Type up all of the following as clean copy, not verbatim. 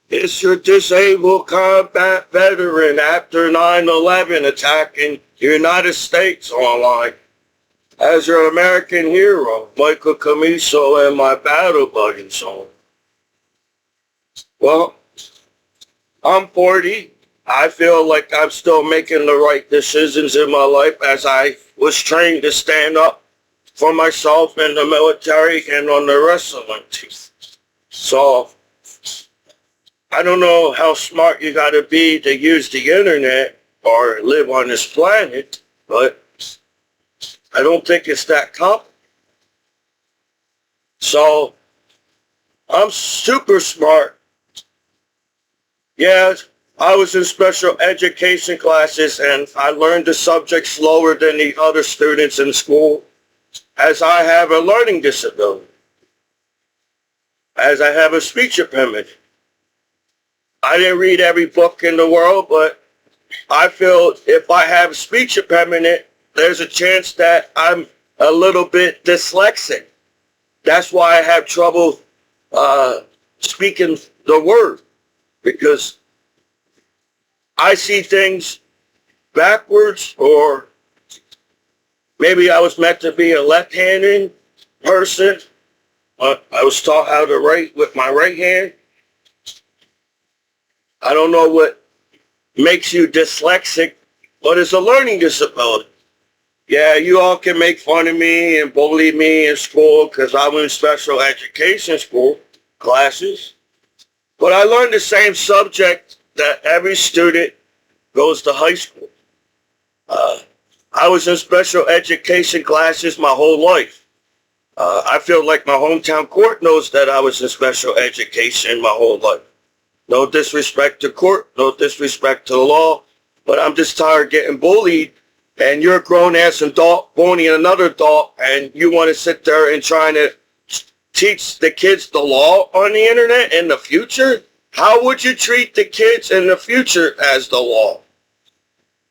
It's your disabled combat veteran after 9/11 attacking the United States online. As your American hero, Michael Commiso and my battle buddies on. Well, I'm 40. I feel like I'm still making the right decisions in my life as I was trained to stand up for myself in the military and on the wrestling team. So, I don't know how smart you gotta be to use the internet or live on this planet, but I don't think it's that complicated. So, I'm super smart. Yeah, I was in special education classes and I learned the subject slower than the other students in school as I have a learning disability, as I have a speech impediment. I didn't read every book in the world, but I feel if I have a speech impediment, there's a chance that I'm a little bit dyslexic. That's why I have trouble speaking the word, because I see things backwards, or maybe I was meant to be a left-handed person. I was taught how to write with my right hand. I don't know what makes you dyslexic, but it's a learning disability. Yeah, you all can make fun of me and bully me in school because I'm in special education school classes. But I learned the same subject that every student goes to high school. I was in special education classes my whole life. I feel like my hometown court knows that I was in special education my whole life. No disrespect to court, no disrespect to the law, but I'm just tired of getting bullied, and you're a grown-ass adult bullying another adult, and you want to sit there and trying to teach the kids the law on the internet in the future? How would you treat the kids in the future as the law?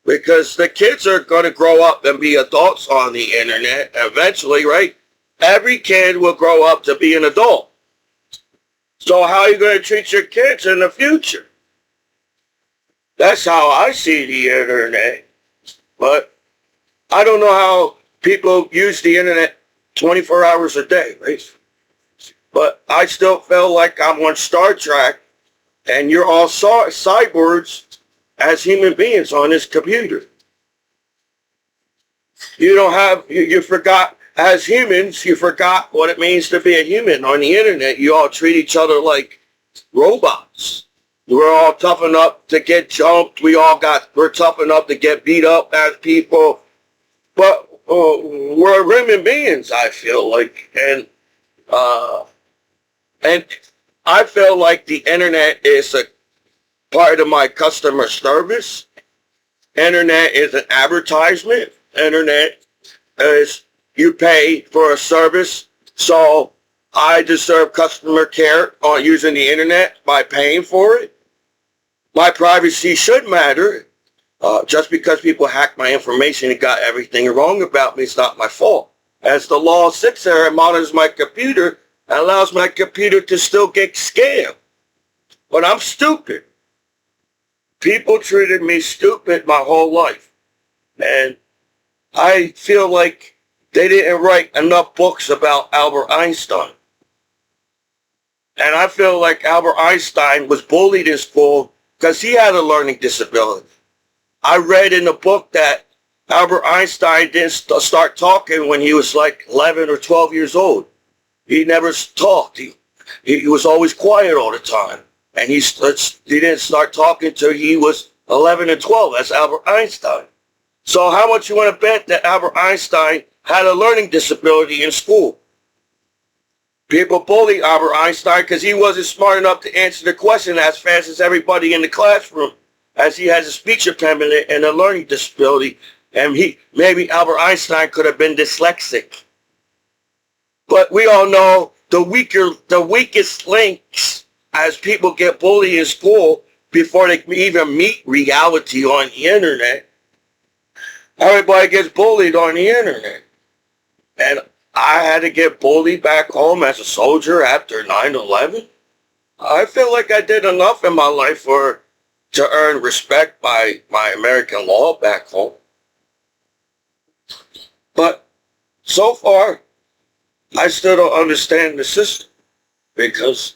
Because the kids are going to grow up and be adults on the internet eventually, right? Every kid will grow up to be an adult. So how are you going to treat your kids in the future? That's how I see the internet. But I don't know how people use the internet 24 hours a day, right? But I still feel like I'm on Star Trek and you're all cyborgs as human beings on this computer. You forgot, as humans, you forgot what it means to be a human. On the internet, you all treat each other like robots. We're all tough enough to get jumped. We're tough enough to get beat up as people. But we're human beings, I feel like. And I feel like the internet is a part of my customer service. Internet is an advertisement. Internet is you pay for a service, so I deserve customer care on using the internet by paying for it. My privacy should matter. Just because people hack my information and got everything wrong about me, it's not my fault. As the law sits there and monitors my computer, and allows my computer to still get scammed. But I'm stupid. People treated me stupid my whole life. And I feel like they didn't write enough books about Albert Einstein. And I feel like Albert Einstein was bullied in school because he had a learning disability. I read in the book that Albert Einstein didn't start talking when he was like 11 or 12 years old. He never talked. He was always quiet all the time. And he didn't start talking until he was 11 and 12. That's Albert Einstein. So how much you want to bet that Albert Einstein had a learning disability in school? People bully Albert Einstein because he wasn't smart enough to answer the question as fast as everybody in the classroom, as he has a speech impediment and a learning disability. And maybe Albert Einstein could have been dyslexic. But we all know the weakest links as people get bullied in school before they even meet reality on the internet. Everybody gets bullied on the internet. And I had to get bullied back home as a soldier after 9/11. I feel like I did enough in my life to earn respect by my American law back home. But so far, I still don't understand the system because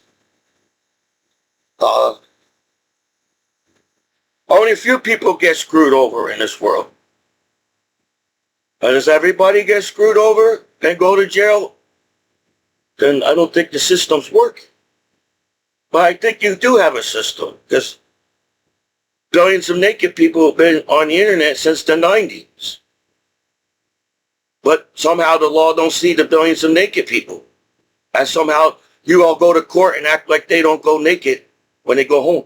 uh, only a few people get screwed over in this world. And does everybody get screwed over and go to jail? Then I don't think the system's working. But I think you do have a system because billions of naked people have been on the internet since the 90s. But somehow the law don't see the billions of naked people. And somehow you all go to court and act like they don't go naked when they go home.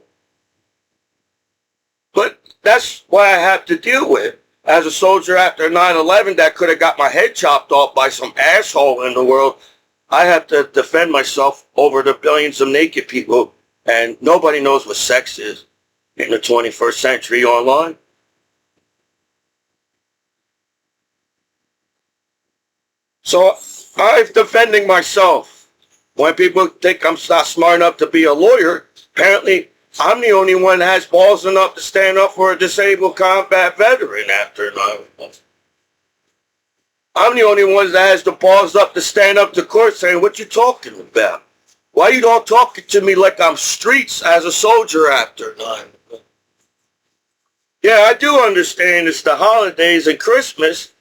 But that's what I have to deal with. As a soldier after 9/11 that could have got my head chopped off by some asshole in the world, I have to defend myself over the billions of naked people. And nobody knows what sex is in the 21st century online. So I'm defending myself. When people think I'm not smart enough to be a lawyer, apparently I'm the only one that has balls enough to stand up for a disabled combat veteran after 9/11. I'm the only one that has the balls up to stand up to court saying, what you talking about? Why you don't talking to me like I'm streets as a soldier after 9/11? Yeah, I do understand it's the holidays and Christmas,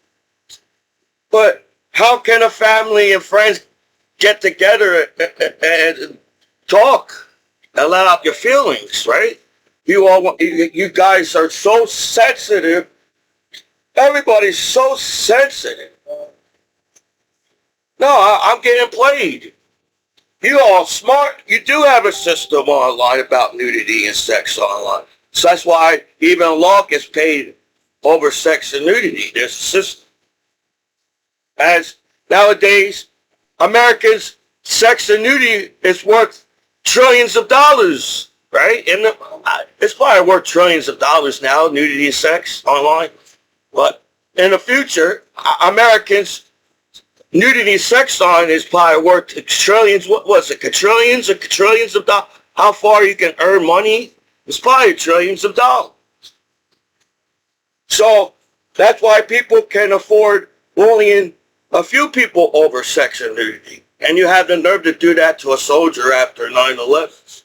but how can a family and friends get together and talk and let out your feelings, right? You guys are so sensitive. Everybody's so sensitive. No, I'm getting played. You all smart. You do have a system online about nudity and sex online. So that's why even law gets paid over sex and nudity. There's a system. As nowadays, Americans' sex and nudity is worth trillions of dollars, right? And it's probably worth trillions of dollars now, nudity and sex online. But in the future, Americans' nudity and sex on is probably worth trillions. What was it? Quadrillions or trillions of dollars? How far you can earn money? It's probably trillions of dollars. So that's why people can afford bullying a few people over sex and nudity. And you have the nerve to do that to a soldier after 9/11.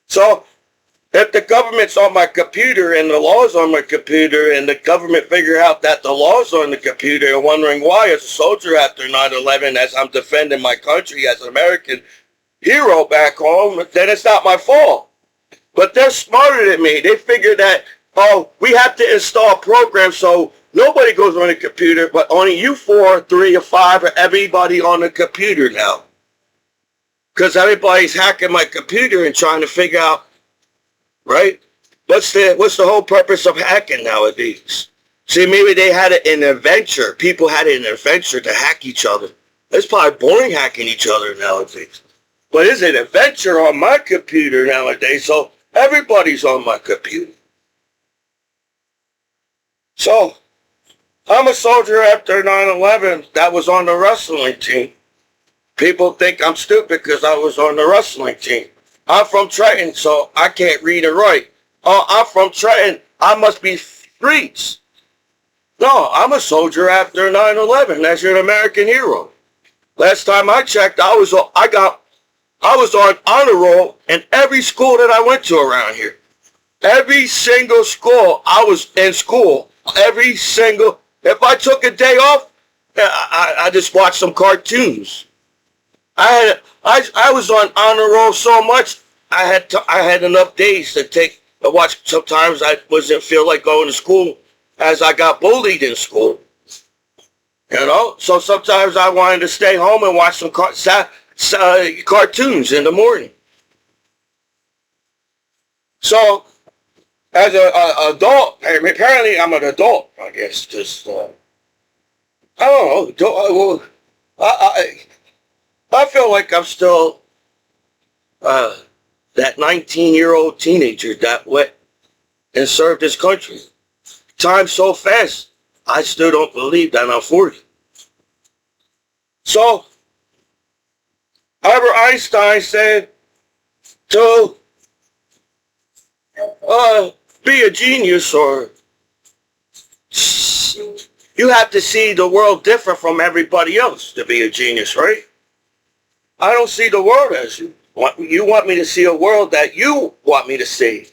So if the government's on my computer and the law's on my computer and the government figure out that the law's on the computer and wondering why as a soldier after 9/11 as I'm defending my country as an American hero back home, then it's not my fault. But they're smarter than me. They figure that, oh, we have to install programs so nobody goes on the computer, but only you 4, 3, or 5, or everybody on the computer now. Because everybody's hacking my computer and trying to figure out, right? What's the whole purpose of hacking nowadays? See, maybe they had an adventure. People had an adventure to hack each other. It's probably boring hacking each other nowadays. But it's an adventure on my computer nowadays, so everybody's on my computer. So I'm a soldier after 9/11 that was on the wrestling team. People think I'm stupid because I was on the wrestling team. I'm from Trenton, so I can't read and write. Oh, I'm from Trenton. I must be streets. No, I'm a soldier after 9/11. That's an American hero. Last time I checked, I was on honor roll in every school that I went to around here. Every single school, I was in school. Every single. If I took a day off, I just watched some cartoons. I was on honor roll so much. I had enough days to watch. Sometimes I wasn't feel like going to school as I got bullied in school. You know, so sometimes I wanted to stay home and watch some cartoons in the morning. So as an adult, apparently I'm an adult. I guess just I don't know. I feel like I'm still that 19-year-old teenager that went and served his country. Time so fast, I still don't believe that I'm 40. So, Albert Einstein said, to be a genius, or you have to see the world different from everybody else to be a genius, right? I don't see the world as you. You want me to see a world that you want me to see.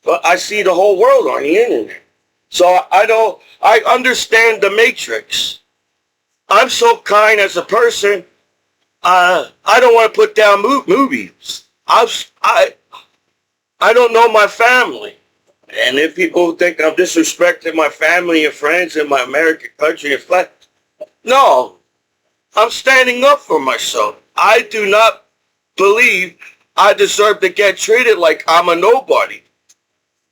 But I see the whole world on the internet. So I understand the matrix. I'm so kind as a person. I don't want to put down movies. I don't know my family. And if people think I'm disrespecting my family and friends in my American country and flag, no, I'm standing up for myself. I do not believe I deserve to get treated like I'm a nobody.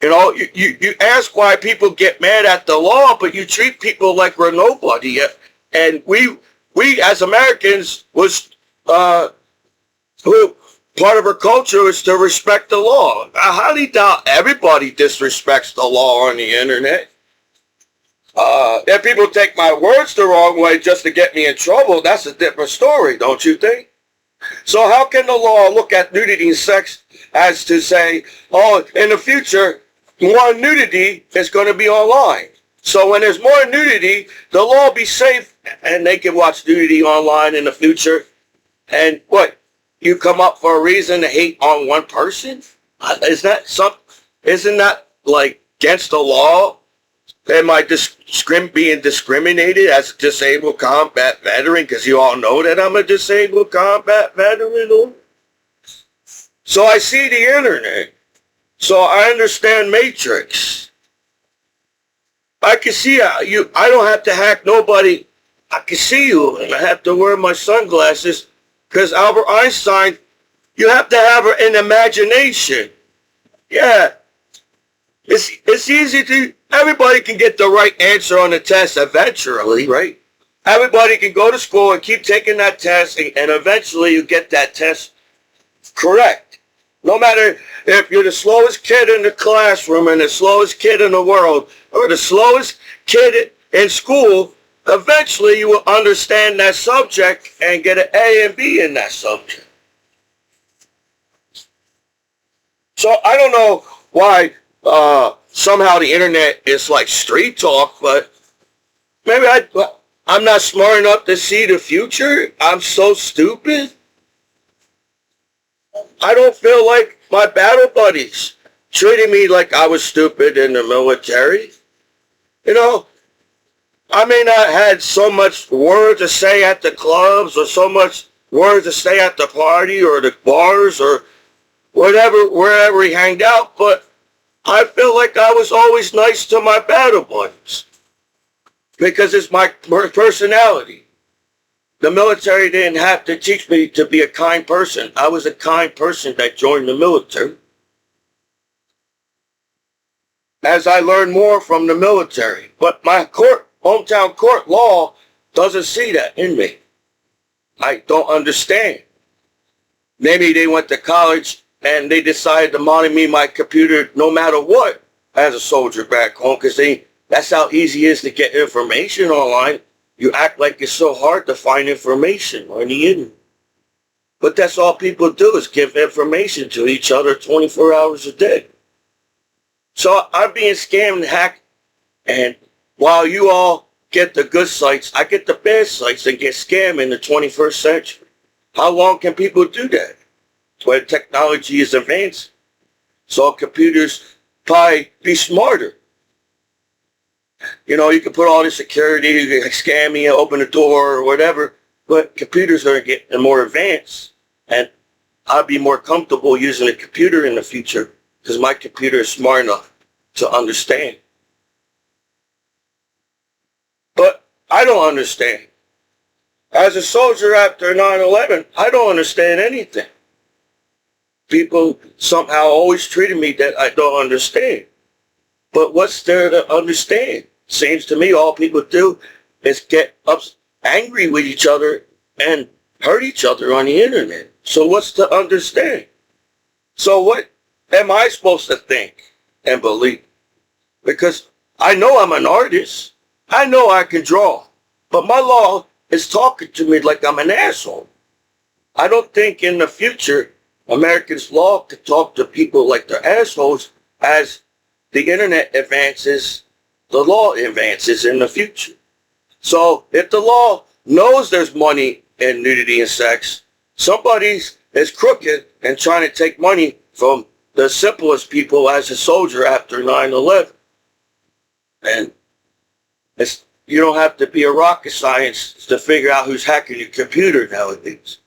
You know, you ask why people get mad at the law, but you treat people like we're nobody. And we as Americans part of our culture is to respect the law. I highly doubt everybody disrespects the law on the internet. If people take my words the wrong way just to get me in trouble, that's a different story, don't you think? So how can the law look at nudity and sex as to say, oh, in the future, more nudity is going to be online. So when there's more nudity, the law will be safe and they can watch nudity online in the future. And what? You come up for a reason to hate on one person? Isn't that like against the law? Am I being discriminated as a disabled combat veteran? Because you all know that I'm a disabled combat veteran. So I see the internet. So I understand Matrix. I can see you. I don't have to hack nobody. I can see you, and I have to wear my sunglasses because Albert Einstein. You have to have an imagination. Yeah, it's easy to. Everybody can get the right answer on the test eventually, right? Everybody can go to school and keep taking that test, and eventually you get that test correct. No matter if you're the slowest kid in the classroom and the slowest kid in the world or the slowest kid in school, eventually you will understand that subject and get an A and B in that subject. So I don't know why somehow the internet is like street talk, but maybe I'm not smart enough to see the future. I'm so stupid. I don't feel like my battle buddies treated me like I was stupid in the military. You know, I may not had so much words to say at the clubs or so much words to say at the party or the bars or whatever, wherever we hanged out, but I feel like I was always nice to my battle buddies because it's my personality. The military didn't have to teach me to be a kind person. I was a kind person that joined the military. As I learned more from the military. But my hometown court law doesn't see that in me. I don't understand. Maybe they went to college and they decided to monitor me my computer no matter what as a soldier back home because that's how easy it is to get information online. You act like it's so hard to find information on the internet. But that's all people do is give information to each other 24 hours a day. So I'm being scammed and hacked. And while you all get the good sites, I get the bad sites and get scammed in the 21st century. How long can people do that? When technology is advancing. So computers probably be smarter. You know, you can put all the security, you can scam me, open the door or whatever, but computers are getting more advanced. And I'll be more comfortable using a computer in the future because my computer is smart enough to understand. But I don't understand. As a soldier after 9/11, I don't understand anything. People somehow always treated me that I don't understand. But what's there to understand? Seems to me all people do is get angry with each other and hurt each other on the internet. So what's to understand? So what am I supposed to think and believe? Because I know I'm an artist. I know I can draw. But my law is talking to me like I'm an asshole. I don't think in the future Americans' law to talk to people like they're assholes. As the internet advances, the law advances in the future. So if the law knows there's money in nudity and sex, somebody is crooked and trying to take money from the simplest people as a soldier after 9/11. And you don't have to be a rocket science to figure out who's hacking your computer nowadays,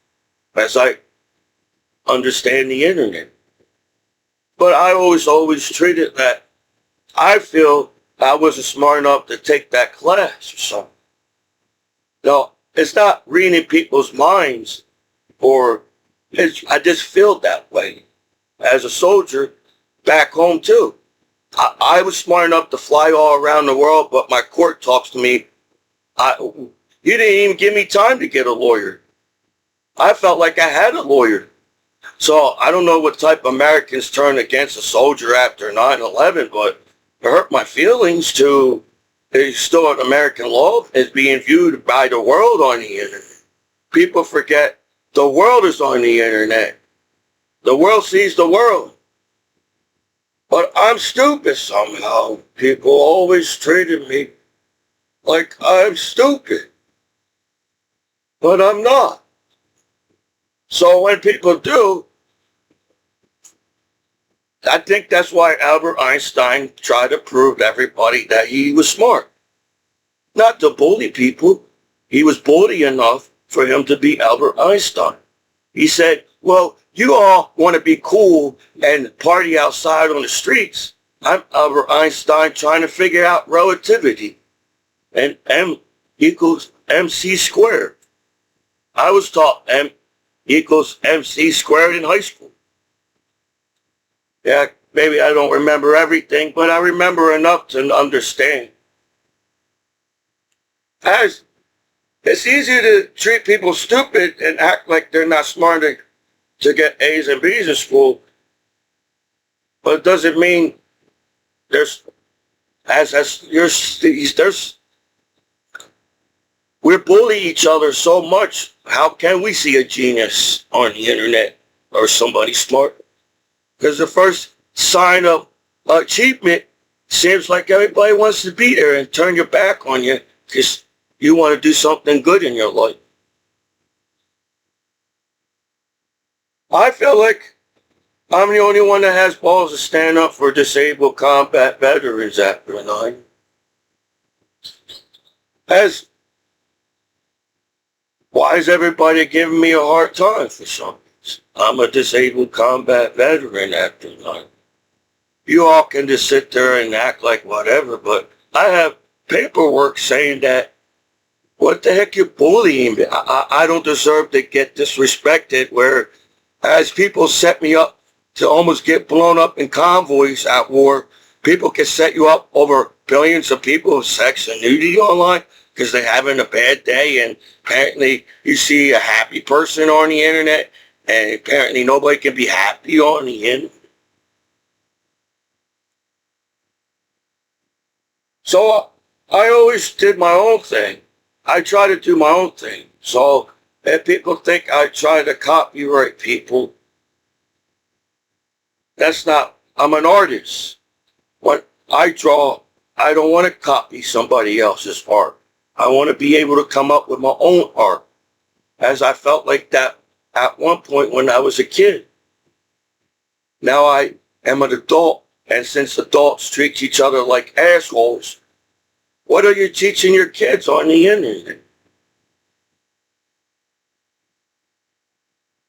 as I understand the internet. But I always treated that. I feel I wasn't smart enough to take that class or something. No, it's not reading people's minds, I just feel that way. As a soldier back home too. I was smart enough to fly all around the world, but my court talks to me. You didn't even give me time to get a lawyer. I felt like I had a lawyer. So I don't know what type of Americans turned against a soldier after 9/11, but it hurt my feelings to still American law is being viewed by the world on the internet. People forget the world is on the internet. The world sees the world. But I'm stupid somehow. People always treated me like I'm stupid. But I'm not. So when people do, I think that's why Albert Einstein tried to prove to everybody that he was smart. Not to bully people. He was bully enough for him to be Albert Einstein. He said, well, you all want to be cool and party outside on the streets. I'm Albert Einstein trying to figure out relativity. And M equals MC squared. I was taught M equals MC squared in high school. Yeah, maybe I don't remember everything, but I remember enough to understand. As it's easy to treat people stupid and act like they're not smart to get A's and B's in school, but it doesn't mean we bully each other so much. How can we see a genius on the internet or somebody smart? Because the first sign of achievement seems like everybody wants to be there and turn your back on you because you want to do something good in your life. I feel like I'm the only one that has balls to stand up for disabled combat veterans after 9. Why is everybody giving me a hard time for something? I'm a disabled combat veteran after 9. You all can just sit there and act like whatever, but I have paperwork saying that, what the heck, you're bullying me? I don't deserve to get disrespected, where as people set me up to almost get blown up in convoys at war, people can set you up over billions of people with sex and nudity online because they're having a bad day, and apparently you see a happy person on the internet, and apparently nobody can be happy on the internet. So I always did my own thing. I try to do my own thing. So if people think I try to copyright people, that's not, I'm an artist. When I draw, I don't want to copy somebody else's art. I want to be able to come up with my own art, as I felt like that at one point when I was a kid. Now I am an adult, and since adults treat each other like assholes, what are you teaching your kids on the internet?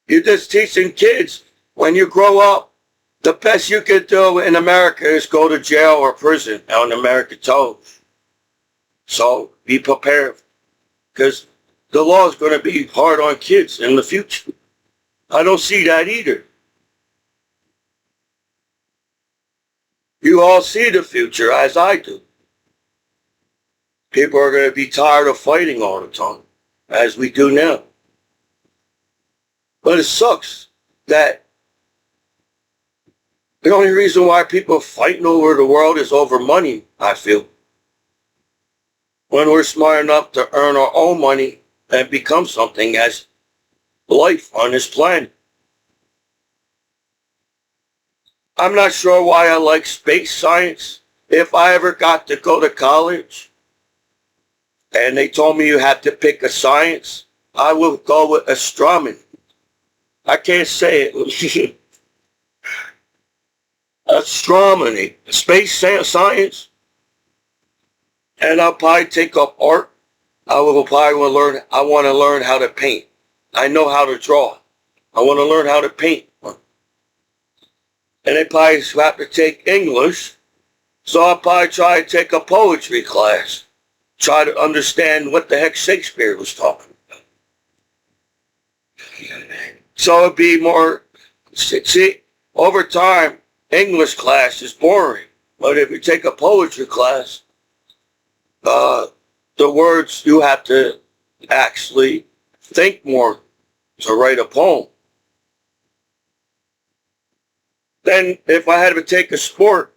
You're just teaching kids, when you grow up, the best you can do in America is go to jail or prison on American television. So be prepared, because the law is going to be hard on kids in the future. I don't see that either. You all see the future as I do. People are going to be tired of fighting all the time, as we do now. But it sucks that the only reason why people are fighting over the world is over money, I feel. When we're smart enough to earn our own money and become something as life on this planet. I'm not sure why I like space science. If I ever got to go to college and they told me you had to pick a science, I would go with astronomy. I can't say it. Astronomy, space science, and I'll probably take up art. I want to learn how to paint. I know how to draw. I want to learn how to paint. And they probably have to take English. So I'll probably try to take a poetry class. Try to understand what the heck Shakespeare was talking about. So it'd be more, see, over time, English class is boring. But if you take a poetry class, the words, you have to actually think more to write a poem. Then if I had to take a sport,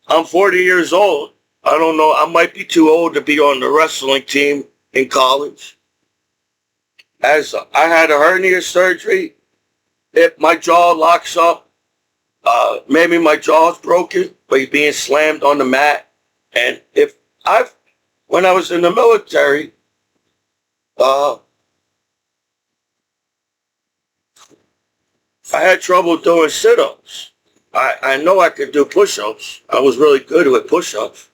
I'm 40 years old. I don't know, I might be too old to be on the wrestling team in college. As I had a hernia surgery, if my jaw locks up, maybe my jaw's broken by being slammed on the mat. And when I was in the military, I had trouble doing sit-ups. I know I could do push-ups. I was really good with push-ups.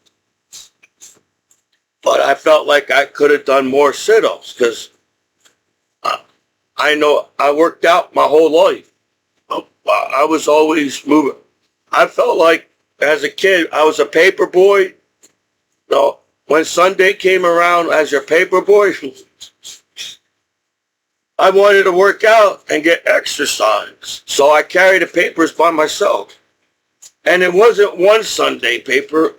But I felt like I could have done more sit-ups because I know I worked out my whole life. I was always moving. I felt like as a kid, I was a paper boy. So when Sunday came around as your paper boy, I wanted to work out and get exercise. So I carried the papers by myself. And it wasn't one Sunday paper.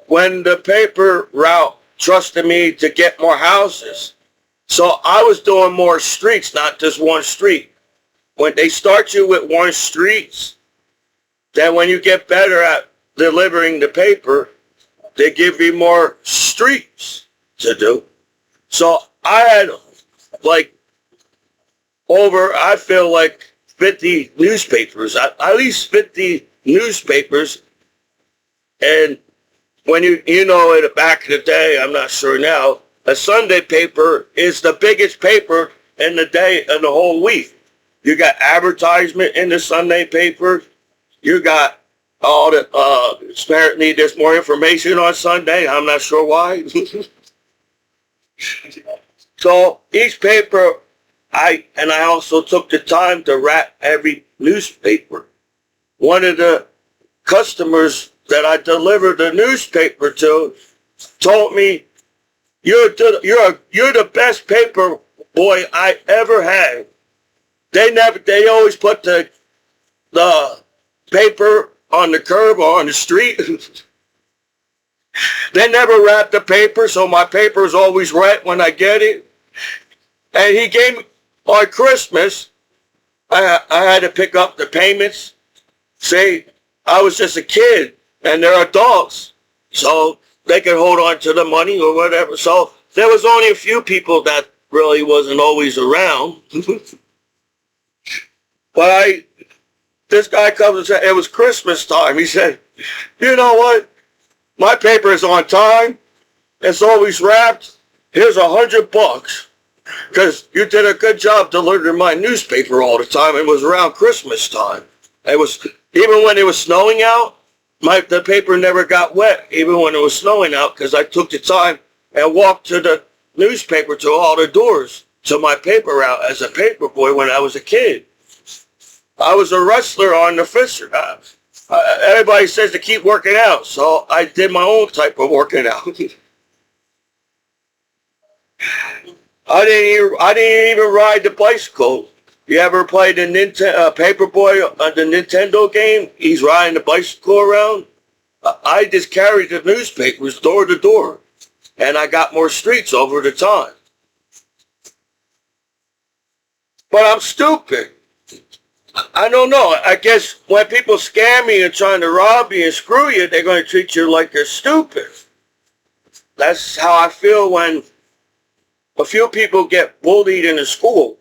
When the paper route trusted me to get more houses. So I was doing more streets, not just one street. When they start you with one streets, then when you get better at delivering the paper, they give you more streets to do. So I had I feel like 50 newspapers, at least 50 newspapers. And when you know it back in the day, I'm not sure now, a Sunday paper is the biggest paper in the day and the whole week. You got advertisement in the Sunday paper. You got all the, apparently there's more information on Sunday. I'm not sure why. So each paper, I also took the time to wrap every newspaper. One of the customers that I delivered the newspaper to told me, you're the best paper boy I ever had. They always put the paper on the curb or on the street. They never wrapped the paper, so my paper is always wet when I get it. And he gave me, on Christmas, I had to pick up the payments. See, I was just a kid, and they're adults, so they could hold on to the money or whatever. So there was only a few people that really wasn't always around. But this guy comes and said, it was Christmas time. He said, you know what? My paper is on time. It's always wrapped. Here's $100 because you did a good job delivering my newspaper all the time. It was around Christmas time. It was, even when it was snowing out, the paper never got wet, even when it was snowing out, because I took the time and walked to the newspaper to all the doors to my paper route as a paper boy when I was a kid. I was a wrestler on the Fisher. Everybody says to keep working out, so I did my own type of working out. I didn't even ride the bicycle. You ever played the Paperboy on the Nintendo game? He's riding the bicycle around. I just carried the newspapers door to door, and I got more streets over the time. But I'm stupid. I don't know. I guess when people scam me and trying to rob you and screw you, they're going to treat you like you're stupid. That's how I feel when a few people get bullied in the school.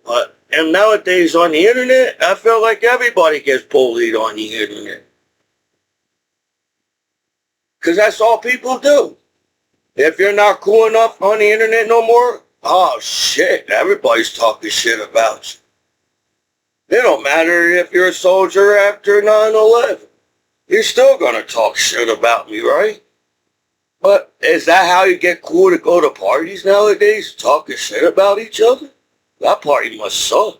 And nowadays on the internet, I feel like everybody gets bullied on the internet. Because that's all people do. If you're not cool enough on the internet no more, oh shit, everybody's talking shit about you. It don't matter if you're a soldier after 9/11. You're still going to talk shit about me, right? But is that how you get cool to go to parties nowadays? Talking shit about each other? That party must suck.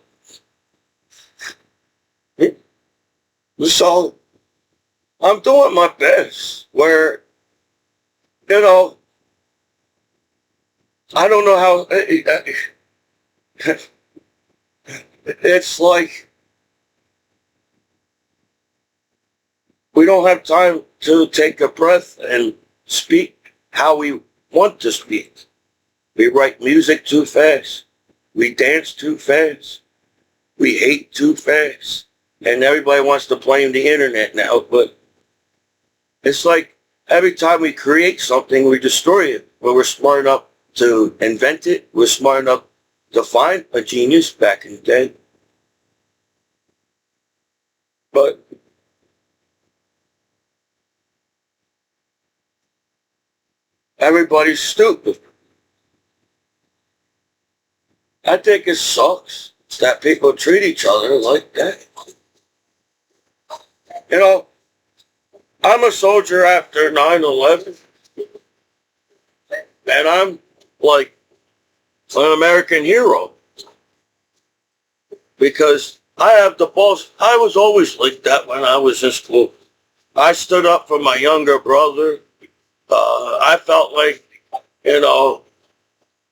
So, I'm doing my best where, you know, I don't know how, it's like, we don't have time to take a breath and speak how we want to speak. We write music too fast. We dance too fast. We hate too fast. And everybody wants to blame the internet now, but it's like every time we create something, we destroy it. When we're smart enough to invent it, we're smart enough to find a genius back in the day. But everybody's stupid. I think it sucks that people treat each other like that. You know, I'm a soldier after 9/11, and I'm like an American hero because I have the balls. I was always like that when I was in school. I stood up for my younger brother. I felt like, you know,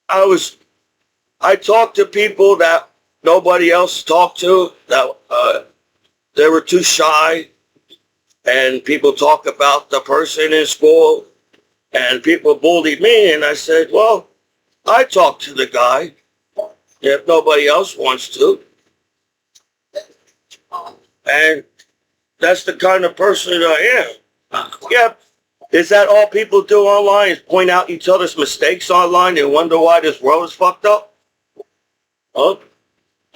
I talked to people that nobody else talked to, that they were too shy, and people talk about the person in school, and people bullied me, and I said, well, I talked to the guy if nobody else wants to. And that's the kind of person that I am. Yeah, is that all people do online is point out each other's mistakes online and wonder why this world is fucked up? Huh?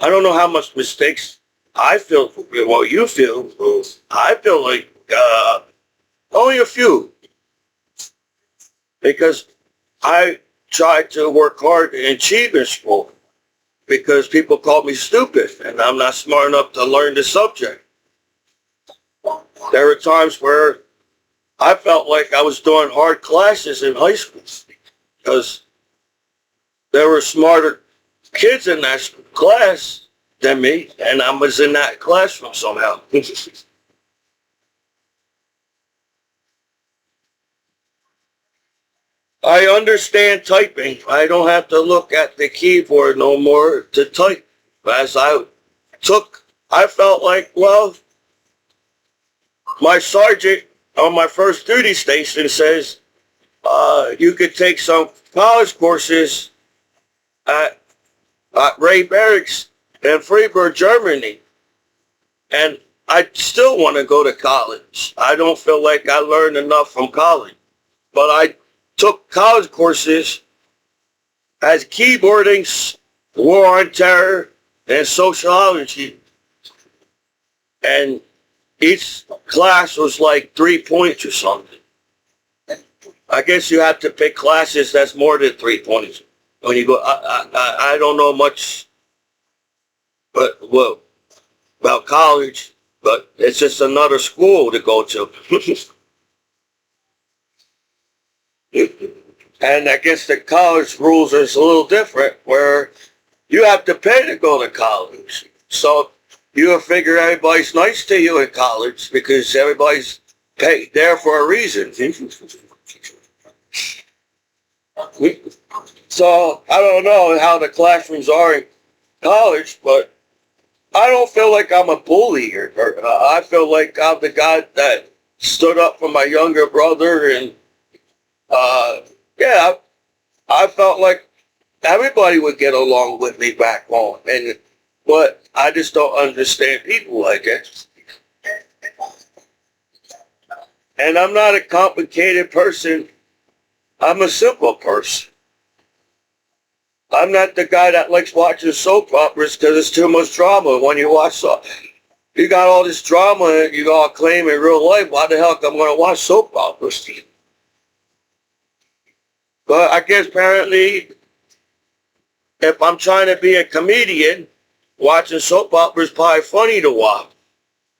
I don't know how much mistakes I feel, what you feel. I feel like only a few. Because I tried to work hard and achieve in school because people called me stupid and I'm not smart enough to learn the subject. There were times where I felt like I was doing hard classes in high school because there were smarter kids in that class than me, and I was in that classroom somehow. I understand typing. I don't have to look at the keyboard no more to type. As I felt like, well, my sergeant on my first duty station says, you could take some college courses at Ray Barracks in Freiburg, Germany. And I still want to go to college. I don't feel like I learned enough from college. But I took college courses as keyboarding, war on terror, and sociology. And each class was like 3 points or something. I guess you have to pick classes that's more than 3 points. When you go, I don't know much about college, but it's just another school to go to. And I guess the college rules is a little different, where you have to pay to go to college. So you figure everybody's nice to you at college because everybody's paid there for a reason. So I don't know how the classrooms are in college, but I don't feel like I'm a bully here. I feel like I'm the guy that stood up for my younger brother, and yeah, I felt like everybody would get along with me back home, but I just don't understand people like that. And I'm not a complicated person. I'm a simple person. I'm not the guy that likes watching soap operas because it's too much drama. When you watch you got all this drama and you all claim in real life, why the hell am I going to watch soap operas? But I guess apparently, if I'm trying to be a comedian, watching soap operas is probably funny to watch.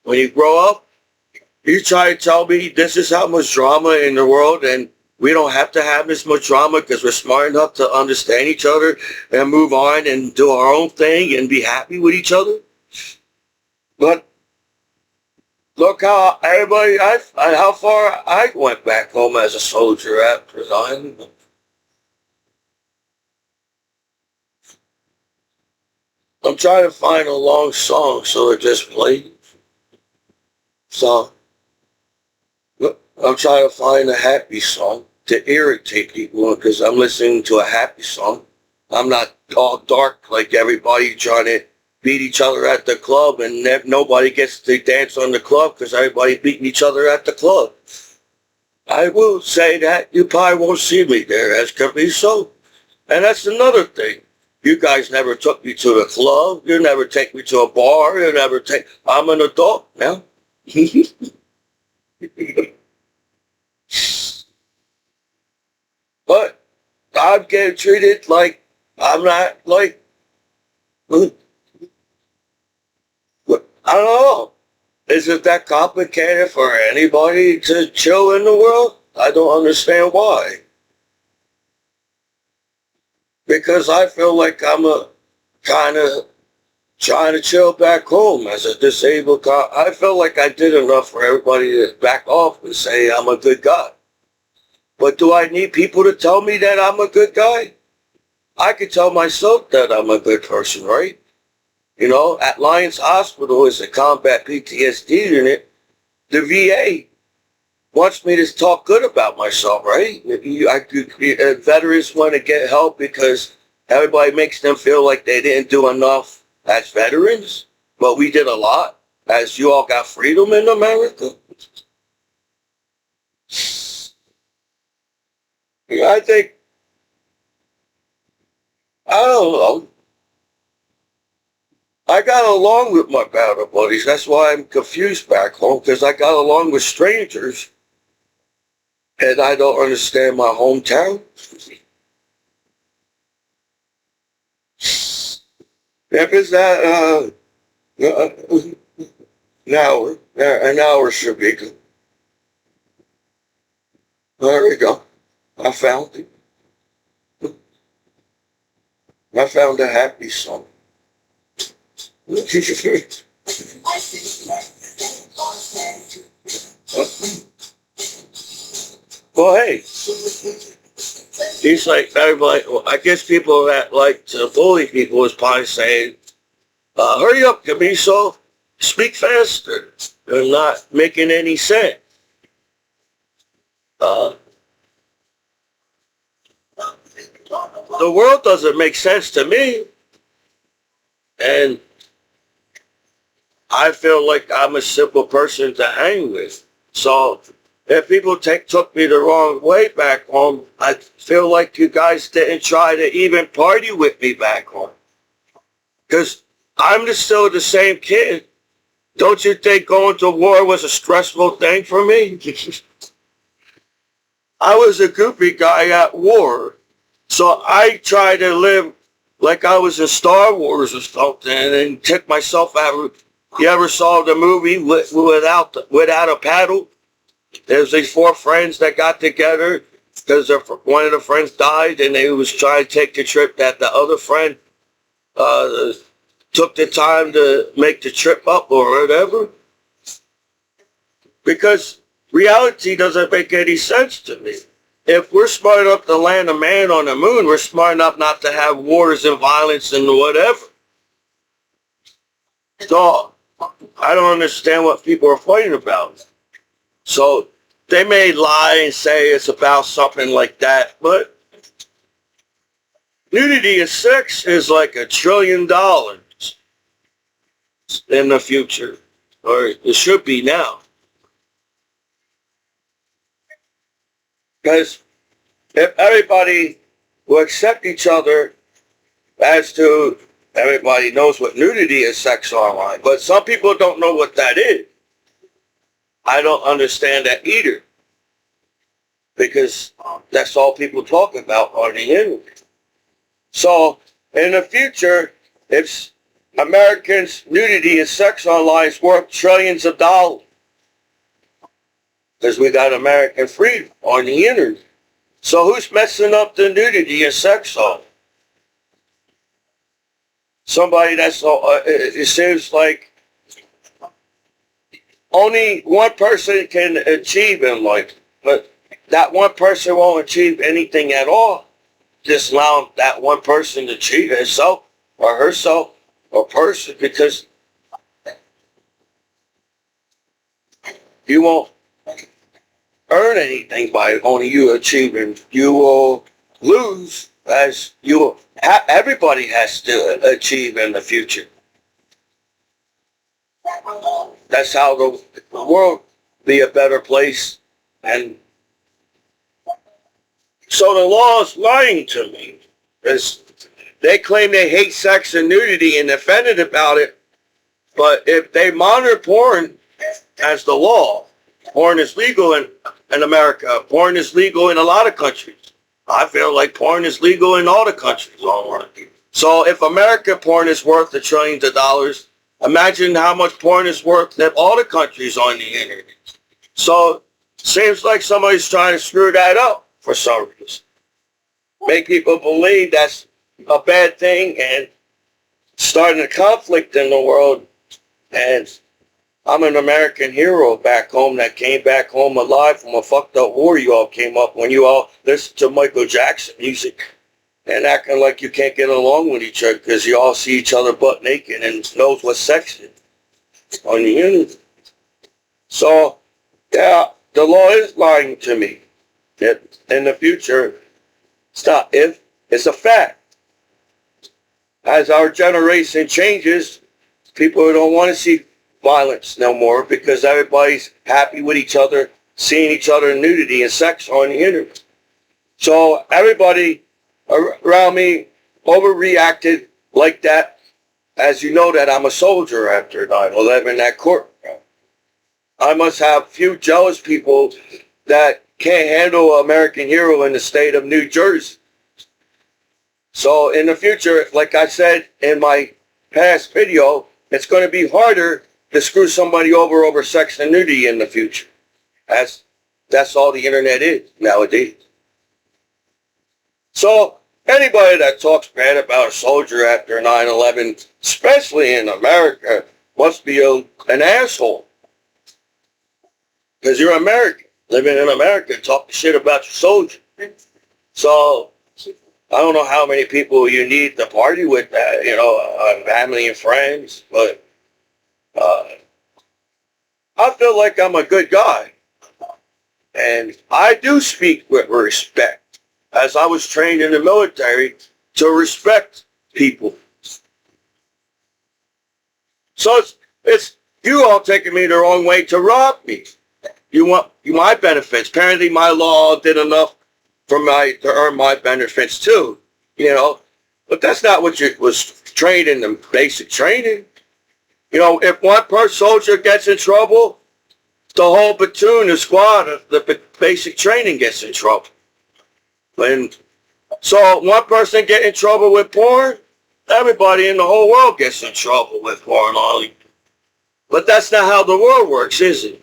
When you grow up, you try to tell me this is how much drama in the world, and we don't have to have this much drama because we're smart enough to understand each other and move on and do our own thing and be happy with each other. But look how everybody, how far I went back home as a soldier after resigning. I'm trying to find a long song so it just plays. So I'm trying to find a happy song to irritate people because I'm listening to a happy song. I'm not all dark like everybody trying to beat each other at the club and nobody gets to dance on the club because everybody beating each other at the club. I will say that you probably won't see me there as Commiso. And that's another thing. You guys never took me to the club. You never take me to a bar. I'm an adult now. But I'm getting treated like I'm not like, I don't know. Is it that complicated for anybody to chill in the world? I don't understand why. Because I feel like I'm a kind of trying to chill back home as a disabled cop. I feel like I did enough for everybody to back off and say I'm a good guy. But do I need people to tell me that I'm a good guy? I can tell myself that I'm a good person, right? You know, at Lions Hospital is a combat PTSD unit. The VA wants me to talk good about myself, right? Veterans want to get help because everybody makes them feel like they didn't do enough as veterans, but we did a lot as you all got freedom in America. Yeah, I think, I don't know. I got along with my battle buddies. That's why I'm confused back home because I got along with strangers and I don't understand my hometown. If it's that, an hour should be good. There we go. I found it. I found a happy song. Well, hey, he's like everybody. Well, I guess people that like to bully people is probably saying, "Hurry up, Commiso, speak faster." They're not making any sense. Uh, the world doesn't make sense to me, and I feel like I'm a simple person to hang with. So if people took me the wrong way back home, I feel like you guys didn't try to even party with me back home. Because I'm still the same kid. Don't you think going to war was a stressful thing for me? I was a goofy guy at war. So I tried to live like I was in Star Wars or something and took myself out. You ever saw the movie without a paddle? There's these four friends that got together because one of the friends died and they was trying to take the trip that the other friend took the time to make the trip up or whatever. Because reality doesn't make any sense to me. If we're smart enough to land a man on the moon, we're smart enough not to have wars and violence and whatever. So I don't understand what people are fighting about. So they may lie and say it's about something like that, but nudity and sex is like $1 trillion in the future, or it should be now. Because if everybody will accept each other as to everybody knows what nudity is sex online, but some people don't know what that is. I don't understand that either. because that's all people talk about on the internet. So in the future, if Americans' nudity and sex online is worth trillions of dollars, because we got American freedom on the internet. So who's messing up the nudity and sex on? Somebody that's, it seems like only one person can achieve in life, but that one person won't achieve anything at all. Just allow that one person to achieve himself or herself or person, because you won't earn anything by only you achieving. You will lose, as everybody has to achieve in the future. That's how the world be a better place. And so the law is lying to me. They claim they hate sex and nudity and offended about it, but if they monitor porn as the law, porn is legal in America. Porn is legal in a lot of countries. I feel like porn is legal in all the countries on earth. So if American porn is worth the trillions of dollars, imagine how much porn is worth in all the countries on the internet. So seems like somebody's trying to screw that up for some reason. Make people believe that's a bad thing and starting a conflict in the world. And I'm an American hero back home that came back home alive from a fucked up war you all came up when you all listened to Michael Jackson music and acting like you can't get along with each other because you all see each other butt naked and knows what sex is on the internet. So, yeah, the law is lying to me. In the future, it's a fact. As our generation changes, people don't want to see violence no more because everybody's happy with each other, seeing each other in nudity and sex on the internet. So everybody around me overreacted like that. As you know that I'm a soldier after 9/11, that court. I must have few jealous people that can't handle an American hero in the state of New Jersey. So in the future, like I said in my past video, it's going to be harder to screw somebody over sex and nudity in the future. That's all the internet is nowadays. So anybody that talks bad about a soldier after 9/11, especially in America, must be an asshole. Because you're American, living in America, talking shit about your soldier. So I don't know how many people you need to party with, family and friends, but I feel like I'm a good guy. And I do speak with respect, as I was trained in the military to respect people. So it's you all taking me the wrong way to rob me. You want my benefits. Apparently my law did enough to earn my benefits too, But that's not what you was trained in the basic training. If one per soldier gets in trouble, the whole platoon, the squad, the basic training gets in trouble. And so one person get in trouble with porn, everybody in the whole world gets in trouble with porn. But that's not how the world works, is it?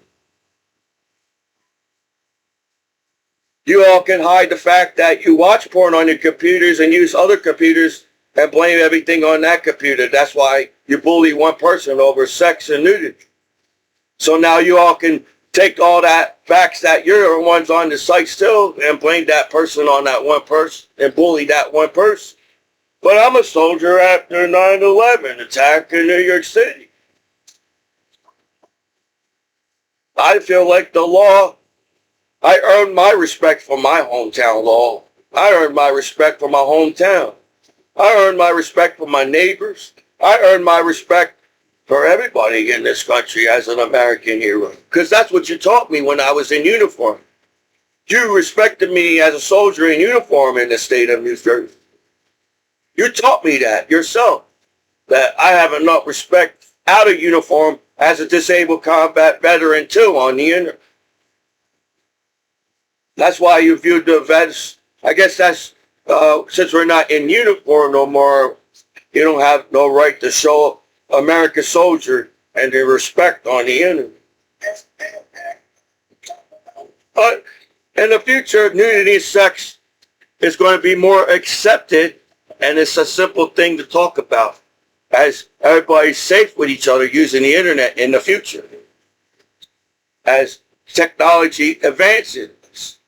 You all can hide the fact that you watch porn on your computers and use other computers and blame everything on that computer. That's why you bully one person over sex and nudity. So now you all can take all that facts that you're the ones on the site still and blame that person on that one person and bully that one person. But I'm a soldier after 9/11 attack in New York City. I feel like the law, I earned my respect for my hometown law. I earned my respect for my hometown. I earned my respect for my neighbors. I earned my respect for everybody in this country as an American hero. Because that's what you taught me when I was in uniform. You respected me as a soldier in uniform in the state of New Jersey. You taught me that yourself, that I have enough respect out of uniform as a disabled combat veteran too on the internet. That's why you viewed the vets. I guess that's since we're not in uniform no more. You don't have no right to show American soldier and their respect on the internet. But in the future, nudity and sex is going to be more accepted, and it's a simple thing to talk about as everybody's safe with each other using the internet in the future. As technology advances,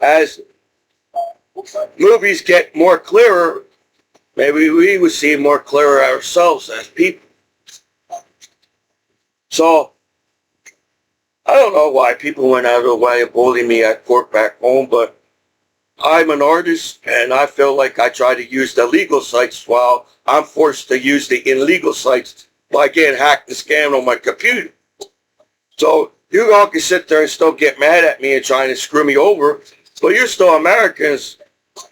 as movies get more clearer, maybe we would see more clearer ourselves as people. So I don't know why people went out of the way to bully me at court back home, but I'm an artist and I feel like I try to use the legal sites while I'm forced to use the illegal sites by getting hacked and scammed on my computer. So you all can sit there and still get mad at me and trying to screw me over, but you're still Americans,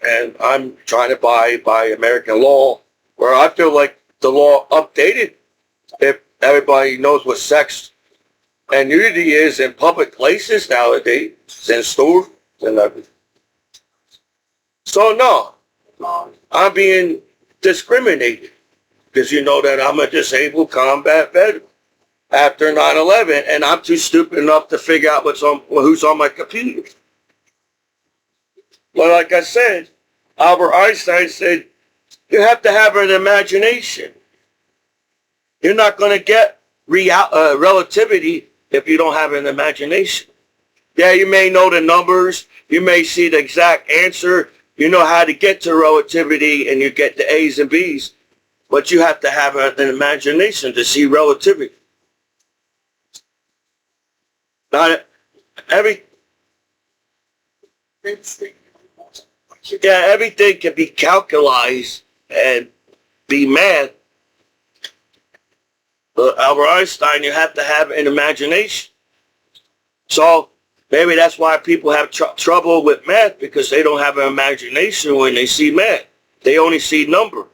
and I'm trying to buy by American law, where I feel like the law updated if everybody knows what sex and nudity is in public places nowadays, in stores and everything. So no, I'm being discriminated because you know that I'm a disabled combat veteran after 9/11, and I'm too stupid enough to figure out who's on my computer. But like I said, Albert Einstein said, you have to have an imagination. You're not going to get relativity if you don't have an imagination. Yeah, you may know the numbers. You may see the exact answer. You know how to get to relativity and you get the A's and B's. But you have to have an imagination to see relativity. Not everything can be calculated and be math. But Albert Einstein, you have to have an imagination. So maybe that's why people have trouble with math, because they don't have an imagination when they see math. They only see numbers.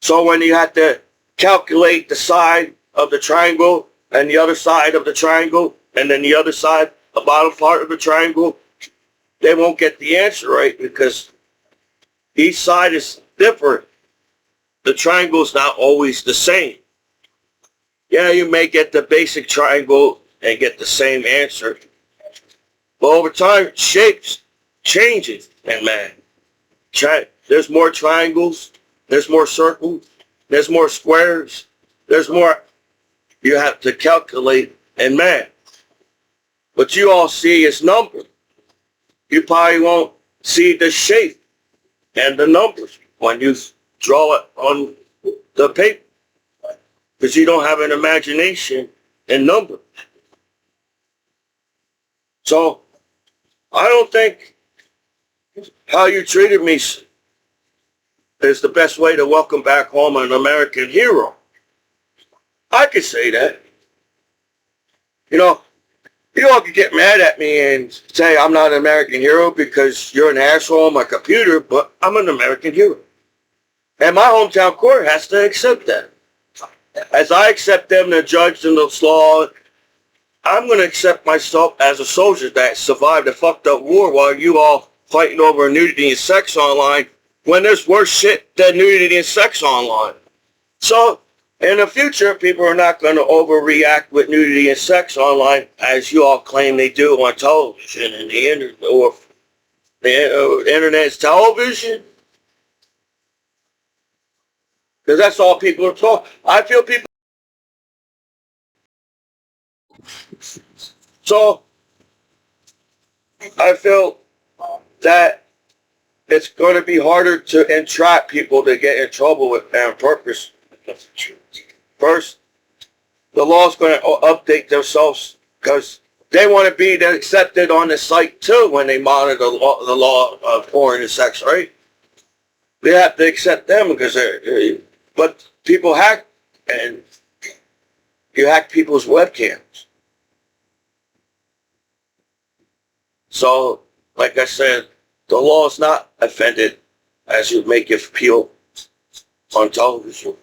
So when you have to calculate the side of the triangle and the other side of the triangle and then the other side, the bottom part of the triangle, they won't get the answer right because each side is different. The triangle is not always the same. Yeah, you may get the basic triangle and get the same answer. But over time, shapes changes in math. There's more triangles, there's more circles, there's more squares, there's more you have to calculate in math. What you all see is numbers. You probably won't see the shape and the numbers when you draw it on the paper, because you don't have an imagination in numbers. So I don't think how you treated me is the best way to welcome back home an American hero. I could say that. You know, you all could get mad at me and say I'm not an American hero because you're an asshole on my computer, but I'm an American hero. And my hometown court has to accept that. As I accept them, the judge and the law, I'm going to accept myself as a soldier that survived a fucked up war while you all fighting over nudity and sex online when there's worse shit than nudity and sex online. So in the future, people are not going to overreact with nudity and sex online as you all claim they do on television and the internet, or the internet's television. Because that's all people are talking. I feel people. So I feel that it's going to be harder to entrap people to get in trouble with on purpose. First, the law's going to update themselves because they want to be accepted on the site too when they monitor the law of porn and sex, right? They have to accept them because but people hack, and you hack people's webcams. So, like I said, the law is not offended as you make it appeal on television,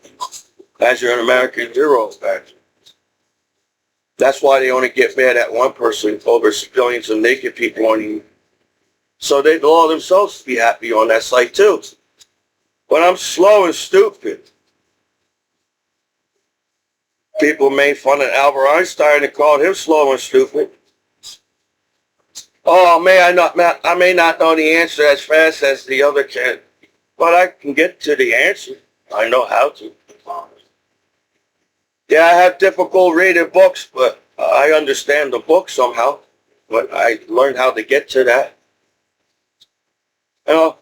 as you're an American hero. That's why they only get mad at one person over billions of naked people on you. So they allow themselves to be happy on that site too. But I'm slow and stupid. People made fun of Albert Einstein and called him slow and stupid. Oh, I may not know the answer as fast as the other can, but I can get to the answer. I know how to. Yeah, I have difficult reading books, but I understand the book somehow. But I learned how to get to that. You know,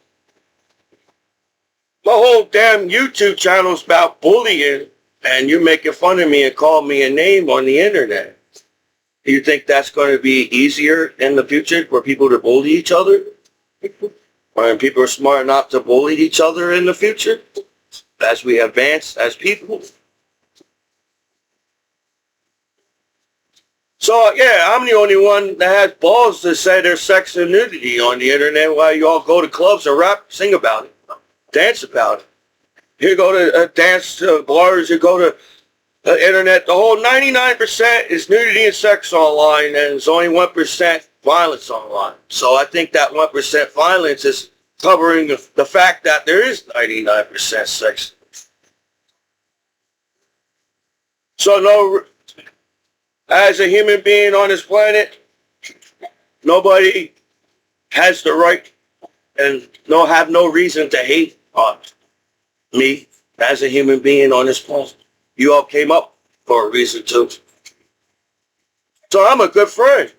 my whole damn YouTube channel is about bullying, and you're making fun of me and call me a name on the internet. Do you think that's going to be easier in the future for people to bully each other? When people are smart enough to bully each other in the future as we advance as people? So, yeah, I'm the only one that has balls to say there's sex and nudity on the internet while you all go to clubs and rap, sing about it, dance about it. You go to dance bars, you go to the internet, the whole 99% is nudity and sex online, and there's only 1% violence online. So I think that 1% violence is covering the fact that there is 99% sex. So no, as a human being on this planet, nobody has the right and have no reason to hate on me as a human being on this planet. You all came up for a reason too. So I'm a good friend.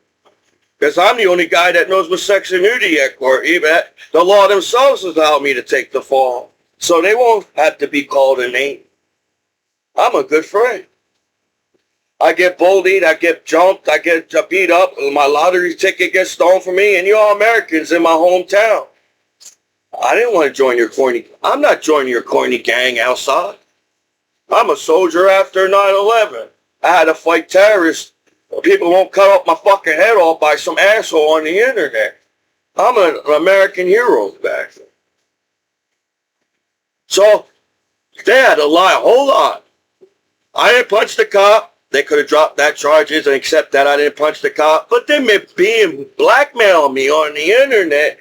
Because I'm the only guy that knows what sex and nudity at court. Even the law themselves allow me to take the fall. So they won't have to be called a name. I'm a good friend. I get bullied, I get jumped, I get beat up, my lottery ticket gets stolen from me, and you all Americans in my hometown. I didn't want to join your corny. I'm not joining your corny gang outside. I'm a soldier after 9/11. I had to fight terrorists. People won't cut off my fucking head off by some asshole on the internet. I'm an American hero back then. So they had to lie a whole lot. I didn't punch the cop. They could have dropped that charges and accept that I didn't punch the cop. But they being blackmail me on the internet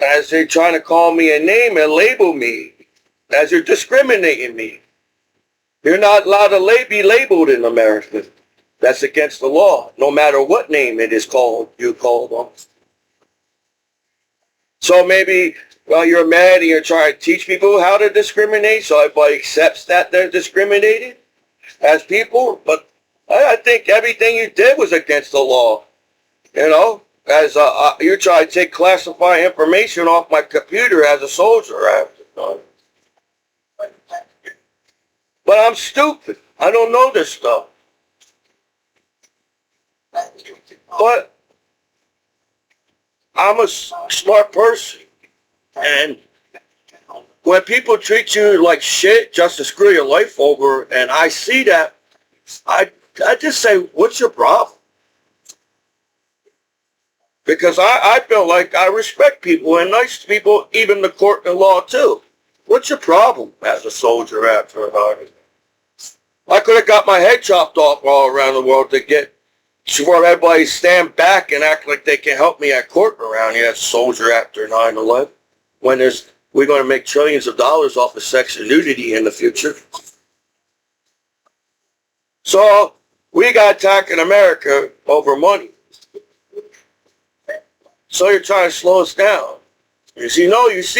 as they're trying to call me a name and label me, as they're discriminating me. You're not allowed to be labeled in America. That's against the law, no matter what name it is called, you call them. So maybe you're mad and you're trying to teach people how to discriminate, so everybody accepts that they're discriminated as people. But I think everything you did was against the law. You know, as you're trying to take classified information off my computer as a soldier. But I'm stupid. I don't know this stuff. But I'm a smart person. And when people treat you like shit just to screw your life over, and I see that, I just say, what's your problem? Because I feel like I respect people and nice people, even the court and law too. What's your problem as a soldier after an army? I could have got my head chopped off all around the world to get, for everybody stand back and act like they can help me at court around here as a soldier after 9/11. When we're going to make trillions of dollars off of sex and nudity in the future. So we got attacked in America over money. So you're trying to slow us down. You see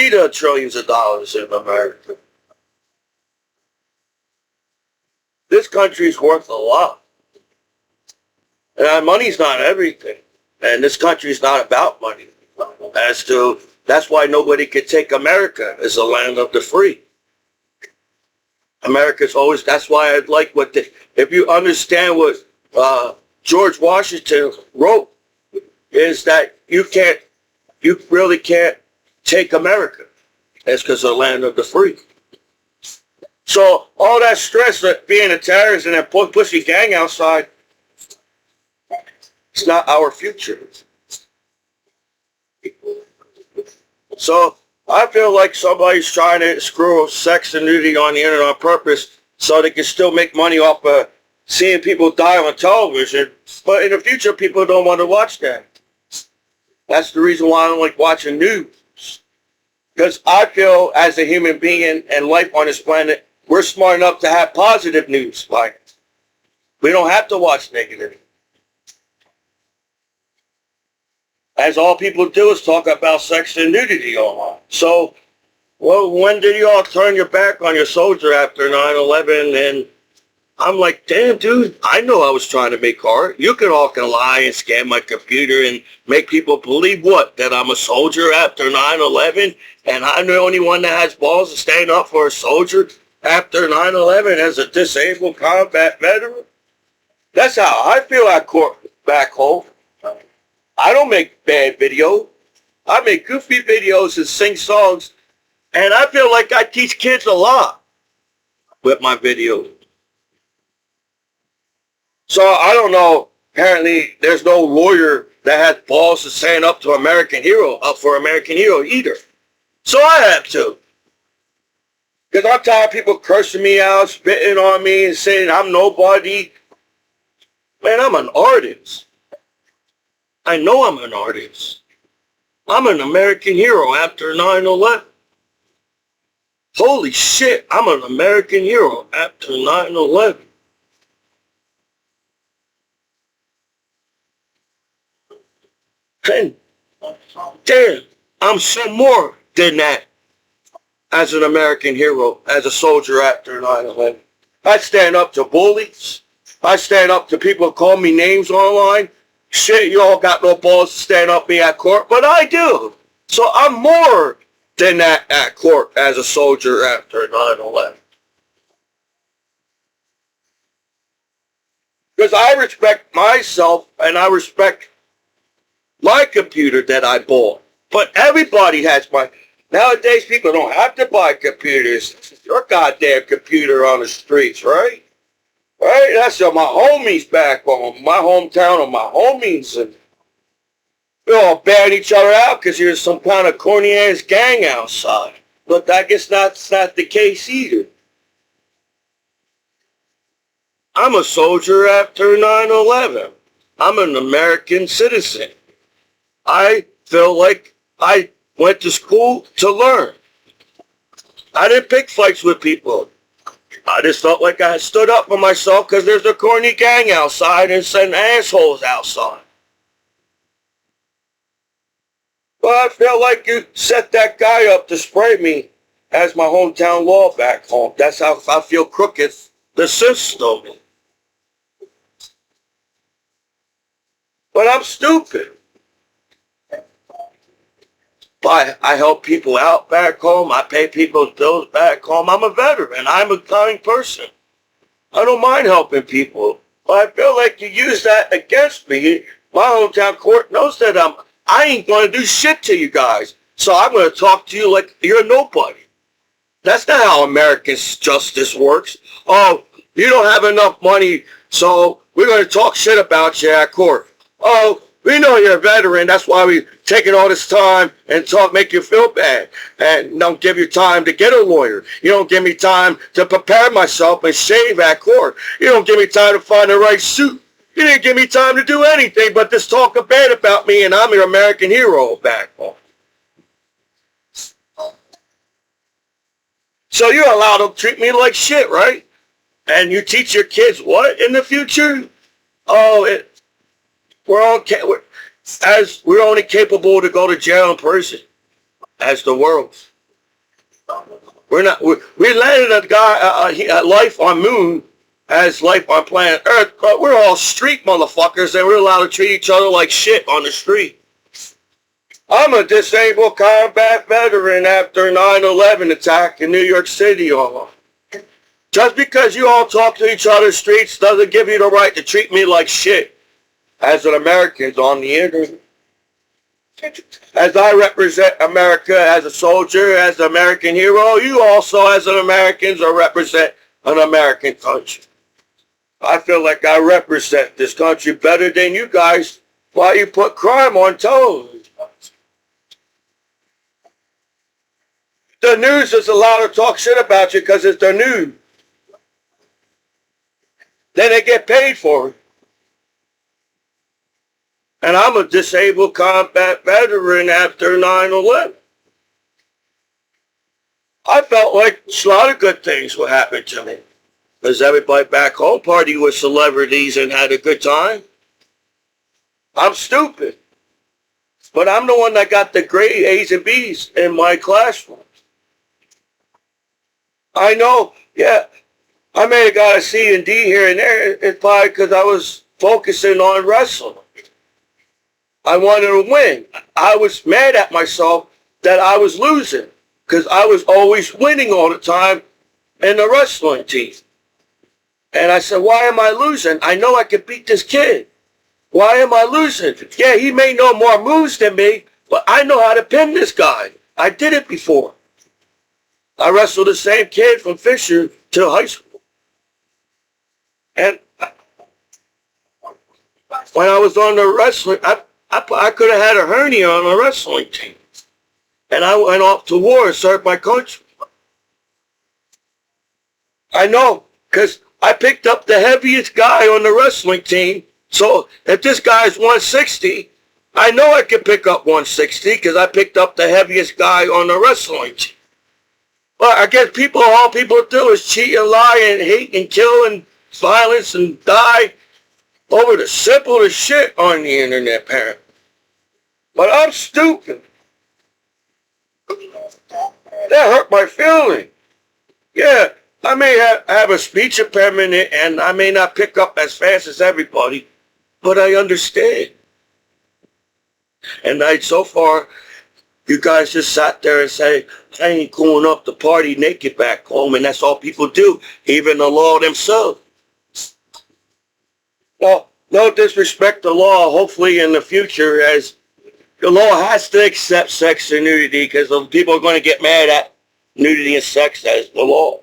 the trillions of dollars in America. This country's worth a lot. And money's not everything. And this country's not about money. That's why nobody could take America as a land of the free. America's always, that's why I'd like if you understand what George Washington wrote, is that you really can't take America. It's because of the land of the free. So all that stress of being a terrorist and that pussy gang outside, it's not our future. So I feel like somebody's trying to screw sex and nudity on the internet on purpose so they can still make money off of seeing people die on television, but in the future, people don't want to watch that. That's the reason why I don't like watching news. Because I feel as a human being and life on this planet, we're smart enough to have positive news. Like, we don't have to watch negative. As all people do is talk about sex and nudity online. So, well, when did you all turn your back on your soldier after 9/11? And I'm like, damn, dude, I know I was trying to make art. You can all can lie and scam my computer and make people believe what? That I'm a soldier after 9/11 and I'm the only one that has balls to stand up for a soldier after 9/11 as a disabled combat veteran? That's how I feel at court back home. I don't make bad videos. I make goofy videos and sing songs. And I feel like I teach kids a lot with my videos. So I don't know. Apparently, there's no lawyer that has balls to stand up to American Hero, up for American Hero either. So I have to. Because I'm tired of people cursing me out, spitting on me, and saying I'm nobody. Man, I'm an artist. I know I'm an artist. I'm an American hero after 9/11. Holy shit, I'm an American hero after 9/11. And damn, I'm so more than that as an American hero, as a soldier after 9/11. I stand up to bullies. I stand up to people who call me names online. Shit, you all got no balls to stand up me at court, but I do. So I'm more than that at court as a soldier after 9/11. Because I respect myself and I respect my computer that I bought. But everybody has my... Nowadays, people don't have to buy computers. It's your goddamn computer on the streets, right? Right? That's my homies back home, my hometown and my homies. And we all ban each other out because there's some kind of corny-ass gang outside. But I guess that's not the case either. I'm a soldier after 9/11. I'm an American citizen. I feel like I went to school to learn. I didn't pick fights with people. I just felt like I stood up for myself because there's a corny gang outside and some assholes outside. Well, I feel like you set that guy up to spray me as my hometown law back home. That's how I feel crooked the system. But I'm stupid. But I help people out back home. I pay people's bills back home. I'm a veteran. I'm a kind person. I don't mind helping people. But I feel like you use that against me. My hometown court knows that I ain't going to do shit to you guys. So I'm going to talk to you like you're nobody. That's not how American justice works. Oh, you don't have enough money, so we're going to talk shit about you at court. Oh, we know you're a veteran. That's why we taking all this time and make you feel bad. And don't give you time to get a lawyer. You don't give me time to prepare myself and shave at court. You don't give me time to find the right suit. You didn't give me time to do anything but just talk bad about me and I'm your American hero back home. So you're allowed to treat me like shit, right? And you teach your kids what in the future? Oh, we're only capable to go to jail and prison as the world. We landed a life on moon as life on planet Earth, but we're all street motherfuckers and we're allowed to treat each other like shit on the street. I'm a disabled combat veteran after 9/11 attack in New York City. Just because you all talk to each other streets doesn't give you the right to treat me like shit as an American on the internet. As I represent America as a soldier, as an American hero, you also as an American represent an American country. I feel like I represent this country better than you guys while you put crime on television. The news is allowed to talk shit about you because it's the news. Then they get paid for it. And I'm a disabled combat veteran after 9/11. I felt like a lot of good things would happen to me. Because everybody back home party with celebrities and had a good time. I'm stupid. But I'm the one that got the grade A's and B's in my classroom. I know, yeah, I may have got a C and D here and there. It's probably because I was focusing on wrestling. I wanted to win. I was mad at myself that I was losing because I was always winning all the time in the wrestling team. And I said, why am I losing? I know I can beat this kid. Why am I losing? Yeah, he may know more moves than me, but I know how to pin this guy. I did it before. I wrestled the same kid from Fisher to high school. And when I was on the wrestling, I could have had a hernia on the wrestling team. And I went off to war and served my country. I know, because I picked up the heaviest guy on the wrestling team. So if this guy's 160, I know I can pick up 160 because I picked up the heaviest guy on the wrestling team. But I guess all people do is cheat and lie and hate and kill and violence and die over the simplest shit on the internet, apparently. But I'm stupid. That hurt my feeling. Yeah, I may have a speech impairment and I may not pick up as fast as everybody, but I understand. And so far, you guys just sat there and say, I ain't going up to party naked back home, and that's all people do, even the law themselves. Well, no disrespect to law, hopefully in the future, as the law has to accept sex and nudity because people are going to get mad at nudity and sex as the law.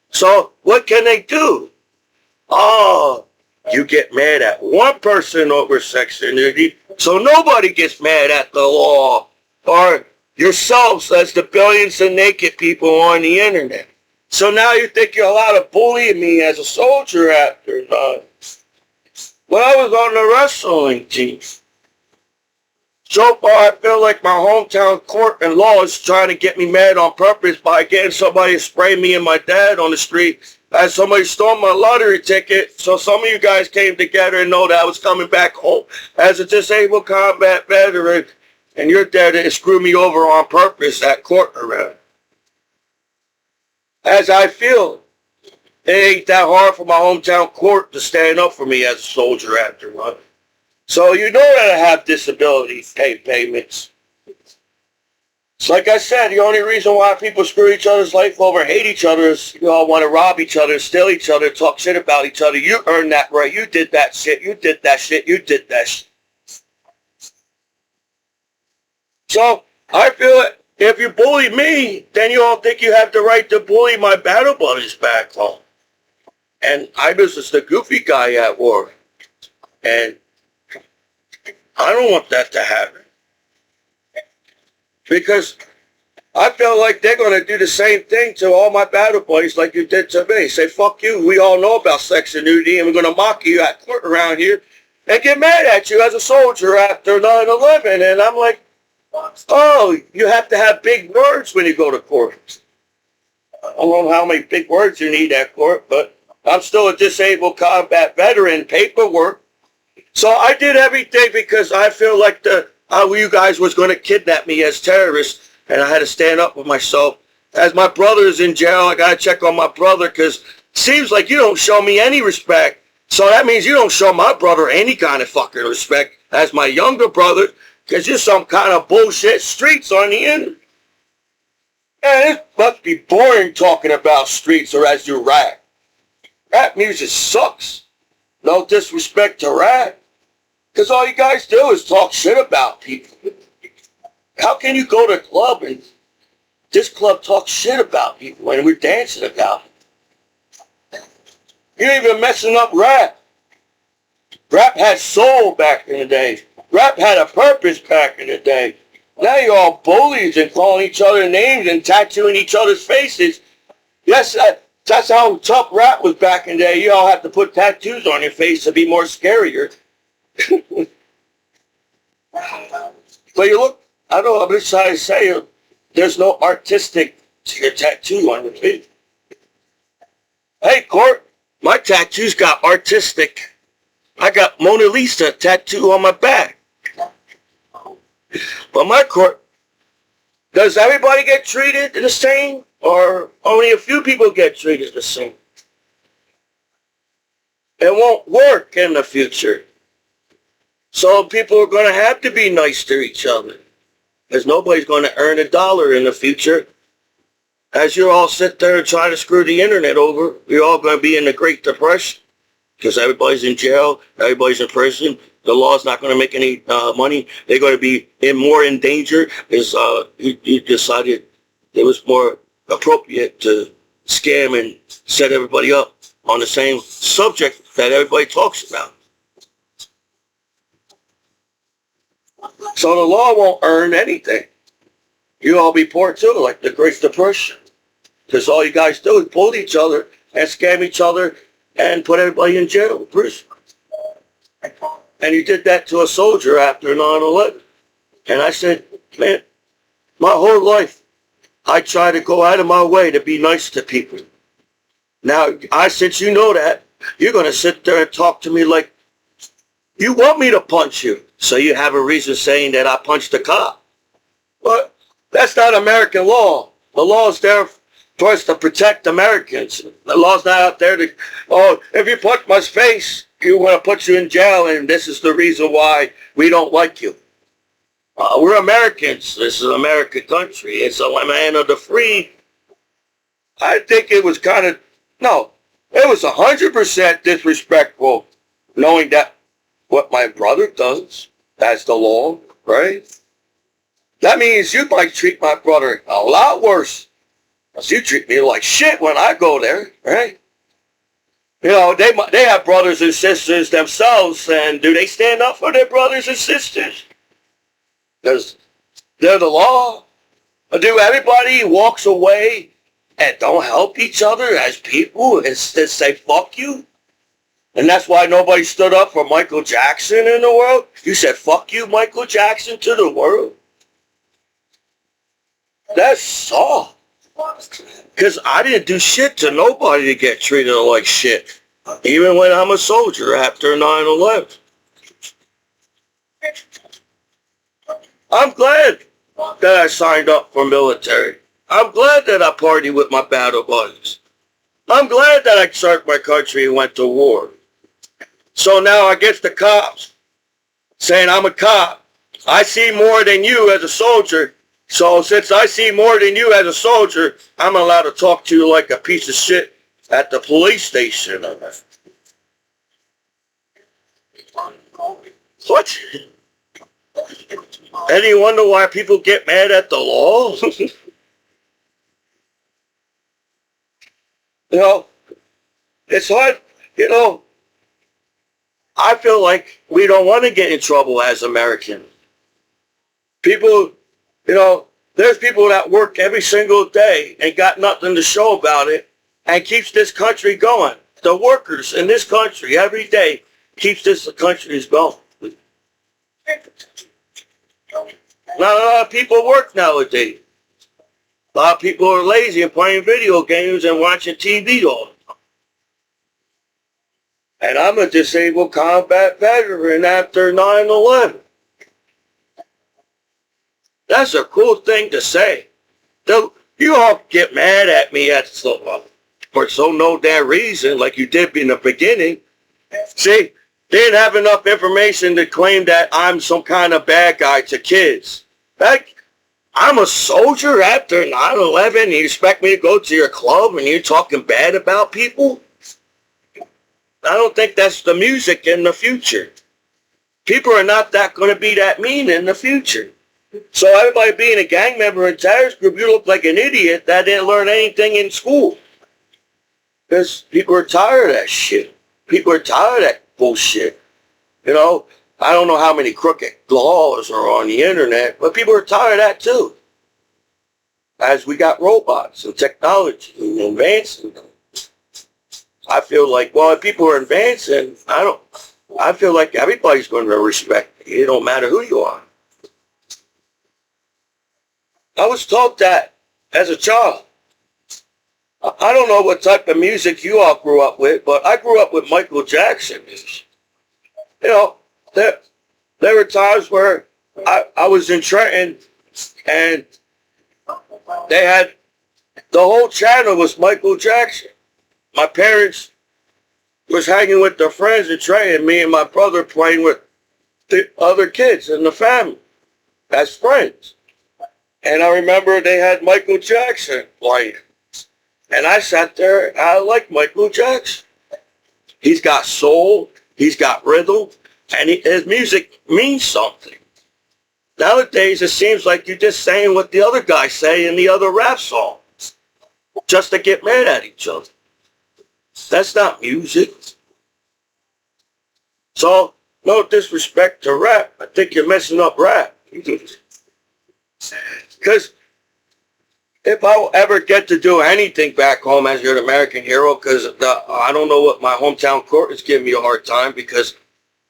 So what can they do? Oh, you get mad at one person over sex and nudity, so nobody gets mad at the law or yourselves as the billions of naked people on the internet. So now you think you're allowed to bully me as a soldier after when I was on the wrestling team. So far, I feel like my hometown court and law is trying to get me mad on purpose by getting somebody to spray me and my dad on the street as somebody stole my lottery ticket. So some of you guys came together and know that I was coming back home as a disabled combat veteran, and you're there to screw me over on purpose at court around. As I feel, it ain't that hard for my hometown court to stand up for me as a soldier after one. So you know that I have disability payments. It's like I said, the only reason why people screw each other's life over, hate each other, is you all want to rob each other, steal each other, talk shit about each other. You earned that right. You did that shit. You did that shit. You did that shit. So I feel that if you bully me, then you all think you have the right to bully my battle buddies back home. And I was just the goofy guy at war. And I don't want that to happen. Because I feel like they're going to do the same thing to all my battle buddies like you did to me. Say, fuck you. We all know about sex and nudity, and we're going to mock you at court around here and get mad at you as a soldier after 9/11. And I'm like, oh, you have to have big words when you go to court. I don't know how many big words you need at court, but I'm still a disabled combat veteran, paperwork. So I did everything because I feel like you guys was going to kidnap me as terrorists, and I had to stand up for myself. As my brother's in jail, I got to check on my brother because it seems like you don't show me any respect. So that means you don't show my brother any kind of fucking respect as my younger brother because you're some kind of bullshit streets on the internet. And it must be boring talking about streets or as you rap. Rap music sucks. No disrespect to rap. Because all you guys do is talk shit about people. How can you go to a club and this club talks shit about people and we're dancing about it? You're even messing up rap. Rap had soul back in the day. Rap had a purpose back in the day. Now you're all bullies and calling each other names and tattooing each other's faces. Yes, That's how tough rap was back in the day. You all had to put tattoos on your face to be more scarier. But you look, I don't know, I'm just trying to say, there's no artistic to your tattoo on your face. Hey, Court, my tattoos got artistic. I got Mona Lisa tattoo on my back. But my Court, does everybody get treated the same? Or only a few people get treated the same? It won't work in the future. So people are going to have to be nice to each other. Because nobody's going to earn a dollar in the future. As you all sit there and try to screw the internet over, you're all going to be in the Great Depression. Because everybody's in jail, everybody's in prison. The law's not going to make any money. They're going to be more in danger. Because you decided it was more appropriate to scam and set everybody up on the same subject that everybody talks about. So the law won't earn anything. You all be poor too, like the Great Depression. Because all you guys do is pull each other and scam each other and put everybody in jail, prison. And you did that to a soldier after 9/11. And I said, man, my whole life, I try to go out of my way to be nice to people. Now, since you know that, you're going to sit there and talk to me like, you want me to punch you. So you have a reason saying that I punched a cop. But that's not American law. The law is there for us to protect Americans. The law's not out there to, if you punch my face, you want to put you in jail, and this is the reason why we don't like you. We're Americans. This is an American country. It's a land of the free. I think it was it was 100% disrespectful knowing that what my brother does, that's the law, right? That means you might treat my brother a lot worse. Because you treat me like shit when I go there, right? You know, they have brothers and sisters themselves, and do they stand up for their brothers and sisters? Because they're the law. Or do everybody walks away and don't help each other as people and say, fuck you? And that's why nobody stood up for Michael Jackson in the world? You said, fuck you, Michael Jackson, to the world? That's soft. Because I didn't do shit to nobody to get treated like shit. Even when I'm a soldier after 9/11. I'm glad that I signed up for military. I'm glad that I partied with my battle buddies. I'm glad that I served my country and went to war. So now I get the cops saying I'm a cop. I see more than you as a soldier. So since I see more than you as a soldier, I'm allowed to talk to you like a piece of shit at the police station. What? Any wonder why people get mad at the law? It's hard, I feel like we don't want to get in trouble as Americans. People, there's people that work every single day and got nothing to show about it and keeps this country going. The workers in this country every day keeps this country going. Not a lot of people work nowadays. A lot of people are lazy and playing video games and watching TV all the time. And I'm a disabled combat veteran after 9/11. That's a cool thing to say. You all get mad at me for no damn reason, like you did in the beginning. See, they didn't have enough information to claim that I'm some kind of bad guy to kids. I'm a soldier after 9/11. You expect me to go to your club and you're talking bad about people? I don't think that's the music in the future. People are not going to be that mean in the future. So everybody being a gang member in terrorist group, you look like an idiot that didn't learn anything in school. Because people are tired of that shit. People are tired of that bullshit. I don't know how many crooked laws are on the internet, but people are tired of that too. As we got robots and technology and advancing. I feel like, well, if people are advancing, I feel like everybody's going to respect you. It don't matter who you are. I was taught that as a child. I don't know what type of music you all grew up with, but I grew up with Michael Jackson. You know, there were times where I was in Trenton and they had, the whole channel was Michael Jackson. My parents was hanging with their friends in Trenton, me and my brother playing with the other kids in the family as friends. And I remember they had Michael Jackson playing. And I sat there, and I like Michael Jackson. He's got soul, he's got rhythm, and his music means something. Nowadays, it seems like you're just saying what the other guys say in the other rap songs, just to get mad at each other. That's not music. So, no disrespect to rap. I think you're messing up rap. Because if I ever get to do anything back home as an American hero, because I don't know what my hometown court is giving me a hard time, because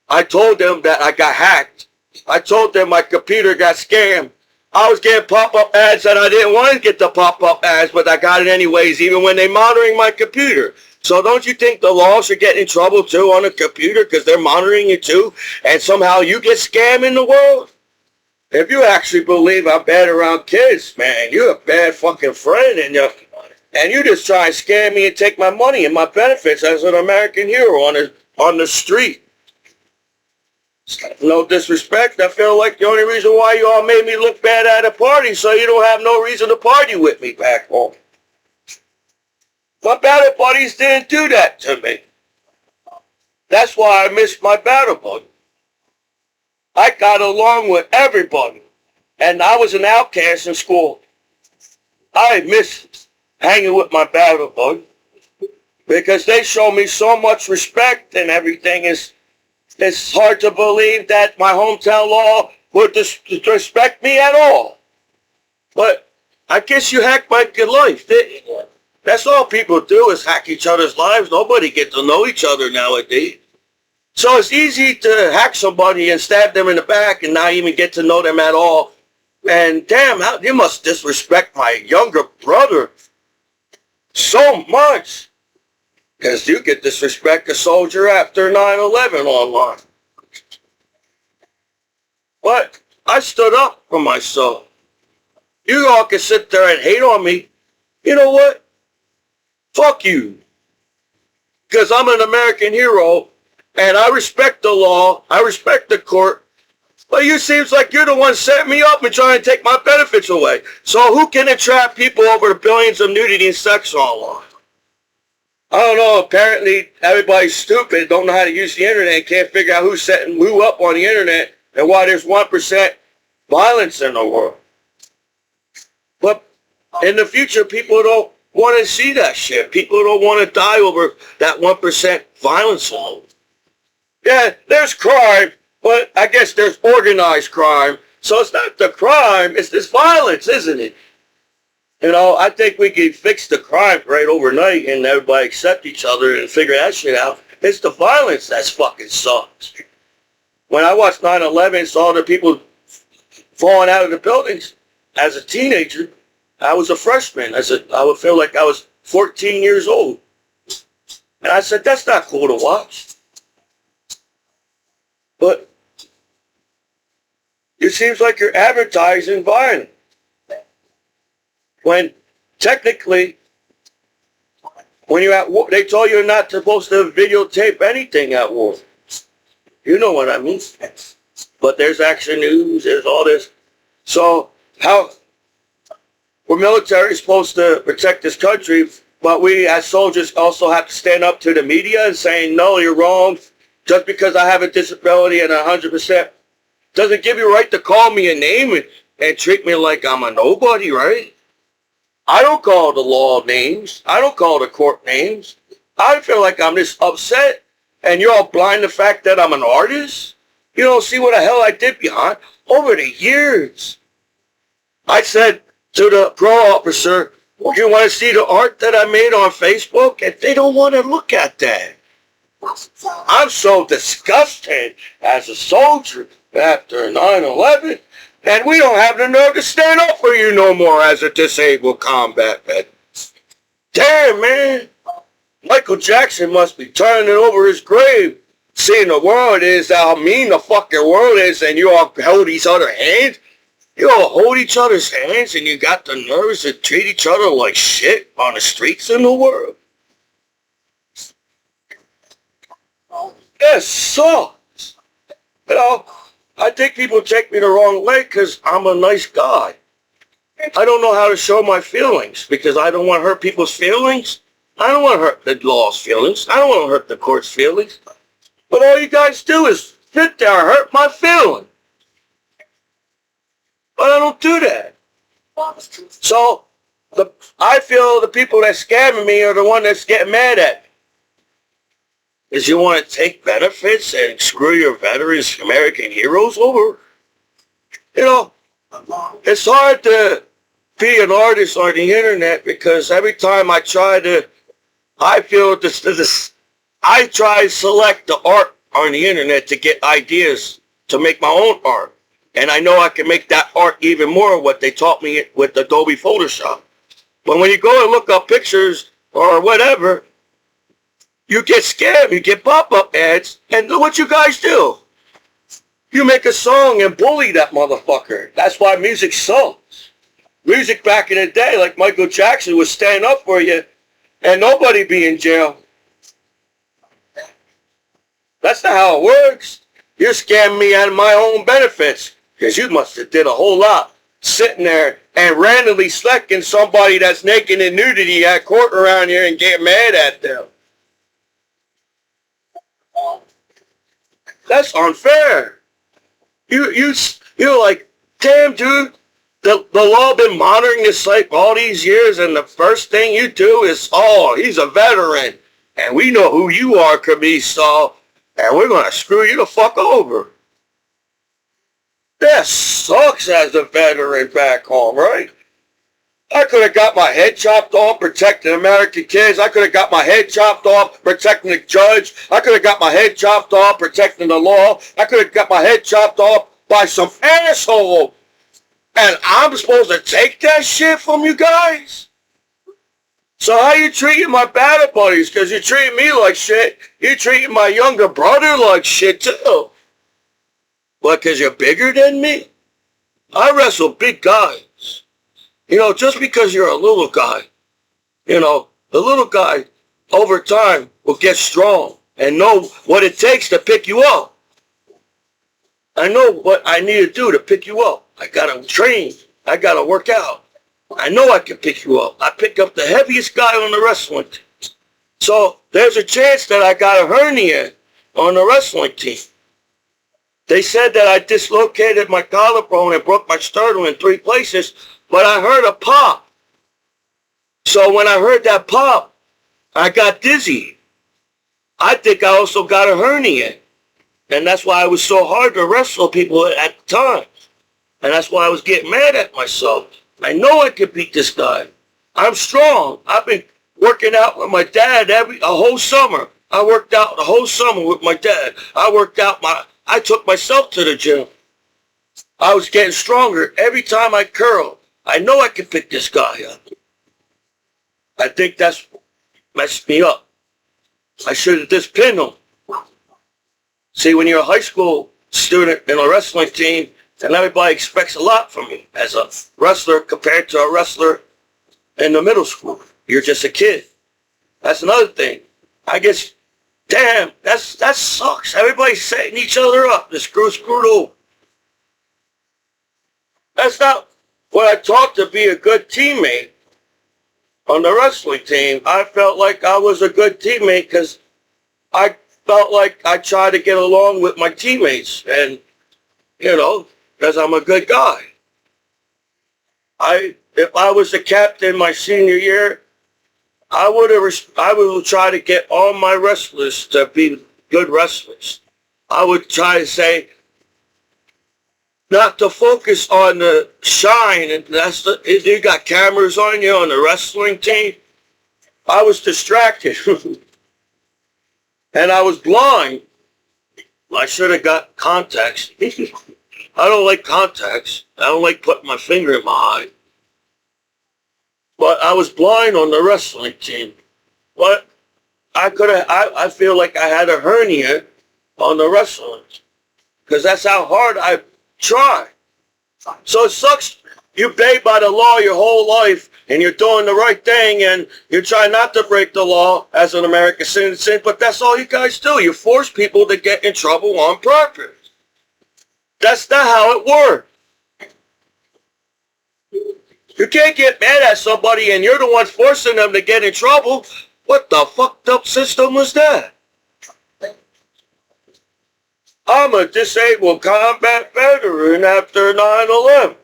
I told them that I got hacked. I told them my computer got scammed. I was getting pop-up ads that I didn't want to get the pop-up ads, but I got it anyways, even when they're monitoring my computer. So don't you think the law should get in trouble too on a computer because they're monitoring you too, and somehow you get scammed in the world? If you actually believe I'm bad around kids, man, you're a bad fucking friend, and you just try and scam me and take my money and my benefits as an American hero on the street. No disrespect. I feel like the only reason why you all made me look bad at a party so you don't have no reason to party with me back home. My battle buddies didn't do that to me. That's why I missed my battle buddy. I got along with everybody, and I was an outcast in school. I miss hanging with my battle buddy because they show me so much respect and everything. It's hard to believe that my hometown law would disrespect me at all. But I guess you hacked my good life, didn't you? That's all people do is hack each other's lives. Nobody gets to know each other nowadays. So it's easy to hack somebody and stab them in the back and not even get to know them at all. And damn, you must disrespect my younger brother so much. Because you could disrespect a soldier after 9/11 online. But I stood up for myself. You all can sit there and hate on me. You know what? Fuck you. Because I'm an American hero. And I respect the law. I respect the court. But you seems like you're the one setting me up and trying to take my benefits away. So who can entrap people over the billions of nudity and sex online? I don't know. Apparently everybody's stupid, don't know how to use the internet, and can't figure out who's setting who up on the internet and why there's 1% violence in the world. But in the future, people don't want to see that shit. People don't want to die over that 1% violence alone. Yeah, there's crime, but I guess there's organized crime. So it's not the crime, it's this violence, isn't it? You know, I think we can fix the crime right overnight and everybody accept each other and figure that shit out. It's the violence that's fucking sucks. When I watched 9/11, saw the people falling out of the buildings as a teenager, I was a freshman. I would feel like I was 14 years old. And I said, that's not cool to watch. But it seems like you're advertising violence. When technically, when you're at war, they told you you're not supposed to videotape anything at war. You know what I mean. But there's Action News, there's all this. So how we're military supposed to protect this country, but we as soldiers also have to stand up to the media and saying, no, you're wrong. Just because I have a disability and 100% doesn't give you a right to call me a name and treat me like I'm a nobody, right? I don't call the law names. I don't call the court names. I feel like I'm just upset and you're all blind to the fact that I'm an artist. You don't see what the hell I did behind over the years. I said to the pro officer, You want to see the art that I made on Facebook? And they don't want to look at that. I'm so disgusted as a soldier after 9/11, and we don't have the nerve to stand up for you no more as a disabled combat vet. Damn, man. Michael Jackson must be turning over his grave, seeing the world is, how mean the fucking world is, and you all hold each other's hands. You all hold each other's hands, and you got the nerves to treat each other like shit on the streets in the world. That sucks. You know, I think people take me the wrong way because I'm a nice guy. I don't know how to show my feelings because I don't want to hurt people's feelings. I don't want to hurt the law's feelings. I don't want to hurt the court's feelings. But all you guys do is sit there and hurt my feelings. But I don't do that. So I feel the people that scamming me are the one that's getting mad at me. Is you want to take benefits and screw your veterans, American heroes over? You know, it's hard to be an artist on the internet because every time I try to, I feel I try to select the art on the internet to get ideas to make my own art. And I know I can make that art even more what they taught me with Adobe Photoshop. But when you go and look up pictures or whatever, you get scammed, you get pop-up ads, and look what you guys do. You make a song and bully that motherfucker. That's why music sucks. Music back in the day, like Michael Jackson, would stand up for you and nobody be in jail. That's not how it works. You're scamming me out of my own benefits because you must have did a whole lot sitting there and randomly selecting somebody that's naked in nudity at court around here and get mad at them. That's unfair. You're like, damn, dude, the law been monitoring this site all these years, and the first thing you do is, oh, he's a veteran, and we know who you are, Commiso, and we're going to screw you the fuck over. That sucks as a veteran back home, right? I could have got my head chopped off protecting American kids. I could have got my head chopped off protecting the judge. I could have got my head chopped off protecting the law. I could have got my head chopped off by some asshole. And I'm supposed to take that shit from you guys? So how you treating my battle buddies? Because you're treating me like shit. You're treating my younger brother like shit too. What, because you're bigger than me? I wrestle big guys. You know, just because you're a little guy, you know, the little guy over time will get strong and know what it takes to pick you up. I know what I need to do to pick you up. I got to train. I got to work out. I know I can pick you up. I pick up the heaviest guy on the wrestling team. So there's a chance that I got a hernia on the wrestling team. They said that I dislocated my collarbone and broke my sternum in 3 places, but I heard a pop. So when I heard that pop, I got dizzy. I think I also got a hernia. And that's why it was so hard to wrestle people at the time. And that's why I was getting mad at myself. I know I can beat this guy. I'm strong. I've been working out with my dad a whole summer. I worked out the whole summer with my dad. I took myself to the gym. I was getting stronger every time I curled. I know I can pick this guy up. I think that's messed me up. I should have just pinned him. See, when you're a high school student in a wrestling team, and everybody expects a lot from you as a wrestler compared to a wrestler in the middle school. You're just a kid. That's another thing. I guess, damn, that sucks. Everybody's setting each other up. The screwed over. That's not what I taught to be a good teammate on the wrestling team. I felt like I was a good teammate because I felt like I tried to get along with my teammates. And, you know, because I'm a good guy. If I was the captain my senior year, I would try to get all my wrestlers to be good wrestlers. I would try to say, not to focus on the shine, and you got cameras on you on the wrestling team. I was distracted and I was blind. I should have got contacts. I don't like contacts. I don't like putting my finger in my eye. But I was blind on the wrestling team. But I feel like I had a hernia on the wrestling, because that's how hard I try. So it sucks. You play by the law your whole life, and you're doing the right thing, and you're trying not to break the law as an American citizen, but that's all you guys do. You force people to get in trouble on purpose. That's not how it works. You can't get mad at somebody and you're the one forcing them to get in trouble. What the fucked up system was that? I'm a disabled combat veteran after 9/11.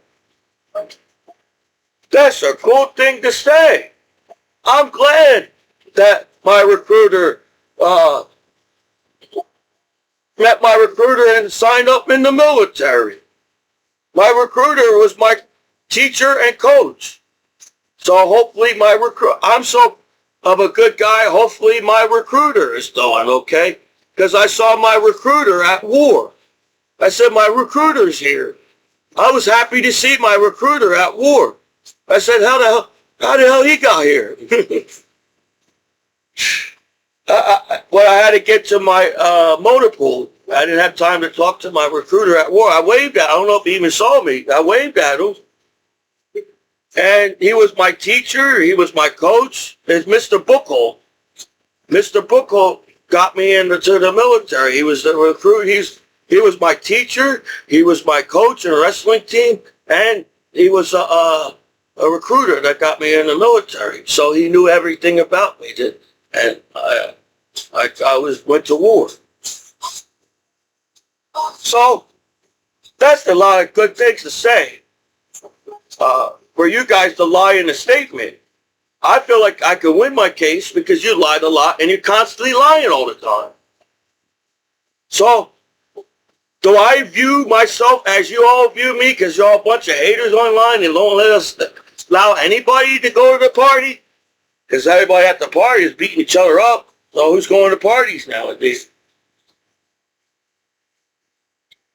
That's a cool thing to say. I'm glad that my recruiter met my recruiter and signed up in the military. My recruiter was my teacher and coach. So hopefully I'm so of a good guy, hopefully my recruiter is doing okay. Because I saw my recruiter at war. I said, my recruiter's here. I was happy to see my recruiter at war. I said, how the hell he got here? When I had to get to my motor pool, I didn't have time to talk to my recruiter at war. I waved at him. I don't know if he even saw me. I waved at him. And he was my teacher. He was my coach. It's Mr. Buckle. Mr. Buckle got me into the military. He was the recruit. He was my teacher. He was my coach in a wrestling team. And he was a recruiter that got me in the military. So he knew everything about me. And I went to war. So that's a lot of good things to say. For you guys to lie in a statement. I feel like I could win my case because you lied a lot and you're constantly lying all the time. So, do I view myself as you all view me because you're all a bunch of haters online and don't let us allow anybody to go to the party? Because everybody at the party is beating each other up. So who's going to parties nowadays?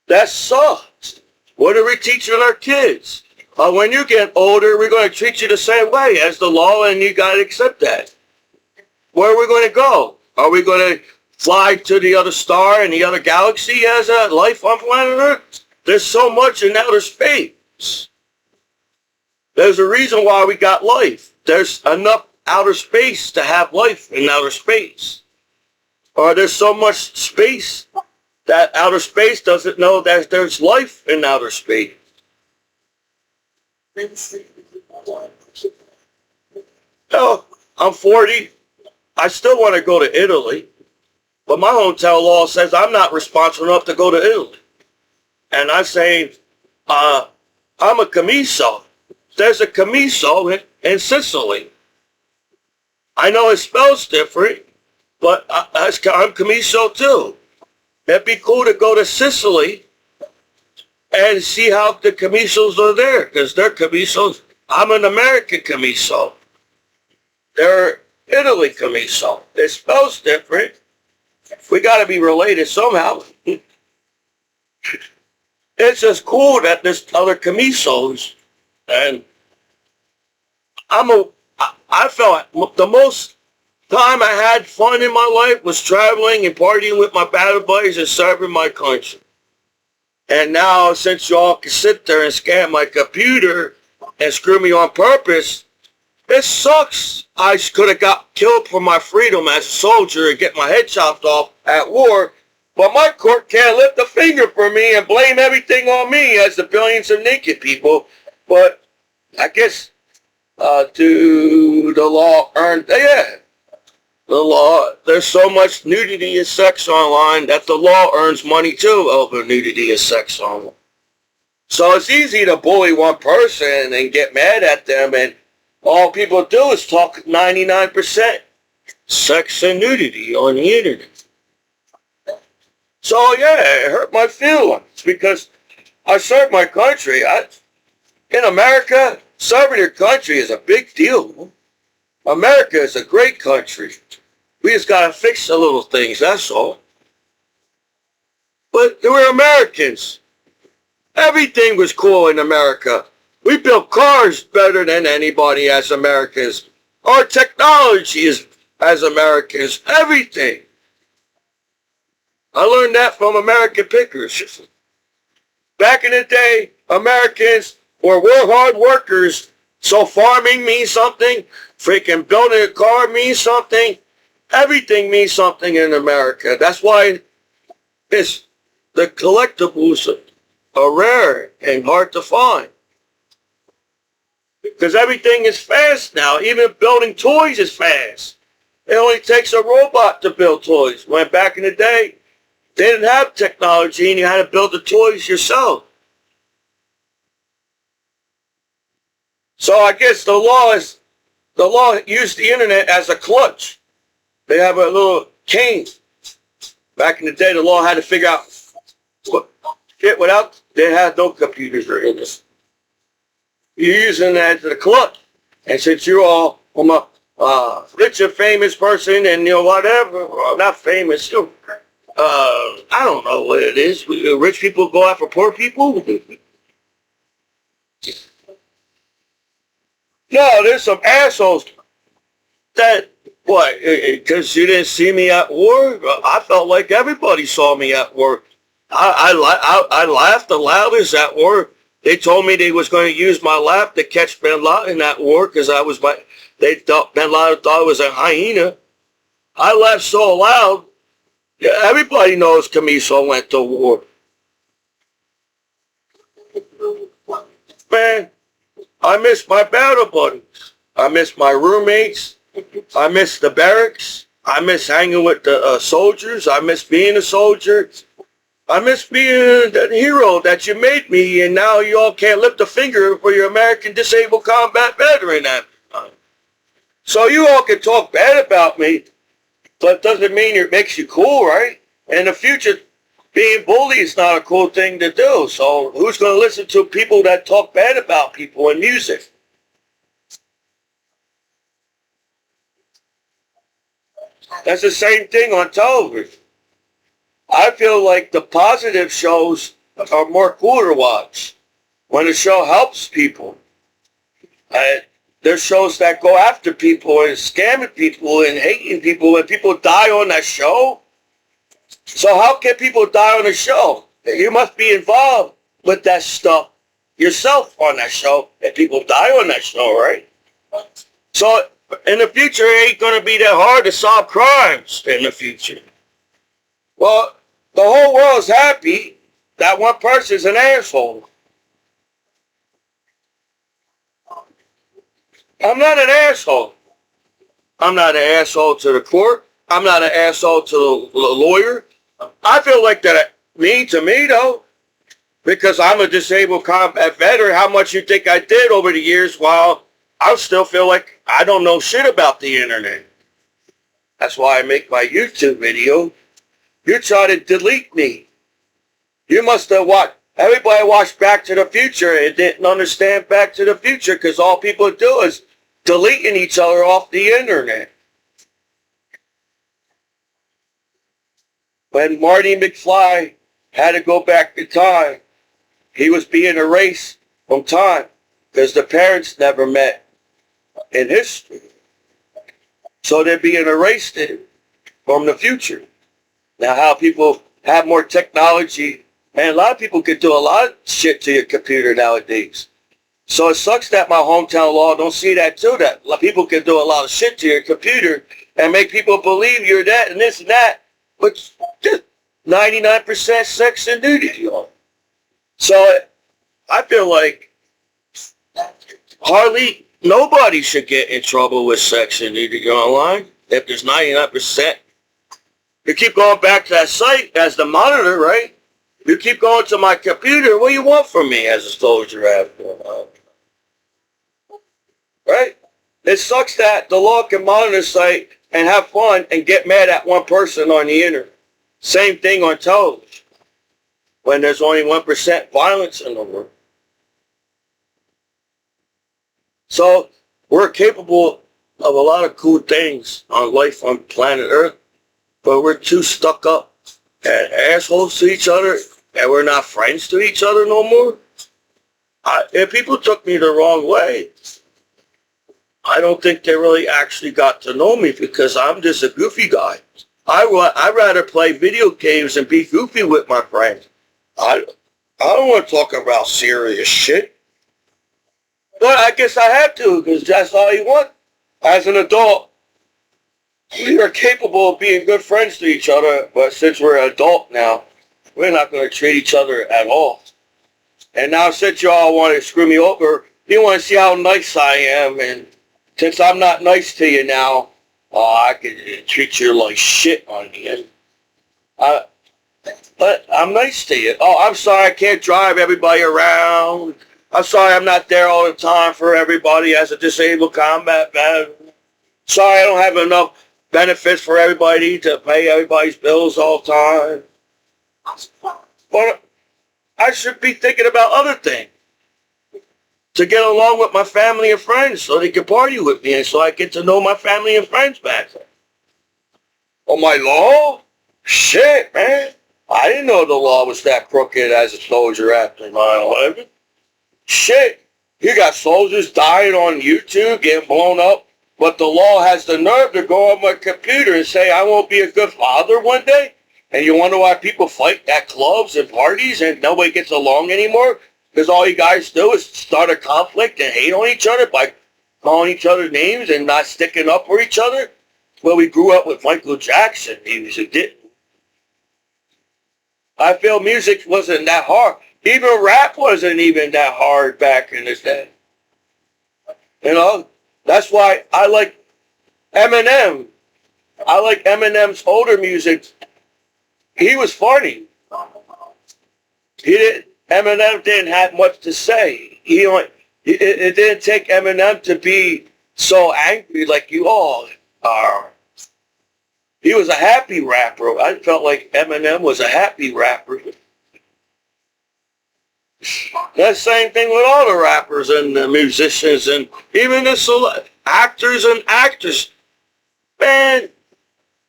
That sucks. What are we teaching our kids? When you get older, we're going to treat you the same way as the law, and you got to accept that. Where are we going to go? Are we going to fly to the other star and the other galaxy as a life on planet Earth? There's so much in outer space. There's a reason why we got life. There's enough outer space to have life in outer space. Or there's so much space that outer space doesn't know that there's life in outer space. Oh, I'm 40. I still want to go to Italy. But my hotel law says I'm not responsible enough to go to Italy. And I'm saying, I'm a Commiso. There's a Commiso in Sicily. I know it spells different, but I'm Commiso too. It'd be cool to go to Sicily and see how the Commisos are there, because they're Commisos. I'm an American Commiso. They're Italy Commiso. It spells different. We got to be related somehow. It's just cool that there's other Commisos, and I felt the most time I had fun in my life was traveling and partying with my battle buddies and serving my country. And now, since y'all can sit there and scan my computer and screw me on purpose, it sucks. I could have got killed for my freedom as a soldier and get my head chopped off at war, but my court can't lift a finger for me and blame everything on me as the billions of naked people. But I guess do the law earn? Yeah. The law, there's so much nudity and sex online that the law earns money too over nudity and sex online. So it's easy to bully one person and get mad at them, and all people do is talk 99% sex and nudity on the internet. So yeah, it hurt my feelings because I serve my country. In America, serving your country is a big deal. America is a great country. We just got to fix the little things, that's all. But we're Americans. Everything was cool in America. We built cars better than anybody as Americans. Our technology is as Americans. Everything. I learned that from American pickers. Back in the day, Americans were hard workers. So farming means something. Freaking building a car means something. Everything means something in America. That's why the collectibles are rare and hard to find. Because everything is fast now. Even building toys is fast. It only takes a robot to build toys. When back in the day, they didn't have technology and you had to build the toys yourself. So I guess the law used the internet as a clutch. They have a little cane. Back in the day, the law had to figure out shit without, they had no computers or anything. You're using that as a clutch. And since you're all from a rich and famous person and, whatever, well, not famous, I don't know what it is. Rich people go after poor people? No, there's some assholes that, what, because you didn't see me at war? I felt like everybody saw me at war. I laughed the loudest at war. They told me they was going to use my laugh to catch Bin Laden at war because they thought Bin Laden thought I was a hyena. I laughed so loud. Everybody knows Commiso went to war. Man, I miss my battle buddies. I miss my roommates. I miss the barracks. I miss hanging with the soldiers. I miss being a soldier. I miss being that hero that you made me, and now you all can't lift a finger for your American disabled combat veteran at the time. So you all can talk bad about me, but it doesn't mean it makes you cool, right? In the future, being bullied is not a cool thing to do. So who's going to listen to people that talk bad about people in music? That's the same thing on television. I feel like the positive shows are more cool to watch. When a show helps people. There's shows that go after people and scamming people and hating people. When people die on that show. So how can people die on a show? You must be involved with that stuff yourself on that show. And people die on that show, right? So in the future, it ain't going to be that hard to solve crimes in the future. Well, the whole world's happy that one person's an asshole. I'm not an asshole. I'm not an asshole to the court. I'm not an asshole to the lawyer. I feel like that to me though, because I'm a disabled combat veteran, how much you think I did over the years while I still feel like I don't know shit about the internet. That's why I make my YouTube video. You try to delete me. You must have watched. Everybody watched Back to the Future and didn't understand Back to the Future because all people do is deleting each other off the internet. When Marty McFly had to go back in time, he was being erased from time because the parents never met in history. So they're being erased from the future. Now how people have more technology, and a lot of people can do a lot of shit to your computer nowadays. So it sucks that my hometown law don't see that too, that people can do a lot of shit to your computer and make people believe you're that and this and that, but just 99% sex and nudity. So I feel like hardly nobody should get in trouble with sex and nudity online if there's 99%. You keep going back to that site as the monitor, right? You keep going to my computer. What do you want from me as a soldier after? Right? It sucks that the law can monitor the site and have fun and get mad at one person on the internet. Same thing on television. when there's only 1% violence in the world. So we're capable of a lot of cool things on life on planet Earth, but we're too stuck up and assholes to each other, and we're not friends to each other no more. If people took me the wrong way, I don't think they really actually got to know me because I'm just a goofy guy. I'd rather play video games and be goofy with my friends. I don't want to talk about serious shit. But I guess I have to because that's all you want. As an adult, we are capable of being good friends to each other, but since we're an adult now, we're not going to treat each other at all. And now since you all want to screw me over, you want to see how nice I am, and since I'm not nice to you now, I can treat you like shit on the end. But I'm nice to you. Oh, I'm sorry I can't drive everybody around. I'm sorry I'm not there all the time for everybody as a disabled combat man. Sorry I don't have enough benefits for everybody to pay everybody's bills all the time. But I should be thinking about other things to get along with my family and friends so they can party with me and so I get to know my family and friends better. Oh, my law? Shit, man. I didn't know the law was that crooked as a soldier after 9/11. Shit. You got soldiers dying on YouTube, getting blown up, but the law has the nerve to go on my computer and say I won't be a good father one day? And you wonder why people fight at clubs and parties and nobody gets along anymore? Because all you guys do is start a conflict and hate on each other by calling each other names and not sticking up for each other. Well, we grew up with Michael Jackson music, didn't we? I feel music wasn't that hard. Even rap wasn't even that hard back in the day. You know, that's why I like Eminem. I like Eminem's older music. He was funny. Eminem didn't have much to say. It didn't take Eminem to be so angry like you all are. He was a happy rapper. I felt like Eminem was a happy rapper. That same thing with all the rappers and the musicians and even the actors and actors. Man,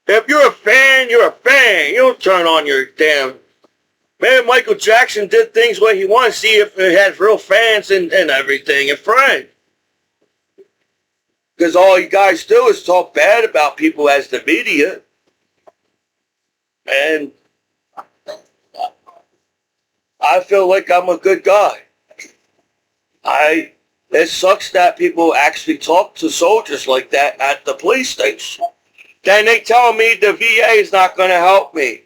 if you're a fan, you're a fan. You don't turn on your damn... Man, Michael Jackson did things where he wanted to see if he had real fans and everything and friends. Because all you guys do is talk bad about people as the media. And I feel like I'm a good guy. It sucks that people actually talk to soldiers like that at the police station. Then they tell me the VA is not going to help me.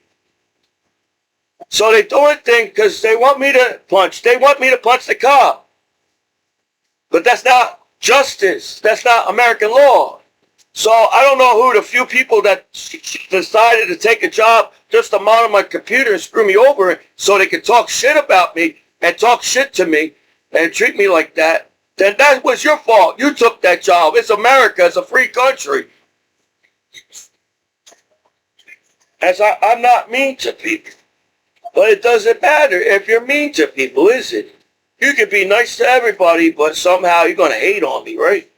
So they do it thing because they want me to punch. They want me to punch the cop. But that's not justice. That's not American law. So I don't know who the few people that decided to take a job just to monitor my computer and screw me over so they could talk shit about me and talk shit to me and treat me like that. Then that was your fault. You took that job. It's America. It's a free country. I'm not mean to people. But it doesn't matter if you're mean to people, is it? You can be nice to everybody, but somehow you're going to hate on me, right?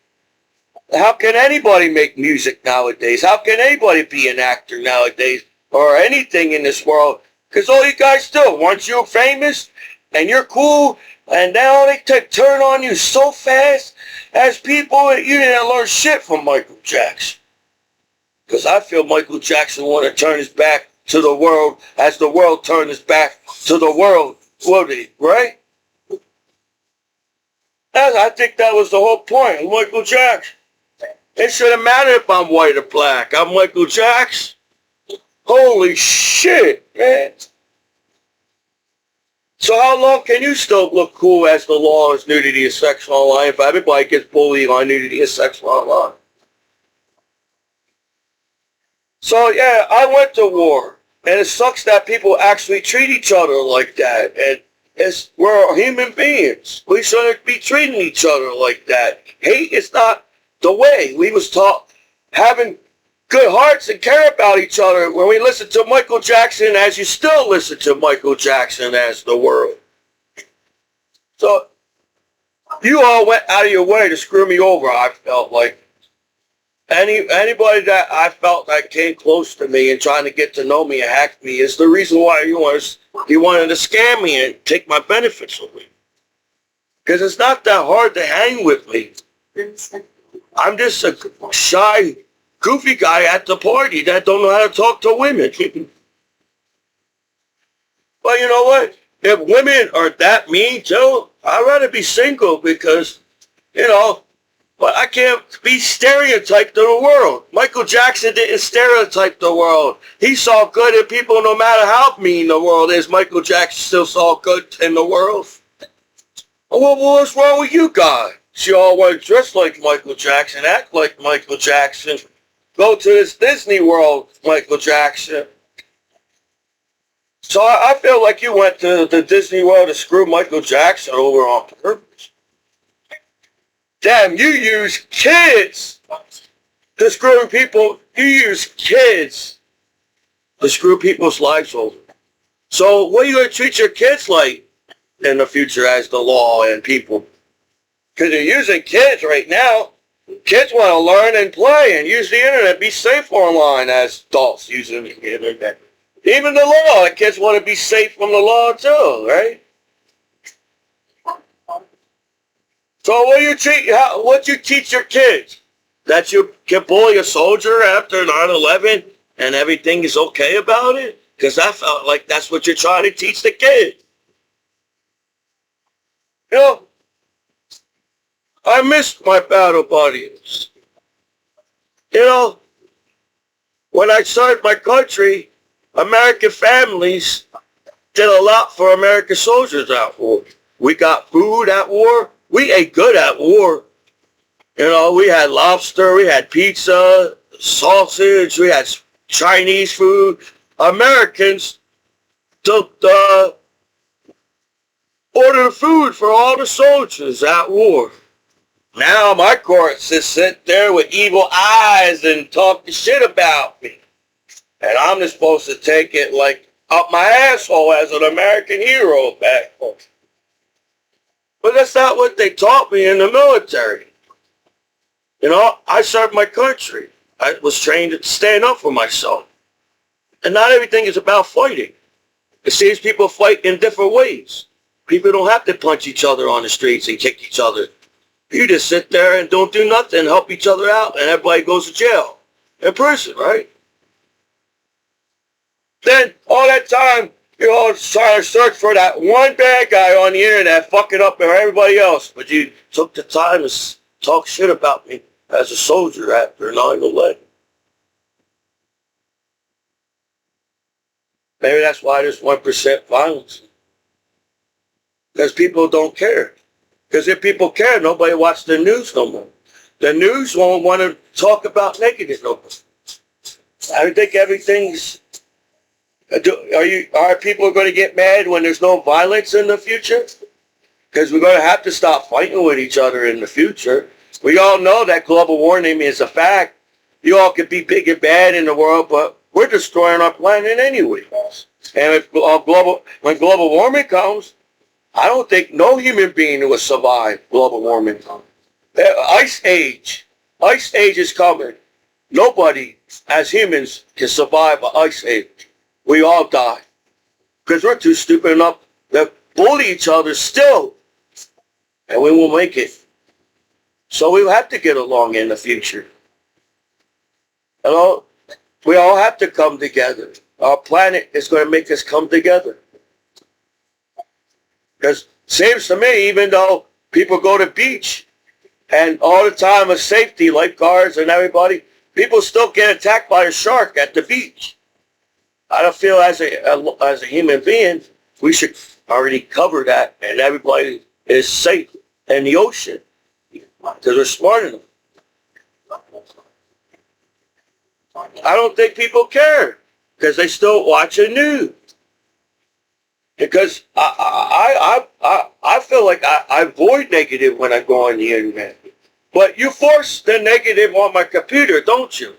How can anybody make music nowadays? How can anybody be an actor nowadays or anything in this world? Because all you guys do, once you're famous and you're cool, and now they turn on you so fast as people, you didn't learn shit from Michael Jackson. Because I feel Michael Jackson wanted to turn his back to the world as the world turned its back to the world, would he, right? I think that was the whole point of Michael Jackson. It shouldn't matter if I'm white or black. I'm Michael Jackson. Holy shit, man. So how long can you still look cool as the law is nudity and sex online if everybody gets bullied on nudity and sex online? So yeah, I went to war. And it sucks that people actually treat each other like that. And we're human beings. We shouldn't be treating each other like that. Hate is not the way. We was taught having good hearts and care about each other when we listen to Michael Jackson as you still listen to Michael Jackson as the world. So you all went out of your way to screw me over, I felt like. Anybody that I felt that came close to me and trying to get to know me and hack me is the reason why you wanted to scam me and take my benefits away. Because it's not that hard to hang with me. I'm just a shy, goofy guy at the party that don't know how to talk to women. But you know what? If women are that mean too, I'd rather be single because, but I can't be stereotyped in the world. Michael Jackson didn't stereotype the world. He saw good in people no matter how mean the world is. Michael Jackson still saw good in the world. Well, what's wrong with you guys? You all want to dress like Michael Jackson, act like Michael Jackson, go to this Disney World, Michael Jackson. So I feel like you went to the Disney World to screw Michael Jackson over on purpose. Damn, you use kids to screw people. You use kids to screw people's lives over. So what are you going to treat your kids like in the future as the law and people? Because you're using kids right now. Kids want to learn and play and use the internet. Be safe online as adults using the internet. Even the law, the kids want to be safe from the law too, right? So what you teach your kids? That you can bully a soldier after 9/11 and everything is okay about it? Because I felt like that's what you're trying to teach the kid. I missed my battle buddies. When I served my country, American families did a lot for American soldiers at war. We got food at war. We ate good at war. We had lobster, we had pizza, sausage, we had Chinese food. Americans took the order of food for all the soldiers at war. Now my courts just sit there with evil eyes and talk shit about me. And I'm just supposed to take it like up my asshole as an American hero back home. But that's not what they taught me in the military. I served my country. I was trained to stand up for myself. And not everything is about fighting. It seems people fight in different ways. People don't have to punch each other on the streets and kick each other. You just sit there and don't do nothing, help each other out, and everybody goes to jail. In prison, right? Then, all that time, you're all trying to search for that one bad guy on the internet fucking up everybody else. But you took the time to talk shit about me as a soldier after 9/11. Maybe that's why there's 1% violence. Because people don't care. Because if people care, nobody watches the news no more. The news won't want to talk about negative no more. I think everything's... Are people going to get mad when there's no violence in the future? Because we're going to have to stop fighting with each other in the future. We all know that global warming is a fact. You all could be big and bad in the world, but we're destroying our planet anyway. And when global warming comes, I don't think no human being will survive global warming. Ice age. Ice age is coming. Nobody, as humans, can survive an ice age. We all die. Because we're too stupid enough to bully each other still. And we won't make it. So we'll have to get along in the future. We all have to come together. Our planet is going to make us come together. Because it seems to me, even though people go to the beach and all the time of safety, lifeguards and everybody, people still get attacked by a shark at the beach. I don't feel as a human being, we should already cover that and everybody is safe in the ocean because we're smart enough. I don't think people care because they still watch the news. Because I feel like I avoid negative when I go on the internet. But you force the negative on my computer, don't you?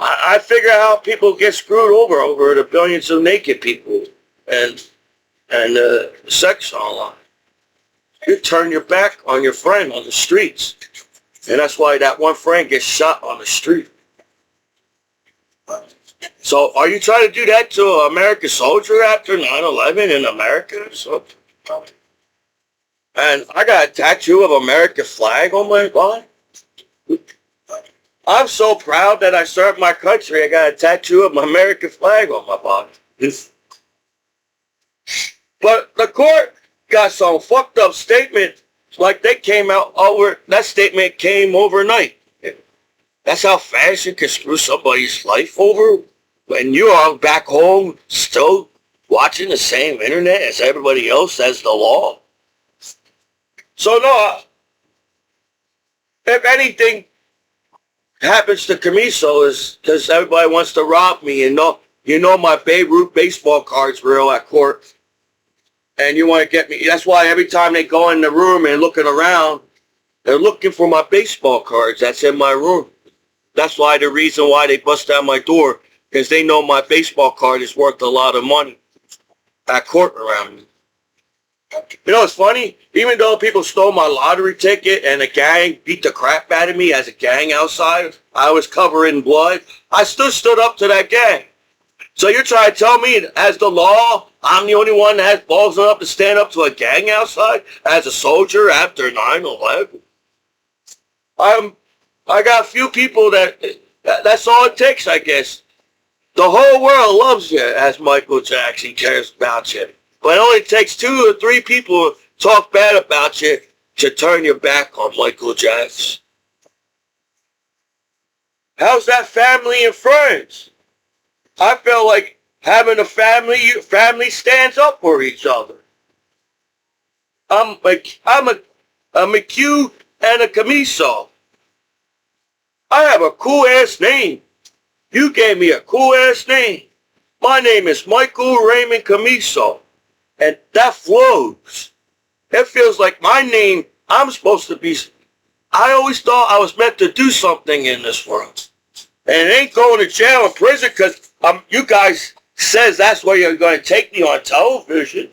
I figure out how people get screwed over the billions of naked people and sex online. You turn your back on your friend on the streets. And that's why that one friend gets shot on the street. So are you trying to do that to an American soldier after 9/11 in America? So, and I got a tattoo of American flag on my body. I'm so proud that I served my country. I got a tattoo of my American flag on my body. But the court got some fucked up statement, like they came out over, that statement came overnight. That's how fast you can screw somebody's life over when you are back home still watching the same internet as everybody else as the law. So no, if anything happens to Commiso is because everybody wants to rob me and you know my Babe Ruth baseball card's real at court. And you want to get me. That's why every time they go in the room and looking around, they're looking for my baseball cards that's in my room. That's why the reason why they bust down my door, because they know my baseball card is worth a lot of money at court around me. You know, it's funny. Even though people stole my lottery ticket and a gang beat the crap out of me as a gang outside, I was covered in blood. I still stood up to that gang. So you're trying to tell me, as the law, I'm the only one that has balls enough to stand up to a gang outside as a soldier after 9/11? I got a few people that's all it takes, I guess. The whole world loves you, as Michael Jackson cares about you. But it only takes 2 or 3 people to talk bad about you to turn your back on Michael Jackson. How's that family and friends? I feel like having a family stands up for each other. I'm a McHugh and a Commiso. I have a cool ass name. You gave me a cool ass name. My name is Michael Raymond Commiso. And that flows. It feels like my name, I'm supposed to be, I always thought I was meant to do something in this world. And it ain't going to jail or prison because you guys says that's where you're going to take me on television.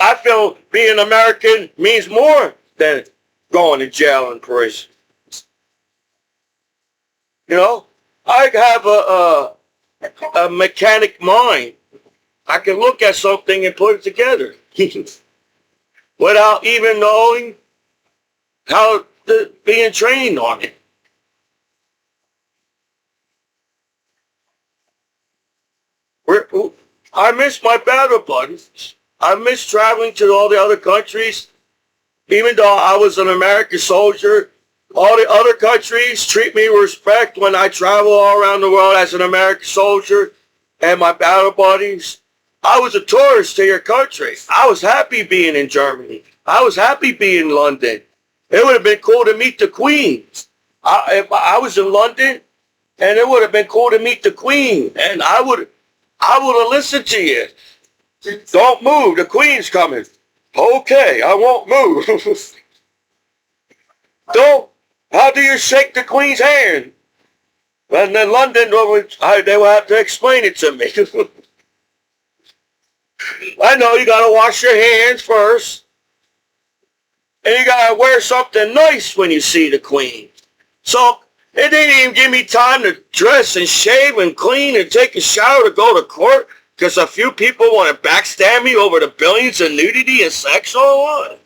I feel being American means more than going to jail and prison. You know, I have a mechanic mind. I can look at something and put it together without even knowing how being trained on it. I miss my battle buddies. I miss traveling to all the other countries. Even though I was an American soldier, all the other countries treat me with respect when I travel all around the world as an American soldier and my battle buddies. I was a tourist to your country. I was happy being in Germany. I was happy being in London. It would have been cool to meet the Queen. If I was in London, and it would have been cool to meet the Queen, and I would have listened to you. Don't move, the Queen's coming. Okay, I won't move. How do you shake the Queen's hand? And in London, they will have to explain it to me. I know you gotta wash your hands first. And you gotta wear something nice when you see the Queen. So, it didn't even give me time to dress and shave and clean and take a shower to go to court because a few people want to backstab me over the billions of nudity and sex online.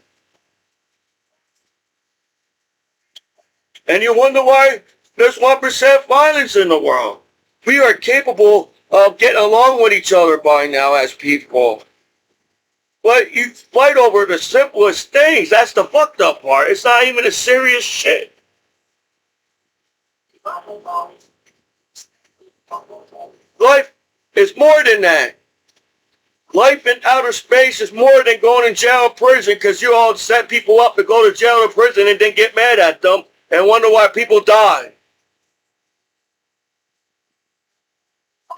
And you wonder why there's 1% violence in the world. We are capable of getting along with each other by now as people. But you fight over the simplest things. That's the fucked up part. It's not even a serious shit. Life is more than that. Life in outer space is more than going in jail or prison because you all set people up to go to jail or prison and then get mad at them and wonder why people die.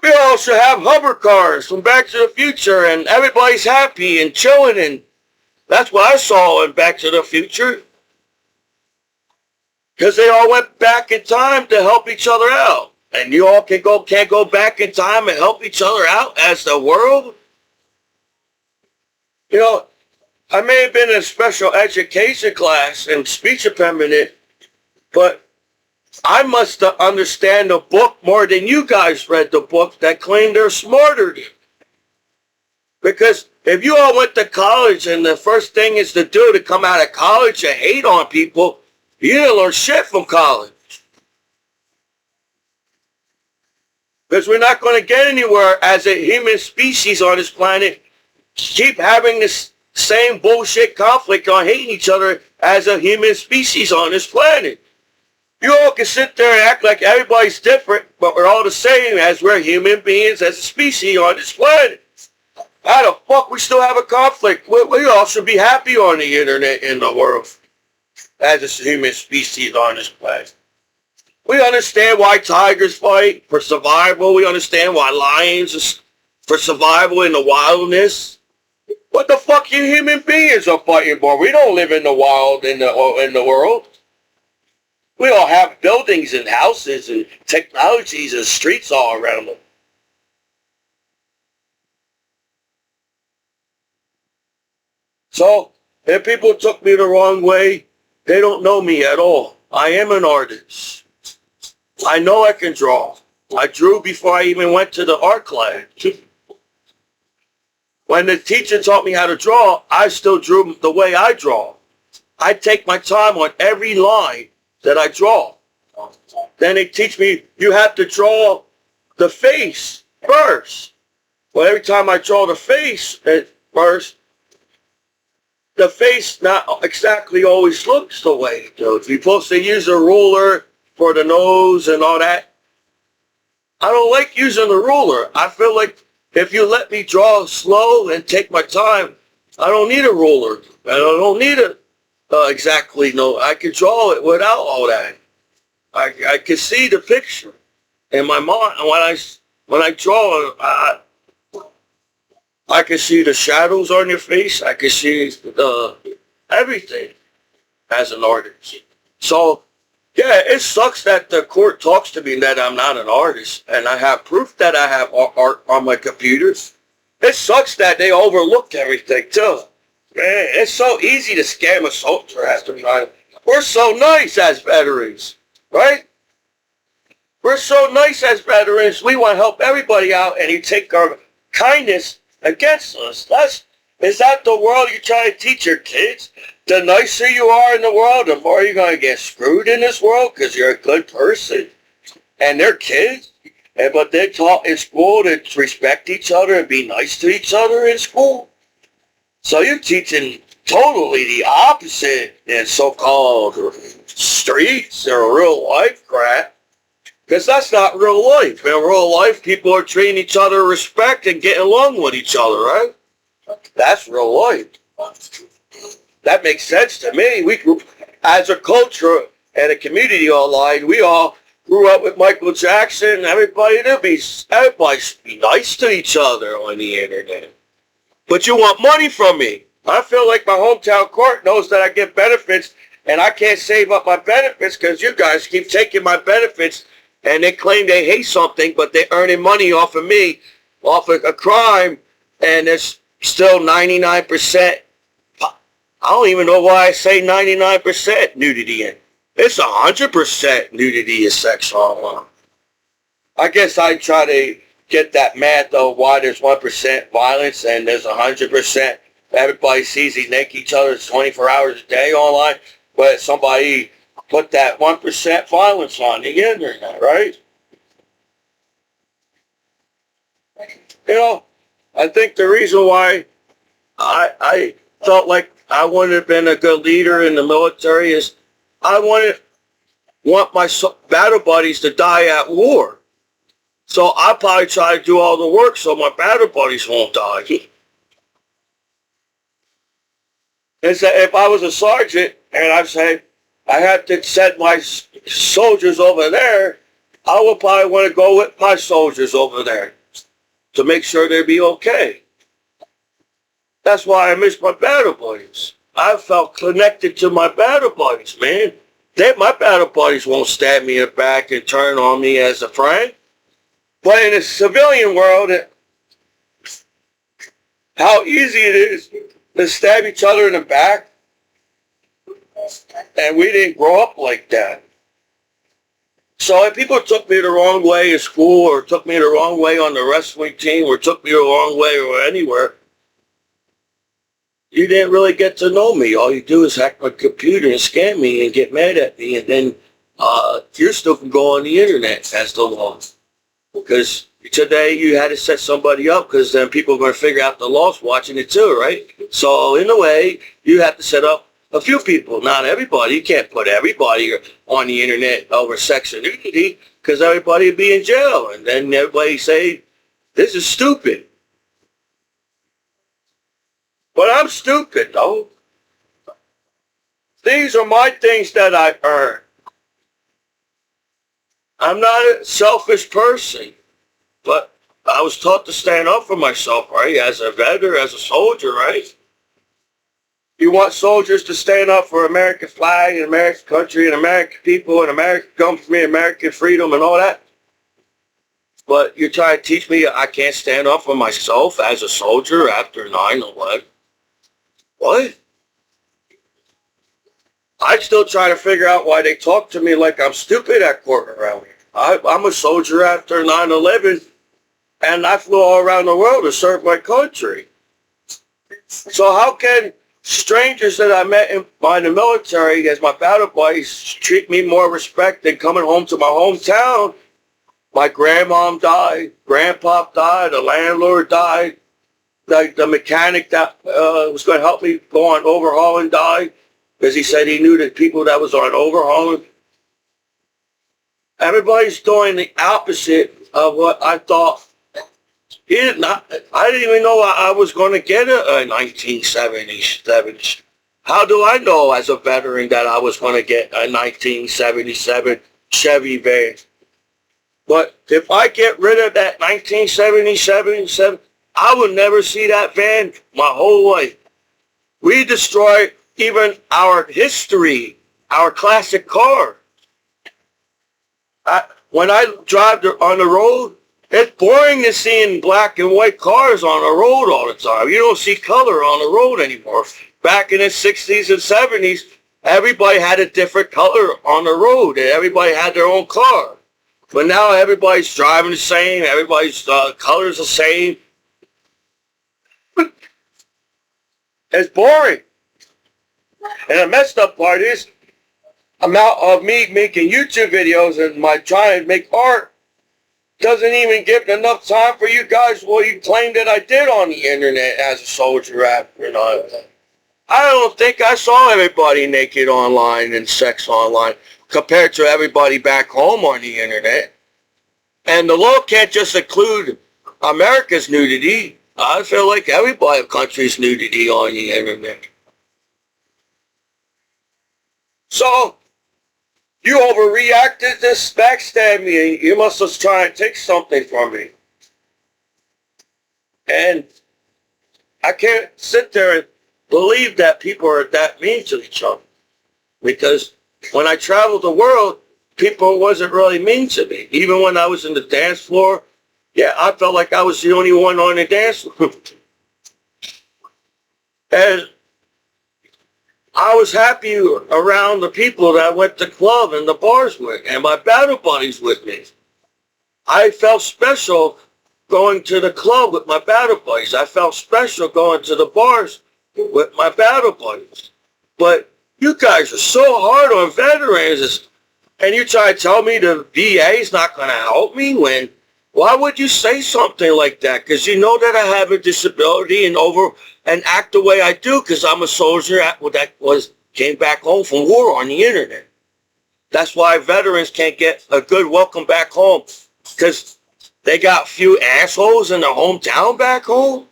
We all should have hover cars from Back to the Future and everybody's happy and chilling, and that's what I saw in Back to the Future. Because they all went back in time to help each other out. And you all can't go back in time and help each other out as the world? You know, I may have been in a special education class and speech impediment, but I must understand the book more than you guys read the book that claim they're smarter than you. Because if you all went to college and the first thing is to do to come out of college and hate on people, you didn't learn shit from college. Because we're not going to get anywhere as a human species on this planet. Keep having this same bullshit conflict on hating each other as a human species on this planet. You all can sit there and act like everybody's different, but we're all the same as we're human beings as a species on this planet. How the fuck we still have a conflict? We all should be happy on the internet in the world as a human species on this planet. We understand why tigers fight for survival. We understand why lions are for survival in the wilderness. What the fuck you human beings are fighting for? We don't live in the wild in the world. We all have buildings and houses and technologies and streets all around them. So, if people took me the wrong way, they don't know me at all. I am an artist. I know I can draw. I drew before I even went to the art class. When the teacher taught me how to draw, I still drew the way I draw. I take my time on every line that I draw. Then they teach me you have to draw the face first. Well, every time I draw the face first, the face not exactly always looks the way it does. You're supposed to use a ruler for the nose and all that. I don't like using the ruler. I feel like if you let me draw slow and take my time, I don't need a ruler. I don't need a exactly no. I can draw it without all that. I can see the picture in my mind. When I draw, I can see the shadows on your face. I can see everything as an artist. So, yeah, it sucks that the court talks to me that I'm not an artist, and I have proof that I have art on my computers. It sucks that they overlooked everything, too. Man, it's so easy to scam a soldier after time. We're so nice as veterans, right? We're so nice as veterans. We want to help everybody out, and you take our kindness against us. Is that the world you're trying to teach your kids? The nicer you are in the world, the more you're going to get screwed in this world because you're a good person. And they're kids, but they're taught in school to respect each other and be nice to each other in school. So you're teaching totally the opposite in so-called streets or real life crap. Because that's not real life. In real life, people are treating each other with respect and getting along with each other, right? That's real life. That makes sense to me. We grew, as a culture and a community online, we all grew up with Michael Jackson. Everybody should be nice to each other on the internet. But you want money from me. I feel like my hometown court knows that I get benefits, and I can't save up my benefits because you guys keep taking my benefits, and they claim they hate something, but they're earning money off of me, off of a crime, and it's still 99%. I don't even know why I say 99% nudity in. It's 100% nudity is sex online. I guess I try to get that math though, why there's 1% violence and there's 100%. Everybody sees they naked each other 24 hours a day online, but somebody put that 1% violence on the internet, right? You know, I think the reason why I felt like I wouldn't have been a good leader in the military is I want my battle buddies to die at war. So I probably try to do all the work so my battle buddies won't die. And so if I was a sergeant and I say I had to send my soldiers over there, I would probably want to go with my soldiers over there to make sure they'd be okay. That's why I miss my battle buddies. I felt connected to my battle buddies, man. My battle buddies won't stab me in the back and turn on me as a friend. But in the civilian world, how easy it is to stab each other in the back, and we didn't grow up like that. So if people took me the wrong way in school, or took me the wrong way on the wrestling team, or took me the wrong way or anywhere, you didn't really get to know me. All you do is hack my computer and scam me and get mad at me, and then you still can go on the internet as the law. Because today you had to set somebody up, because then people are going to figure out the laws watching it too, right? So in a way, you have to set up a few people, not everybody. You can't put everybody on the internet over sex and nudity, because everybody would be in jail, and then everybody say, this is stupid. But I'm stupid, though. These are my things that I earn. I'm not a selfish person, but I was taught to stand up for myself, right? As a veteran, as a soldier, right? You want soldiers to stand up for American flag and American country and American people and American government, American freedom and all that. But you're trying to teach me I can't stand up for myself as a soldier after 9/11. What? I still try to figure out why they talk to me like I'm stupid at court around here. I'm a soldier after 9/11, and I flew all around the world to serve my country. So how can strangers that I met in the military as my battle buddies treat me more respect than coming home to my hometown? My grandmom died, grandpop died, the landlord died, the mechanic that was going to help me go on overhauling died, because he said he knew the people that was on overhauling. Everybody's doing the opposite of what I thought. I didn't even know I was going to get a 1977. How do I know as a veteran that I was going to get a 1977 Chevy van? But if I get rid of that 1977, I would never see that van my whole life. We destroy even our history, our classic car. When I drive on the road, it's boring to seeing black and white cars on the road all the time. You don't see color on the road anymore. Back in the 60s and 70s, everybody had a different color on the road, and everybody had their own car. But now everybody's driving the same, everybody's color's the same. It's boring. And the messed up part is, amount of me making YouTube videos and my trying to make art doesn't even give enough time for you guys what you claim that I did on the internet as a soldier after 9/11. I don't think I saw everybody naked online and sex online compared to everybody back home on the internet. And the law can't just include America's nudity. I feel like every country's nudity on the internet. So, you overreacted to backstab me. You must have tried to take something from me. And I can't sit there and believe that people are that mean to each other. Because when I traveled the world, people wasn't really mean to me. Even when I was in the dance floor, yeah, I felt like I was the only one on the dance floor. And I was happy around the people that I went to club and the bars with, and my battle buddies with me. I felt special going to the club with my battle buddies. I felt special going to the bars with my battle buddies. But you guys are so hard on veterans, and you try to tell me the VA is not going to help me when, why would you say something like that? Because you know that I have a disability and act the way I do because I'm a soldier that came back home from war on the internet. That's why veterans can't get a good welcome back home, because they got a few assholes in their hometown back home.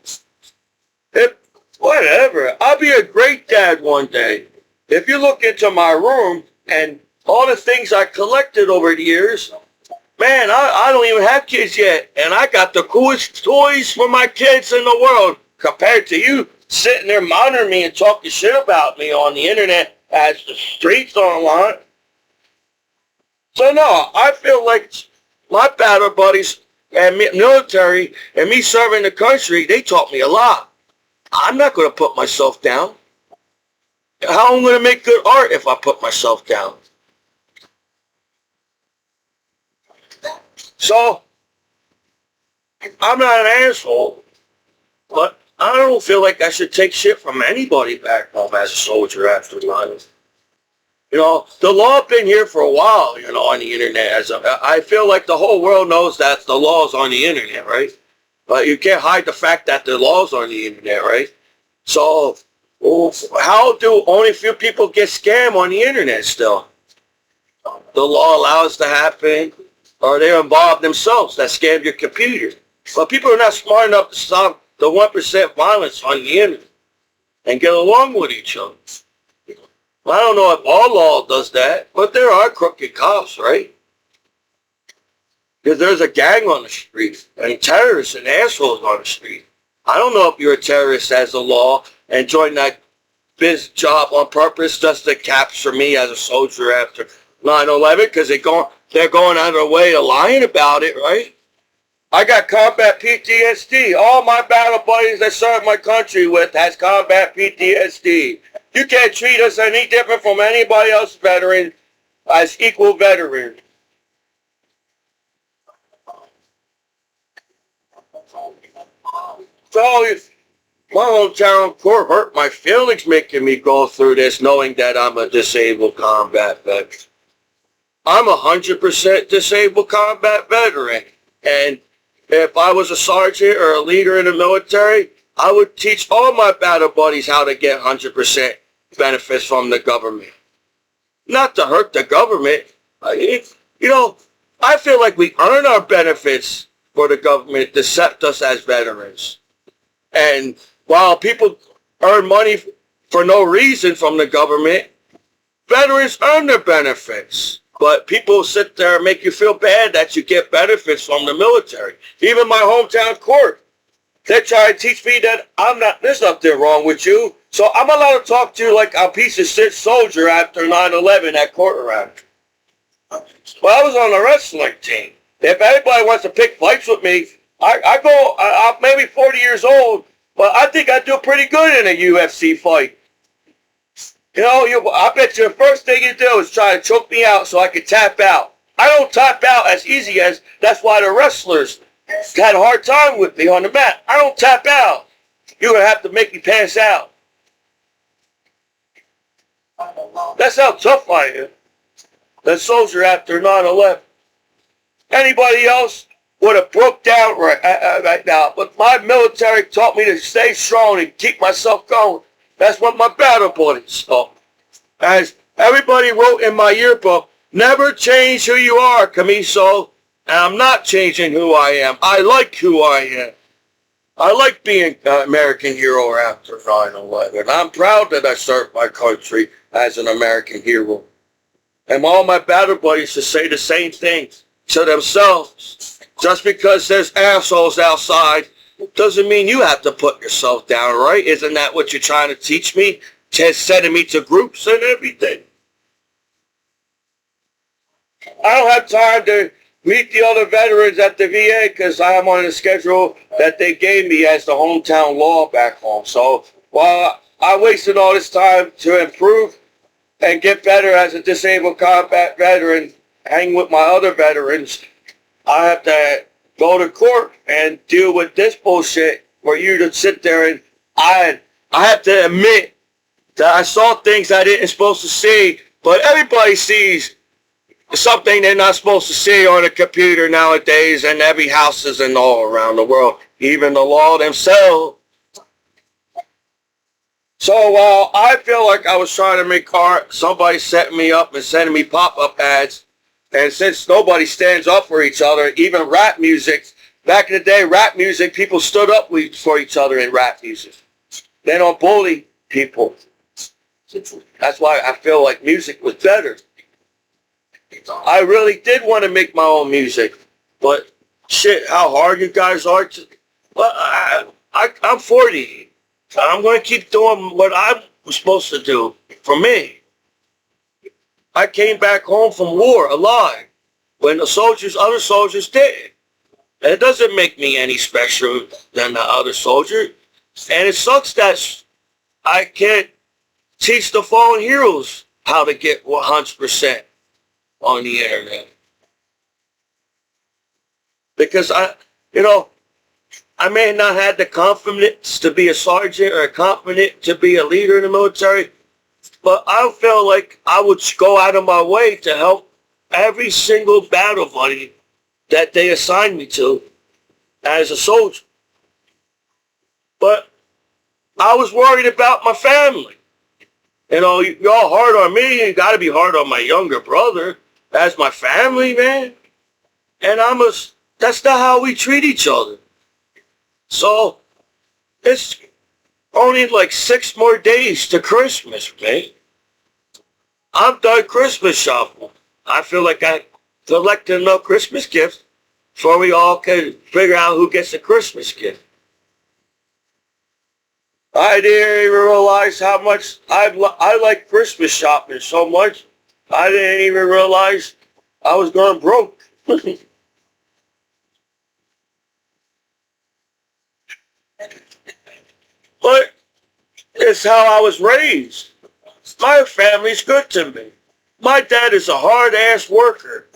Whatever. I'll be a great dad one day. If you look into my room and all the things I collected over the years, man, I don't even have kids yet, and I got the coolest toys for my kids in the world compared to you sitting there monitoring me and talking shit about me on the internet as the streets online. So no, I feel like my battle buddies and military and me serving the country, they taught me a lot. I'm not going to put myself down. How am I going to make good art if I put myself down? So I'm not an asshole, but I don't feel like I should take shit from anybody back home as a soldier after mine. You know, the law been here for a while, you know, on the internet. I feel like the whole world knows that the law's on the internet, right? But you can't hide the fact that the law's on the internet, right? So how do only few people get scammed on the internet still? The law allows to happen, or they're involved themselves that scam your computer. But people are not smart enough to stop the 1% violence on the internet and get along with each other. I don't know if all law does that, but there are crooked cops, right? Because there's a gang on the street and terrorists and assholes on the street. I don't know if you're a terrorist as a law and join that biz job on purpose just to capture me as a soldier after 9/11 because they're going out of their way of lying about it, right? I got combat PTSD. All my battle buddies that served my country with has combat PTSD. You can't treat us any different from anybody else veteran as equal veteran. So if my hometown court hurt my feelings making me go through this knowing that I'm a disabled combat veteran. I'm 100% disabled combat veteran. And if I was a sergeant or a leader in the military, I would teach all my battle buddies how to get 100% benefits from the government. Not to hurt the government. You know, I feel like we earn our benefits for the government to accept us as veterans. And while people earn money for no reason from the government, veterans earn their benefits. But people sit there and make you feel bad that you get benefits from the military. Even my hometown court, they try to teach me that there's nothing wrong with you. So I'm allowed to talk to you like a piece of shit soldier after 9/11 at court around. Well, I was on the wrestling team. If anybody wants to pick fights with me, I'm maybe 40 years old, but I think I do pretty good in a UFC fight. You know, I bet you the first thing you do is try to choke me out so I can tap out. I don't tap out as easy as, that's why the wrestlers had a hard time with me on the mat. I don't tap out. You're going to have to make me pass out. That's how tough I am. That soldier after 9/11. Anybody else would have broke down right now. But my military taught me to stay strong and keep myself going. That's what my battle buddies taught. As everybody wrote in my yearbook, never change who you are, Commiso. And I'm not changing who I am. I like who I am. I like being an American hero after 9/11. I'm proud that I served my country as an American hero. And all my battle buddies should say the same thing to themselves. Just because there's assholes outside doesn't mean you have to put yourself down, right? Isn't that what you're trying to teach me? Just sending me to groups and everything. I don't have time to meet the other veterans at the VA because I'm on the schedule that they gave me as the hometown law back home. So while I wasted all this time to improve and get better as a disabled combat veteran, hang with my other veterans, I have to go to court and deal with this bullshit for you to sit there and I have to admit that I saw things I didn't supposed to see, but everybody sees something they're not supposed to see on a computer nowadays in every houses and all around the world, even the law themselves. So while I feel like I was trying to make art, somebody set me up and sending me pop-up ads. And since nobody stands up for each other, even rap music, back in the day, rap music, people stood up for each other in rap music. They don't bully people. That's why I feel like music was better. I really did want to make my own music, but shit, how hard you guys are well, I'm 40. So I'm going to keep doing what I was supposed to do for me. I came back home from war alive. when other soldiers didn't. It doesn't make me any special than the other soldier. And it sucks that I can't teach the fallen heroes how to get 100% on the internet. Because I may not have the confidence to be a sergeant or confident to be a leader in the military, but I feel like I would go out of my way to help every single battle buddy that they assigned me to as a soldier. But I was worried about my family. You're all hard on me. You got to be hard on my younger brother. That's my family, man. And that's not how we treat each other. So it's only like 6 more days to Christmas, man. I'm done Christmas shopping. I feel like I collected enough Christmas gifts so we all can figure out who gets a Christmas gift. I didn't even realize how much I like Christmas shopping so much. I didn't even realize I was going broke. But it's how I was raised. My family's good to me. My dad is a hard-ass worker.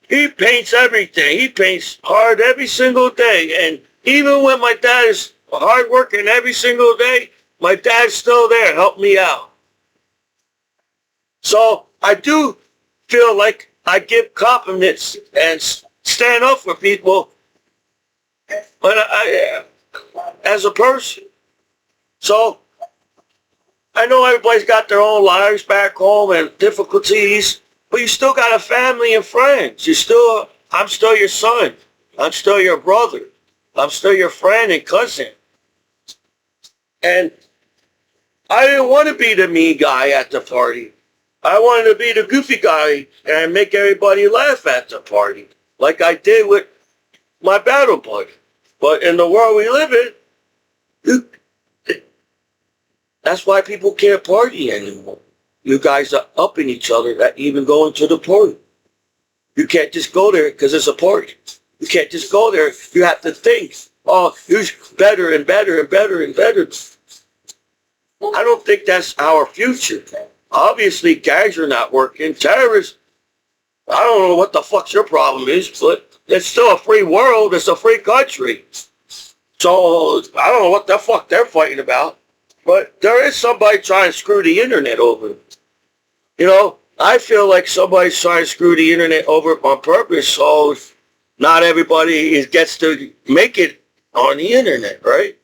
He paints everything. He paints hard every single day. And even when my dad is hard working every single day, my dad's still there, help me out. So I do feel like I give compliments and stand up for people as a person. So I know everybody's got their own lives back home and difficulties, but you still got a family and friends. I'm still your son. I'm still your brother. I'm still your friend and cousin. And I didn't want to be the mean guy at the party. I wanted to be the goofy guy and make everybody laugh at the party, like I did with my battle buddy. But in the world we live in, that's why people can't party anymore. You guys are upping each other at even going to the party. You can't just go there because it's a party. You can't just go there. You have to think, oh, who's better and better and better and better. I don't think that's our future. Obviously, gangs are not working. Terrorists, I don't know what the fuck your problem is, but it's still a free world. It's a free country. So I don't know what the fuck they're fighting about. But there is somebody trying to screw the internet over. I feel like somebody's trying to screw the internet over on purpose, so not everybody gets to make it on the internet, right?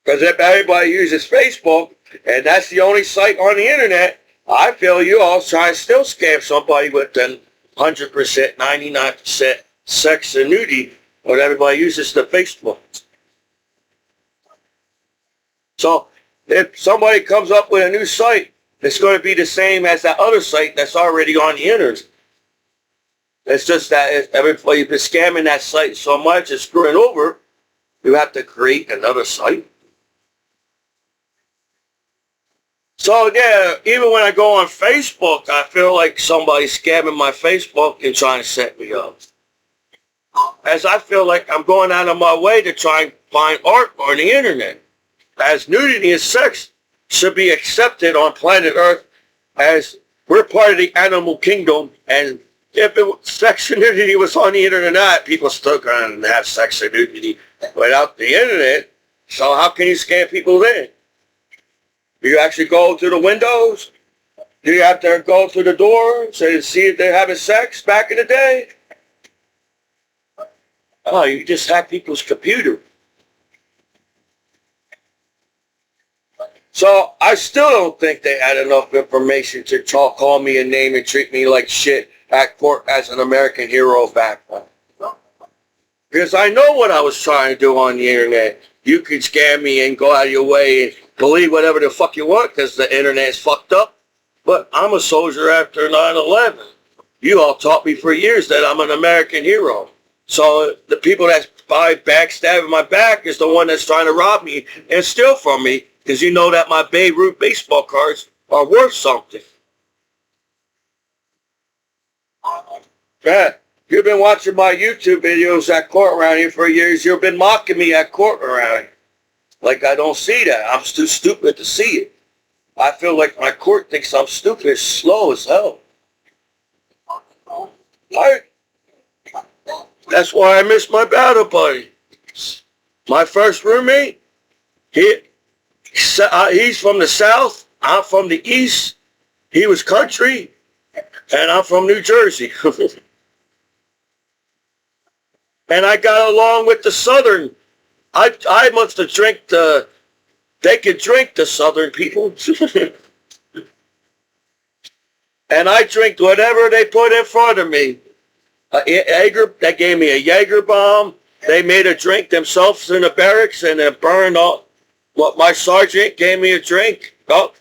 Because if everybody uses Facebook, and that's the only site on the internet, I feel you all try to still scam somebody with the 100%, 99% sex and nudity, but everybody uses the Facebook. So if somebody comes up with a new site, it's going to be the same as that other site that's already on the internet. It's just that everybody's been scamming that site so much and screwing over, you have to create another site. So yeah, even when I go on Facebook, I feel like somebody's scamming my Facebook and trying to set me up. As I feel like I'm going out of my way to try and find art on the internet. As nudity and sex should be accepted on planet Earth, as we're part of the animal kingdom, and if sex and nudity was on the internet, people still going to have sex and nudity without the internet. So how can you scam people then? Do you actually go to the windows? Do you have to go to the door to see if they're having sex back in the day? Oh, you just hack people's computer. So I still don't think they had enough information to call me a name and treat me like shit at court as an American hero back then. Because I know what I was trying to do on the internet. You can scam me and go out of your way and believe whatever the fuck you want because the internet's fucked up. But I'm a soldier after 9/11. You all taught me for years that I'm an American hero. So the people that's backstabbing my back is the one that's trying to rob me and steal from me because you know that my Babe Ruth baseball cards are worth something. Man, you've been watching my YouTube videos at court around here for years. You've been mocking me at court around here. Like I don't see that. I'm too stupid to see it. I feel like my court thinks I'm stupid, slow as hell. I, that's why I miss my battle buddy. My first roommate, he's from the South. I'm from the East. He was country, and I'm from New Jersey. And I got along with the Southern. I must have drank they could drink the Southern people. And I drank whatever they put in front of me. They gave me a Jaeger bomb. They made a drink themselves in the barracks and then burned all. What my sergeant gave me a drink. Oh,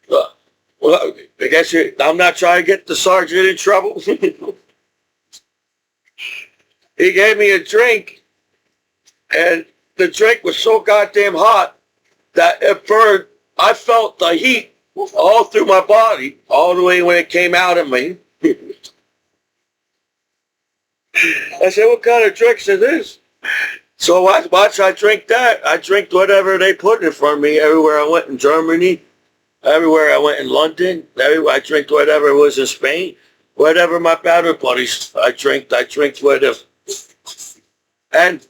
well, I guess I'm not trying to get the sergeant in trouble. He gave me a drink, and the drink was so goddamn hot that it burned. I felt the heat all through my body, all the way when it came out of me. I said, what kind of drinks is this? So watch I drink that. I drank whatever they put in front of me everywhere I went in Germany, everywhere I went in London, everywhere I drank whatever was in Spain, whatever my battle buddies, I drank whatever. And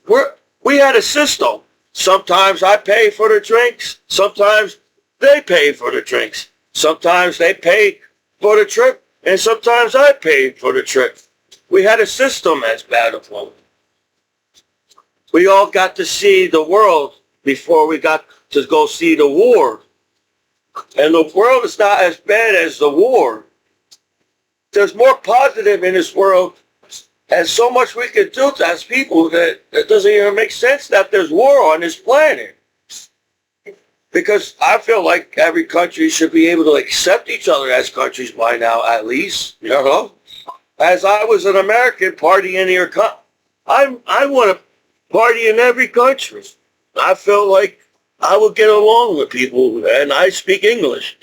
we had a system. Sometimes I pay for the drinks. Sometimes they pay for the drinks. Sometimes they pay for the trip, and sometimes I paid for the trip. We had a system as Battlefield. We all got to see the world before we got to go see the war. And the world is not as bad as the war. There's more positive in this world, and so much we can do as people that it doesn't even make sense that there's war on this planet. Because I feel like every country should be able to accept each other as countries by now, at least, you know. As I was an American party in your I want to party in every country. I feel like I would get along with people, and I speak English.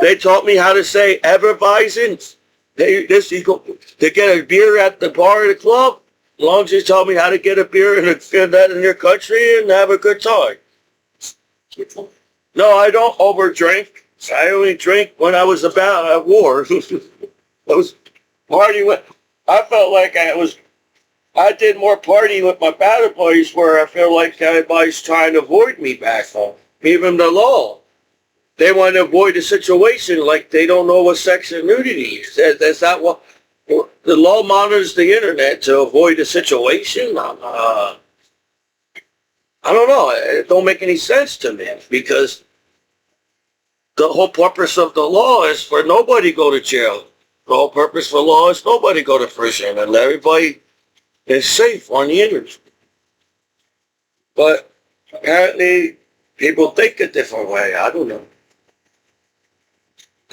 They taught me how to say Everweisen. To get a beer at the bar or the club. As long as you tell me how to get a beer in your country and have a good time. No, I don't overdrink. I only drink when I was about at war. I was partying with. I felt like I did more partying with my battle buddies where I feel like everybody's trying to avoid me back home. Even the law. They want to avoid the situation like they don't know what sex and nudity is. That's not what the law monitors the internet to avoid the situation. I don't know. It don't make any sense to me because the whole purpose of the law is for nobody to go to jail. The whole purpose for law is nobody go to prison and everybody is safe on the internet. But apparently people think a different way. I don't know.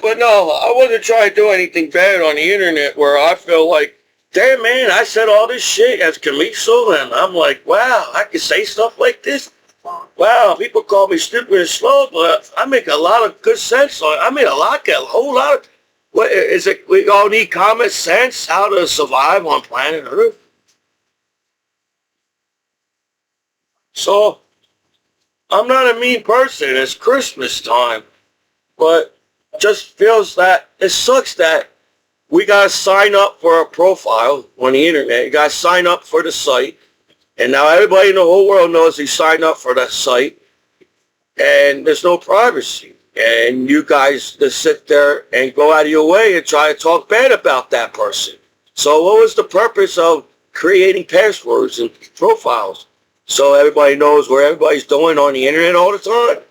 But no, I wasn't trying to do anything bad on the internet where I feel like, damn man, I said all this shit as Commiso and I'm like, wow, I can say stuff like this. Wow, people call me stupid and slow, but I make a lot of good sense on it. I mean, a whole lot of, what is it, we all need common sense how to survive on planet Earth. So, I'm not a mean person, it's Christmas time, but just feels that it sucks that we got to sign up for a profile on the internet. You got to sign up for the site. And now everybody in the whole world knows you sign up for that site. And there's no privacy. And you guys just sit there and go out of your way and try to talk bad about that person. So what was the purpose of creating passwords and profiles? So everybody knows where everybody's doing on the internet all the time.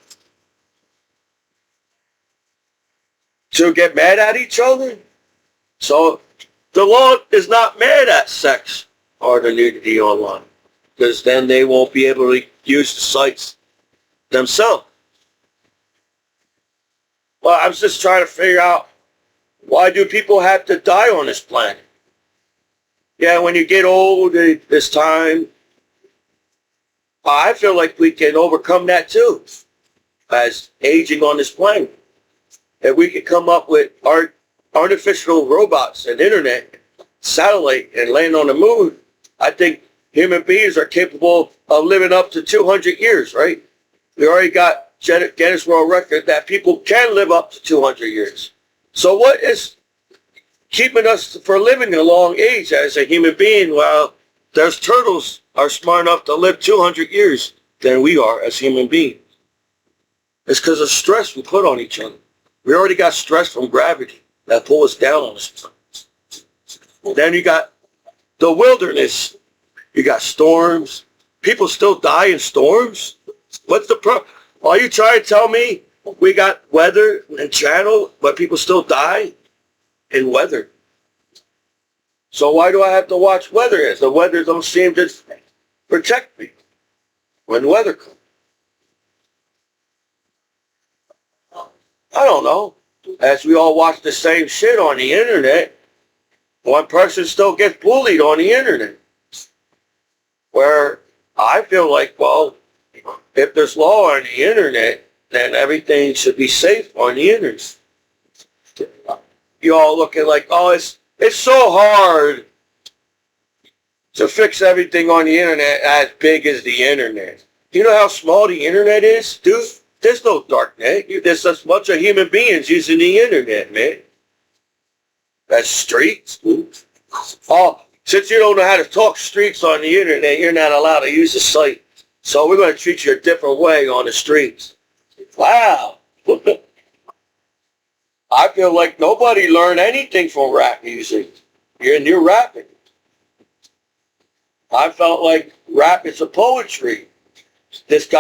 To get mad at each other. So the law is not mad at sex or the nudity online, because then they won't be able to use the sites themselves. Well, I was just trying to figure out, why do people have to die on this planet? Yeah, when you get old, this time, I feel like we can overcome that too, as aging on this planet. If we could come up with art artificial robots and internet, satellite, and land on the moon, I think human beings are capable of living up to 200 years, right? We already got Guinness World Record that people can live up to 200 years. So what is keeping us from living a long age as a human being while there's turtles are smart enough to live 200 years than we are as human beings? It's because of stress we put on each other. We already got stress from gravity that pulls us down on us. Then you got the wilderness. You got storms. People still die in storms. What's the problem? Are you trying to tell me we got weather and channel, but people still die in weather? So why do I have to watch weather? The weather don't seem to protect me when weather comes. I don't know. As we all watch the same shit on the internet, one person still gets bullied on the internet. Where I feel like, well, if there's law on the internet, then everything should be safe on the internet. You all looking like, oh, it's so hard to fix everything on the internet as big as the internet. You know how small the internet is, dude? There's no dark net. There's a bunch of human beings using the internet, man. That's streets. Oh, since you don't know how to talk streets on the internet, you're not allowed to use the site. So we're going to treat you a different way on the streets. Wow. I feel like nobody learned anything from rap music. You're rapping. I felt like rap is a poetry. This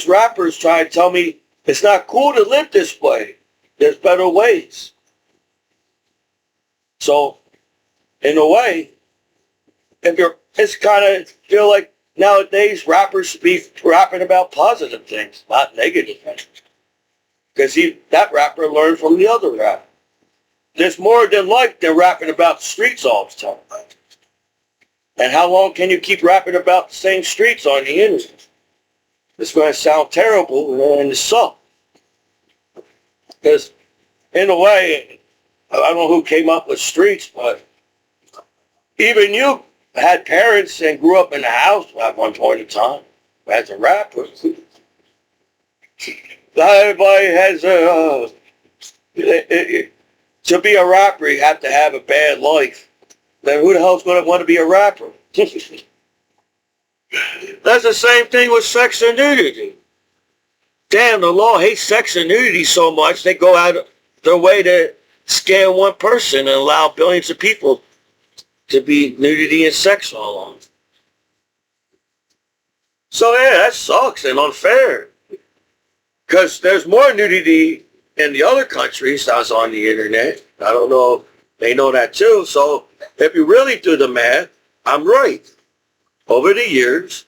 rapper is trying to tell me it's not cool to live this way. There's better ways. So, in a way, it's kind of feel like nowadays rappers should be rapping about positive things, not negative things. Because that rapper learned from the other rapper. There's more than life than rapping about the streets all the time. And how long can you keep rapping about the same streets on the internet? It's going to sound terrible and it sucks. Because in a way, I don't know who came up with streets, but even you had parents and grew up in the house at one point in time as a rapper. Not everybody has to be a rapper, you have to have a bad life. Then who the hell's going to want to be a rapper? That's the same thing with sex and nudity. Damn, the law hates sex and nudity so much, they go out of their way to scare one person and allow billions of people to be nudity and sex all along. So yeah, that sucks and unfair. Because there's more nudity in the other countries that's on the internet. I don't know, they know that too. So if you really do the math, I'm right. Over the years,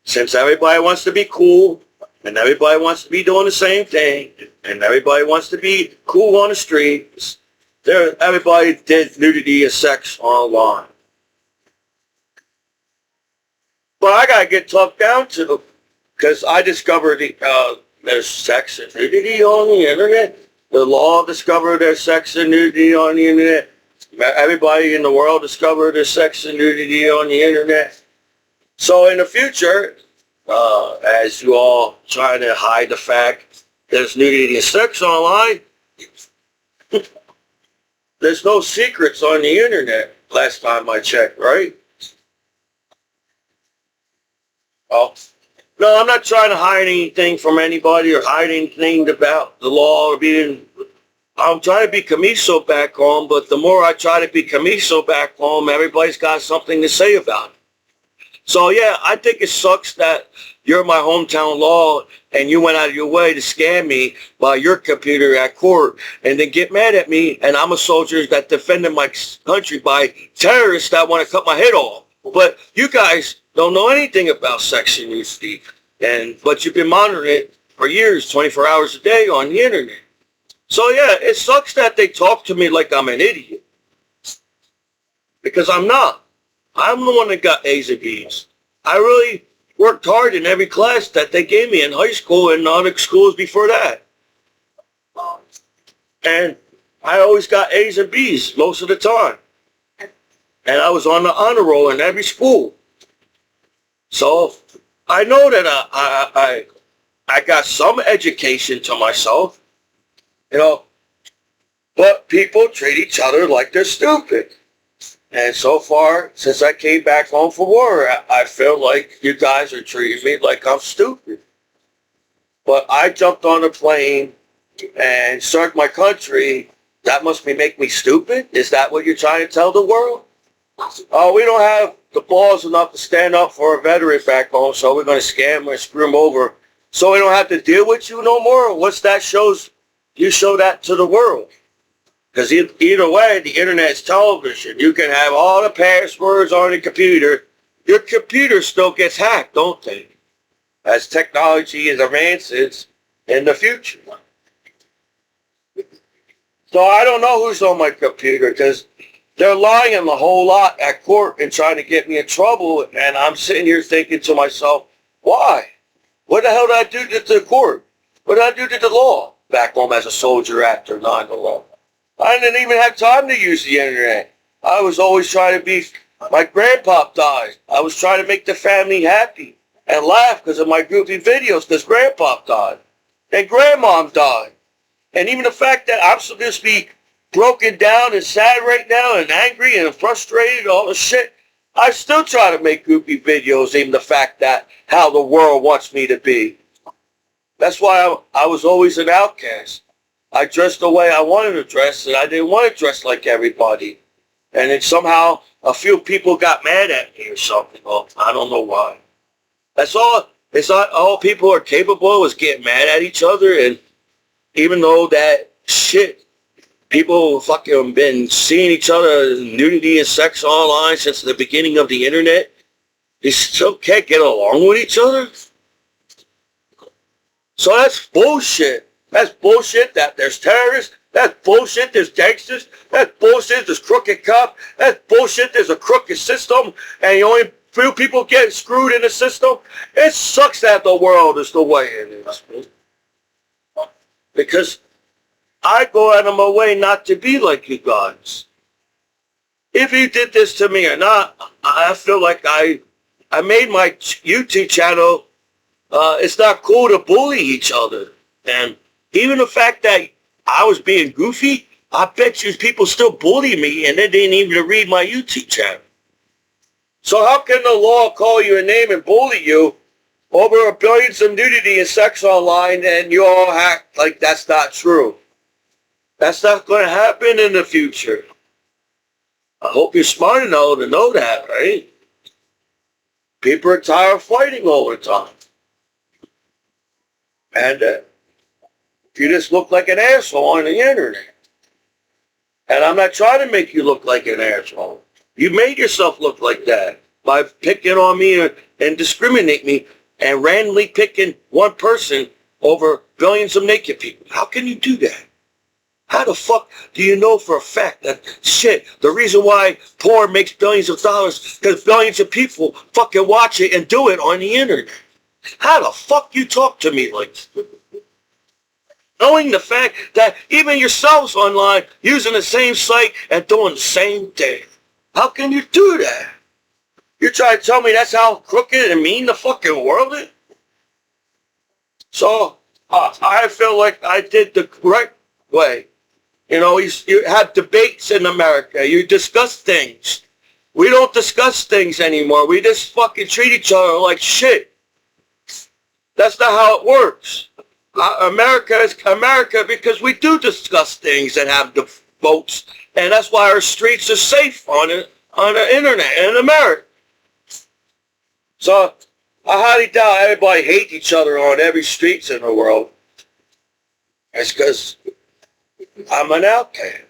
since everybody wants to be cool, and everybody wants to be doing the same thing, and everybody wants to be cool on the streets, everybody did nudity and sex online. But I gotta get talked down to, because I discovered there's sex and nudity on the internet. The law discovered there's sex and nudity on the internet. Everybody in the world discovered there's sex and nudity on the internet. So in the future, as you all trying to hide the fact there's nudity and sex online, there's no secrets on the internet, last time I checked, right? Well, no, I'm not trying to hide anything from anybody or hide anything about the law or being... I'm trying to be Commiso back home, but the more I try to be Commiso back home, everybody's got something to say about it. So yeah, I think it sucks that you're my hometown law and you went out of your way to scam me by your computer at court and then get mad at me and I'm a soldier that defended my country by terrorists that want to cut my head off. But you guys don't know anything about sex and nudity, but you've been monitoring it for years, 24 hours a day on the internet. So yeah, it sucks that they talk to me like I'm an idiot. Because I'm not. I'm the one that got A's and B's. I really worked hard in every class that they gave me in high school and other schools before that. And I always got A's and B's most of the time. And I was on the honor roll in every school. So I know that I got some education to myself, you know, but people treat each other like they're stupid. And so far, since I came back home from war, I feel like you guys are treating me like I'm stupid. But I jumped on a plane and served my country. That must make me stupid? Is that what you're trying to tell the world? Oh, we don't have the balls enough to stand up for a veteran back home, so we're going to scam him and screw him over so we don't have to deal with you no more? What's that shows? You show that to the world. Because either way, the internet's television. You can have all the passwords on the computer. Your computer still gets hacked, don't they? As technology advances in the future. So I don't know who's on my computer because they're lying a whole lot at court and trying to get me in trouble. And I'm sitting here thinking to myself, why? What the hell did I do to the court? What did I do to the law back home as a soldier after 9/11? I didn't even have time to use the internet. I was always trying to be, my grandpa died. I was trying to make the family happy and laugh because of my goofy videos because grandpa died and grandmom died. And even the fact that I'm supposed to be broken down and sad right now and angry and frustrated and all the shit, I still try to make goofy videos, even the fact that how the world wants me to be. That's why I was always an outcast. I dressed the way I wanted to dress, and I didn't want to dress like everybody. And then somehow a few people got mad at me or something. Well, I don't know why. That's all. It's not all people are capable is getting mad at each other. And even though that shit, people fucking been seeing each other nudity and sex online since the beginning of the internet, they still can't get along with each other. So that's bullshit. That's bullshit that there's terrorists. That's bullshit there's gangsters. That's bullshit there's crooked cop. That's bullshit there's a crooked system and the only few people get screwed in the system. It sucks that the world is the way it is. Because I go out of my way not to be like you guys. If you did this to me or not, I feel like I made my YouTube channel. It's not cool to bully each other. And even the fact that I was being goofy, I bet you people still bully me and they didn't even read my YouTube channel. So how can the law call you a name and bully you over billions of nudity and sex online and you all act like that's not true? That's not going to happen in the future. I hope you're smart enough to know that, right? People are tired of fighting all the time. And you just look like an asshole on the internet. And I'm not trying to make you look like an asshole. You made yourself look like that by picking on me and discriminating me and randomly picking one person over billions of naked people. How can you do that? How the fuck do you know for a fact that shit, the reason why porn makes billions of dollars is because billions of people fucking watch it and do it on the internet? How the fuck you talk to me like this? Knowing the fact that even yourselves online using the same site and doing the same thing. How can you do that? You're trying to tell me that's how crooked and mean the fucking world is? So, I feel like I did the correct way. You know, you have debates in America. You discuss things. We don't discuss things anymore. We just fucking treat each other like shit. That's not how it works. America is America because we do discuss things and have the votes, and that's why our streets are safe on the internet in America. So I highly doubt everybody hates each other on every streets in the world. It's because I'm an outcast,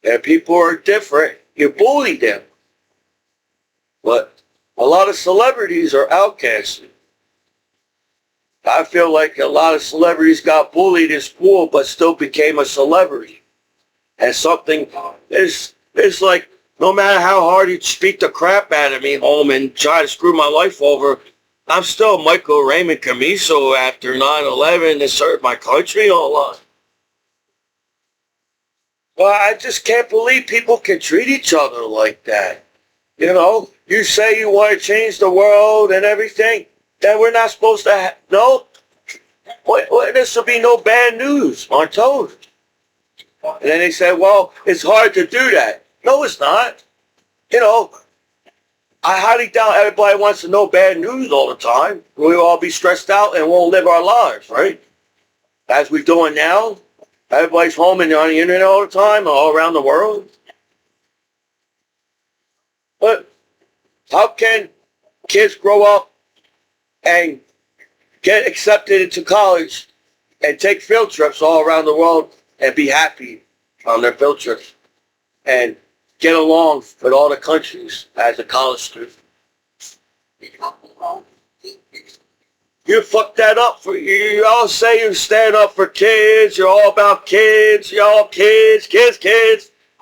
and people are different. You bully them, but a lot of celebrities are outcasts. I feel like a lot of celebrities got bullied in school but still became a celebrity. And something is like, no matter how hard you beat the crap out of me home and try to screw my life over, I'm still Michael Raymond Commiso after 9/11 and served my country all on. But I just can't believe people can treat each other like that. You know, you say you want to change the world and everything, then we're not supposed to no. This will be no bad news on television. And then they said, well, it's hard to do that. No, it's not. You know, I highly doubt everybody wants to know bad news all the time. We'll all be stressed out and won't live our lives, right? As we're doing now. Everybody's home and on the internet all the time, all around the world. But how can kids grow up and get accepted into college and take field trips all around the world and be happy on their field trips and get along with all the countries as a college student? You fucked that up. You all say you stand up for kids. You're all about kids. You're all kids.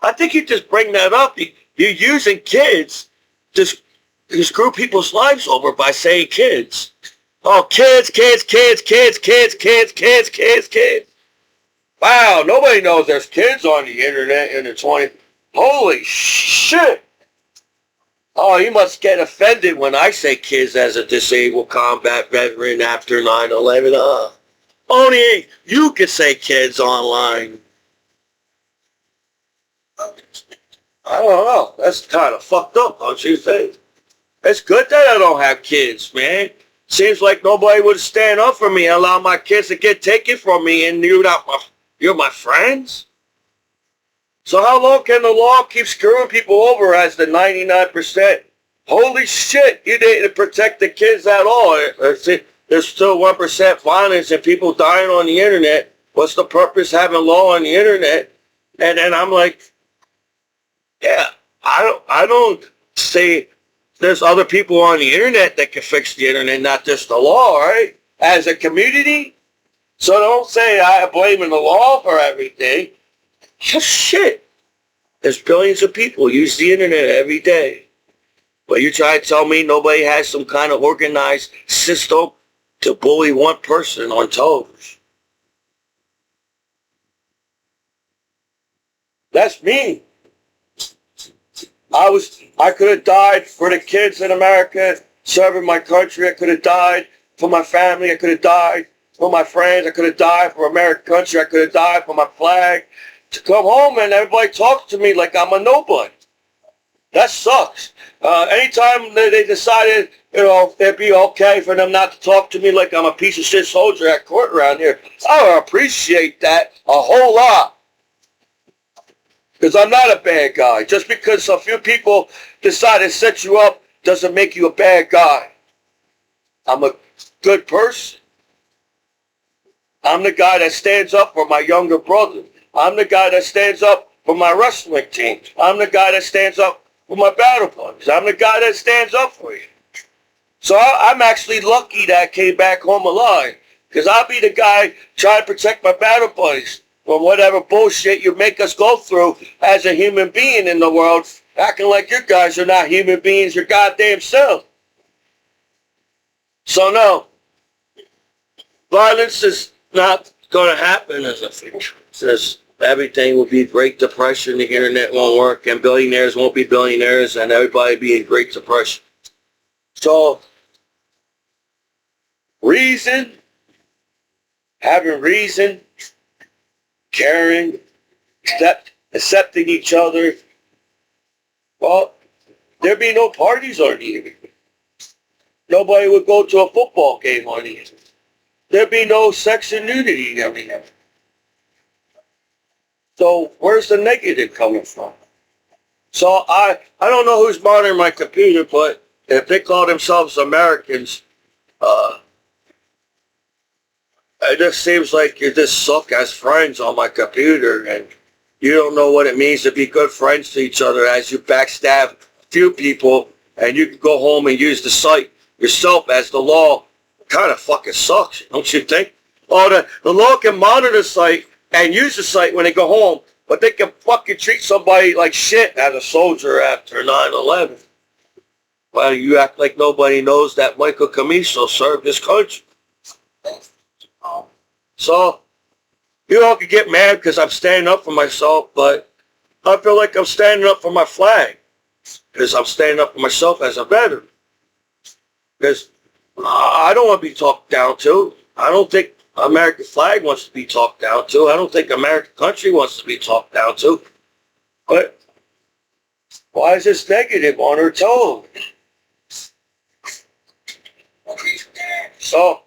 I think you just bring that up. You're using kids to screw people's lives over by saying kids. Oh, kids. Wow, nobody knows there's kids on the internet in the 20s. Holy shit. Oh, you must get offended when I say kids as a disabled combat veteran after 9/11. Only you can say kids online. I don't know. That's kind of fucked up, don't you think? It's good that I don't have kids, man. Seems like nobody would stand up for me and allow my kids to get taken from me, and you're my friends? So how long can the law keep screwing people over as the 99%? Holy shit, you didn't protect the kids at all. There's still 1% violence and people dying on the internet. What's the purpose having law on the internet? And then I'm like, yeah, I don't say there's other people on the internet that can fix the internet, not just the law, right? As a community. So don't say I'm blaming the law for everything. Just shit. There's billions of people use the internet every day. But you try to tell me nobody has some kind of organized system to bully one person on television. That's me. I could have died for the kids in America, serving my country. I could have died for my family. I could have died for my friends. I could have died for American country. I could have died for my flag. To come home and everybody talks to me like I'm a nobody. That sucks. Anytime they decided, it'd be okay for them not to talk to me like I'm a piece of shit soldier at court around here, I would appreciate that a whole lot. Because I'm not a bad guy. Just because a few people decide to set you up doesn't make you a bad guy. I'm a good person. I'm the guy that stands up for my younger brother. I'm the guy that stands up for my wrestling team. I'm the guy that stands up for my battle buddies. I'm the guy that stands up for you. So I'm actually lucky that I came back home alive. Because I'll be the guy trying to protect my battle buddies from whatever bullshit you make us go through as a human being in the world, acting like you guys are not human beings your goddamn self. So no, violence is not going to happen as a future. Says everything will be Great Depression, the internet won't work, and billionaires won't be billionaires, and everybody be in Great Depression. So, having reason, caring, accepting each other, well, there'd be no parties on the internet. Nobody would go to a football game on the internet. There'd be no sex and nudity on the internet. So where's the negative coming from? So I don't know who's monitoring my computer, but if they call themselves Americans, it just seems like you just suck as friends on my computer, and you don't know what it means to be good friends to each other as you backstab a few people, and you can go home and use the site yourself as the law kind of fucking sucks, don't you think? Oh, the law can monitor the site and use the site when they go home, but they can fucking treat somebody like shit as a soldier after 9/11. Well, you act like nobody knows that Michael Commiso served his country. So, you all can get mad because I'm standing up for myself, but I feel like I'm standing up for my flag because I'm standing up for myself as a veteran. Because I don't want to be talked down to. I don't think American flag wants to be talked down to. I don't think American country wants to be talked down to. But why is this negative on her tone? So,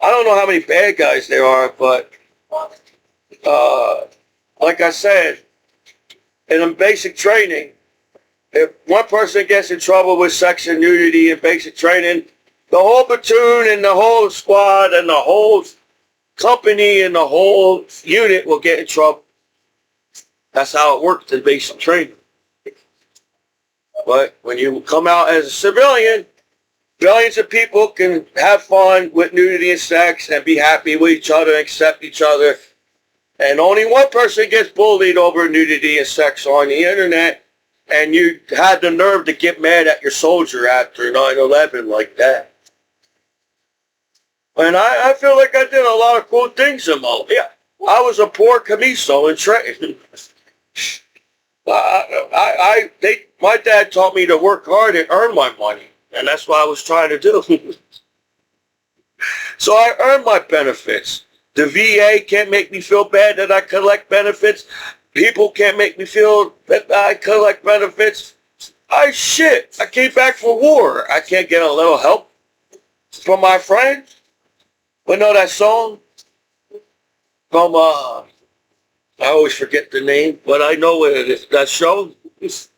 I don't know how many bad guys there are, but like I said, in basic training, if one person gets in trouble with sex and nudity in basic training, the whole platoon and the whole squad and the whole company and the whole unit will get in trouble. That's how it works in basic training. But when you come out as a civilian, billions of people can have fun with nudity and sex and be happy with each other and accept each other. And only one person gets bullied over nudity and sex on the internet, and you had the nerve to get mad at your soldier after 9/11 like that. And I feel like I did a lot of cool things in my life. Yeah, I was a poor Commiso in Trenton. My dad taught me to work hard and earn my money, and that's what I was trying to do. So I earned my benefits. The VA can't make me feel bad that I collect benefits. People can't make me feel that I collect benefits. I came back from war. I can't get a little help from my friends. But know that song from, I always forget the name, but I know what it is. That show. But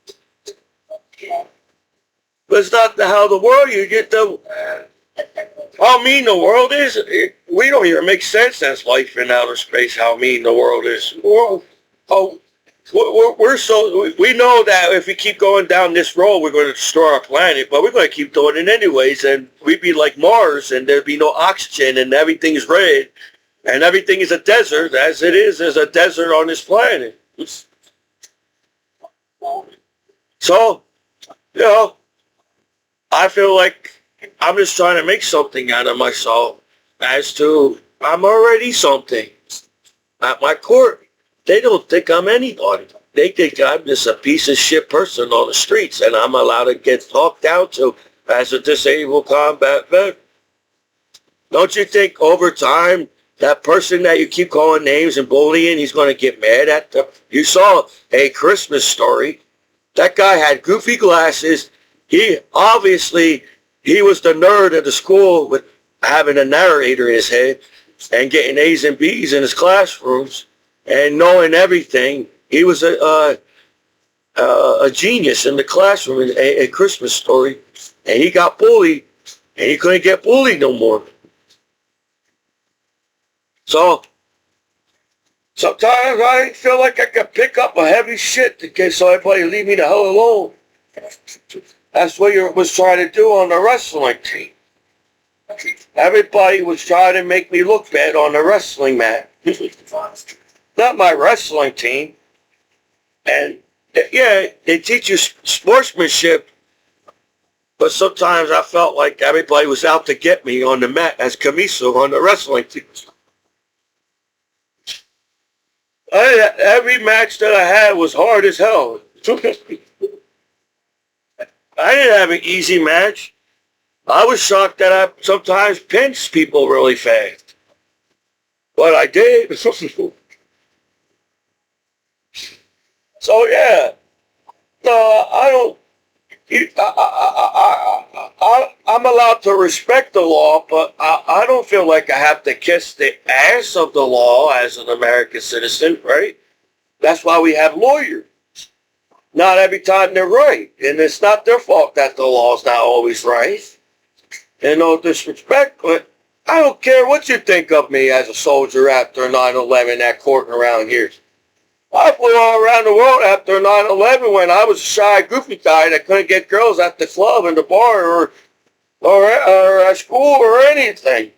it's not how the world, you get the, how mean the world is. We don't even make sense as life in outer space, how mean the world is. We know that if we keep going down this road, we're going to destroy our planet, but we're going to keep doing it anyways, and we'd be like Mars, and there'd be no oxygen, and everything's red, and everything is a desert, as it is a desert on this planet. So, I feel like I'm just trying to make something out of myself as to I'm already something. At my court, they don't think I'm anybody. They think I'm just a piece of shit person on the streets, and I'm allowed to get talked down to as a disabled combat veteran. Don't you think over time, that person that you keep calling names and bullying, he's going to get mad at them? You saw A Christmas Story. That guy had goofy glasses. He was the nerd at the school with having a narrator in his head and getting A's and B's in his classrooms and knowing everything. He was a genius in the classroom in A Christmas Story, and he got bullied, and he couldn't get bullied no more. So sometimes I feel like I could pick up a heavy shit to get so everybody leave me the hell alone. That's what you was trying to do on the wrestling team. Everybody was trying to make me look bad on the wrestling mat. Not my wrestling team. And yeah, they teach you sportsmanship, but sometimes I felt like everybody was out to get me on the mat as Commiso on the wrestling team. Every match that I had was hard as hell. I didn't have an easy match. I was shocked that I sometimes pinched people really fast. But I did. So yeah. No, I don't. I'm allowed to respect the law, but I don't feel like I have to kiss the ass of the law as an American citizen, right? That's why we have lawyers. Not every time they're right. And it's not their fault that the law's not always right. And no disrespect, but I don't care what you think of me as a soldier after 9/11 at court around here. I flew all around the world after 9/11 when I was a shy, goofy guy that couldn't get girls at the club and the bar or at school or anything.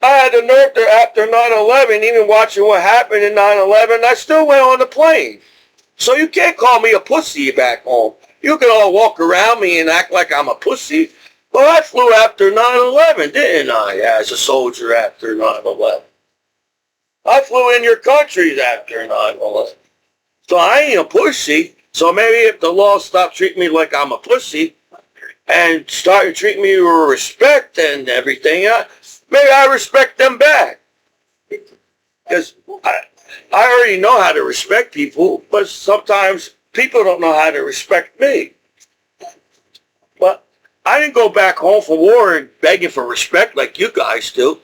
I had the nerve to, after 9/11, even watching what happened in 9/11, I still went on the plane. So you can't call me a pussy back home. You can all walk around me and act like I'm a pussy. Well, I flew after 9/11, didn't I, as a soldier after 9/11? I flew in your countries after 9/11. So I ain't a pussy. So maybe if the law stopped treating me like I'm a pussy and started treating me with respect and everything, maybe I respect them back. Because I already know how to respect people, but sometimes people don't know how to respect me. But I didn't go back home from war and begging for respect like you guys do.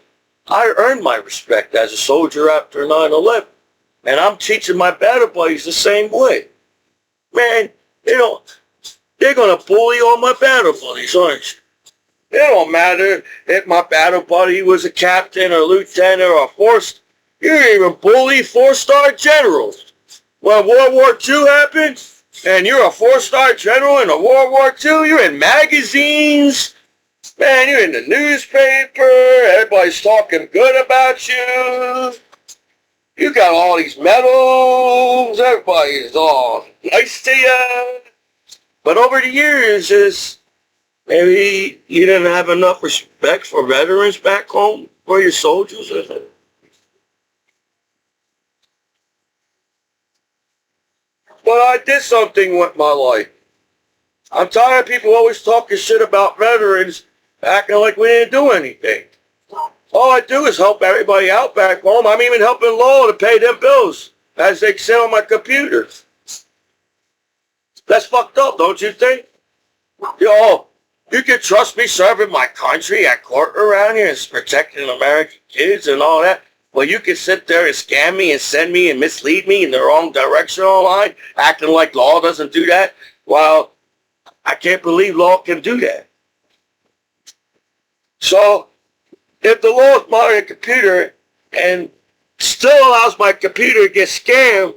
I earned my respect as a soldier after 9/11. And I'm teaching my battle buddies the same way. Man, they're going to bully all my battle buddies, aren't you? It don't matter if my battle buddy was a captain or lieutenant or a force. You didn't even bully 4-star generals. When World War II happened, and you're a 4-star general in a World War II, you're in magazines. Man, you're in the newspaper. Everybody's talking good about you. You got all these medals. Everybody's all nice to you. But over the years, maybe you didn't have enough respect for veterans back home, for your soldiers. But I did something with my life. I'm tired of people always talking shit about veterans, acting like we didn't do anything. All I do is help everybody out back home. I'm even helping law to pay them bills as they sit on my computer. That's fucked up, don't you think? You can trust me serving my country at court around here and protecting American kids and all that. Well, you can sit there and scam me and send me and mislead me in the wrong direction online, acting like law doesn't do that. Well, I can't believe law can do that. So, if the law is monitoring a computer and still allows my computer to get scammed,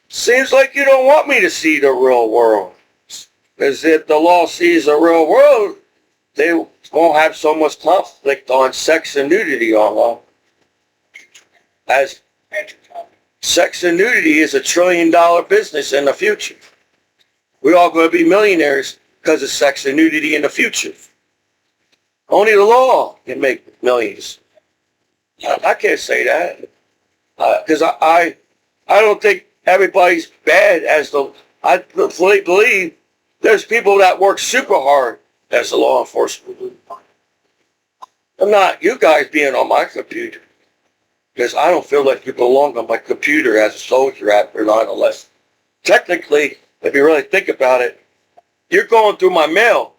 seems like you don't want me to see the real world. Because if the law sees the real world, they won't have so much conflict on sex and nudity online. As sex and nudity is $1 trillion business in the future. We're all going to be millionaires because of sex and nudity in the future. Only the law can make millions. I can't say that. Because I don't think everybody's bad I fully believe there's people that work super hard as a law enforcement. I'm not you guys being on my computer. Because I don't feel like you belong on my computer as a soldier after 9/11. Technically, if you really think about it, you're going through my mail.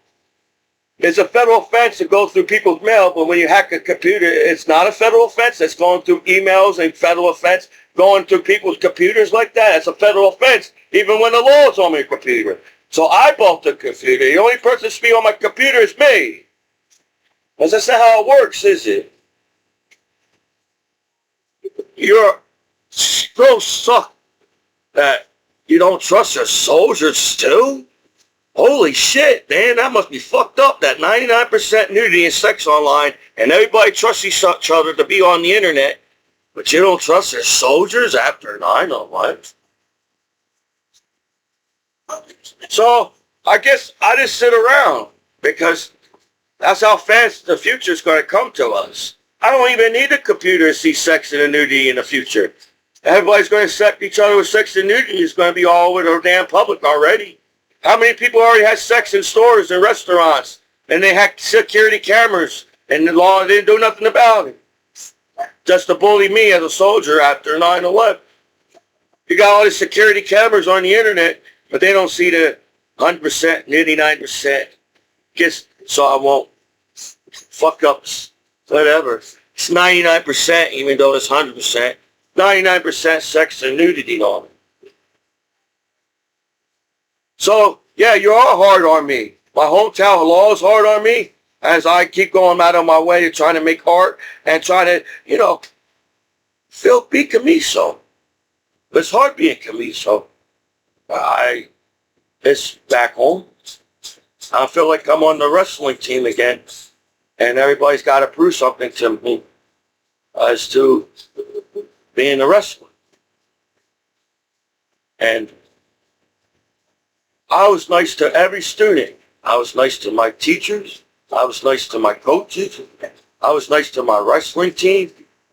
It's a federal offense to go through people's mail, but when you hack a computer, it's not a federal offense. It's going through emails and federal offense. Going through people's computers like that, it's a federal offense, even when the law is on my computer. So I bought the computer. The only person to be on my computer is me. Because that's not how it works, is it? You're so sucked that you don't trust your soldiers too? Holy shit, man, that must be fucked up. That 99% nudity and sex online, and everybody trusts each other to be on the internet, but you don't trust your soldiers after 9/11. So, I guess I just sit around, because that's how fast the future's going to come to us. I don't even need a computer to see sex and nudity in the future. Everybody's going to accept each other with sex and nudity. It's going to be all over the damn public already. How many people already had sex in stores and restaurants? And they hacked security cameras and the law didn't do nothing about it. Just to bully me as a soldier after 9/11. You got all these security cameras on the internet, but they don't see the 100%, 99%. So I won't fuck up whatever. It's 99%, even though it's 100%. 99% sex and nudity on it. So, yeah, you are hard on me. My hometown law is hard on me as I keep going out of my way to trying to make art and trying to, be Commiso. But it's hard being Commiso. It's back home. I feel like I'm on the wrestling team again. And everybody's got to prove something to me as to being a wrestler. And I was nice to every student. I was nice to my teachers. I was nice to my coaches. I was nice to my wrestling team.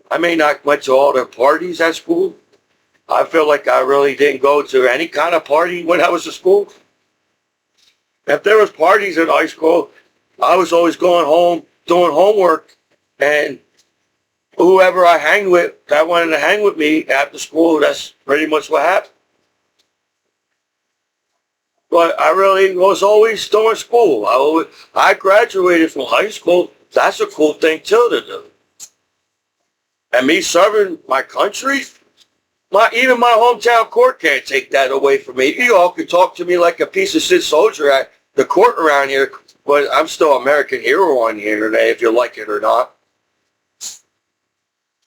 I may not went to all their parties at school, I feel like I really didn't go to any kind of party when I was in school. If there was parties in high school, I was always going home, doing homework, and whoever I hang with that wanted to hang with me after school, that's pretty much what happened. But I really was always doing school. I graduated from high school. That's a cool thing too to do. And me serving my country, even my hometown court can't take that away from me. You all can talk to me like a piece of shit soldier at the court around here, but I'm still American hero on the internet, if you like it or not.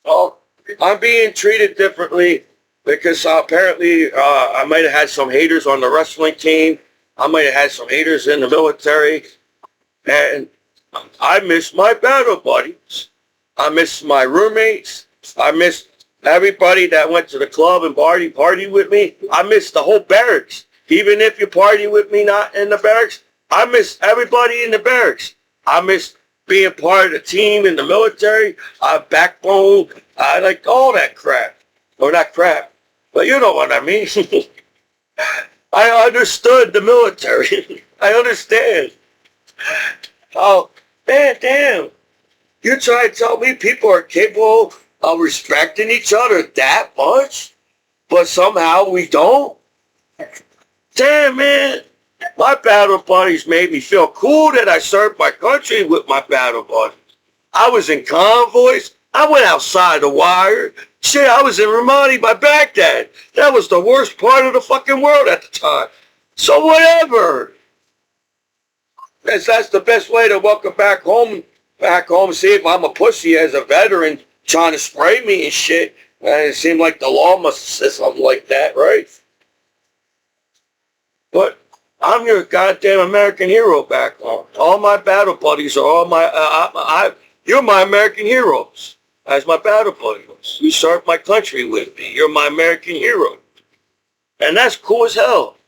Well, I'm being treated differently because apparently I might have had some haters on the wrestling team. I might have had some haters in the military. And I miss my battle buddies. I miss my roommates. I miss everybody that went to the club and party with me. I miss the whole barracks. Even if you party with me not in the barracks, I miss everybody in the barracks. I miss being part of the team in the military. Backbone. I like all that crap. Or not crap. But you know what I mean. I understood the military. I understand. Oh, man, damn. You're trying to tell me people are capable of respecting each other that much, but somehow we don't? Damn, man. My battle buddies made me feel cool that I served my country with my battle buddies. I was in convoys. I went outside the wire. Shit, I was in Ramadi by Baghdad. That was the worst part of the fucking world at the time. So whatever. That's the best way to welcome back home, see if I'm a pussy as a veteran trying to spray me and shit. And it seemed like the law must have said something like that, right? But I'm your goddamn American hero back home. All my battle buddies are all you're my American heroes. As my battle buddies. You served my country with me. You're my American hero. And that's cool as hell.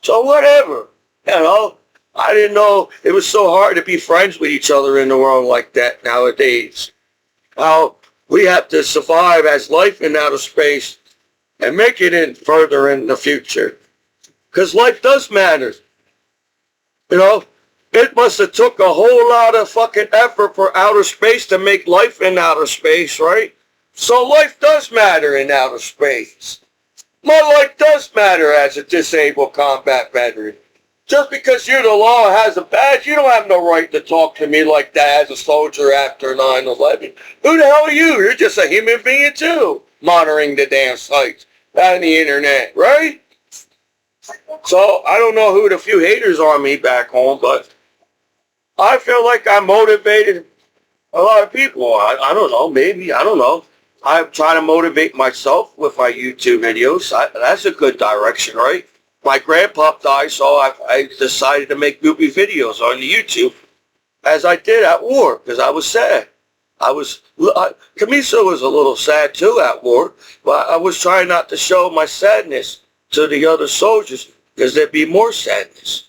So whatever. You know, I didn't know it was so hard to be friends with each other in the world like that nowadays. How we have to survive as life in outer space and make it in further in the future. Because life does matter. You know, it must have took a whole lot of fucking effort for outer space to make life in outer space, right? So life does matter in outer space. My life does matter as a disabled combat veteran. Just because you're the law and has a badge, you don't have no right to talk to me like that as a soldier after 9/11. Who the hell are you? You're just a human being too, monitoring the damn sites on the internet, right? So I don't know who the few haters are on me back home, but I feel like I motivated a lot of people. I don't know, maybe, I don't know. I try to motivate myself with my YouTube videos. That's a good direction, right? My grandpa died, so I decided to make goopy videos on the YouTube, as I did at war, because I was sad. Commiso was a little sad too at war, but I was trying not to show my sadness to the other soldiers, because there'd be more sadness.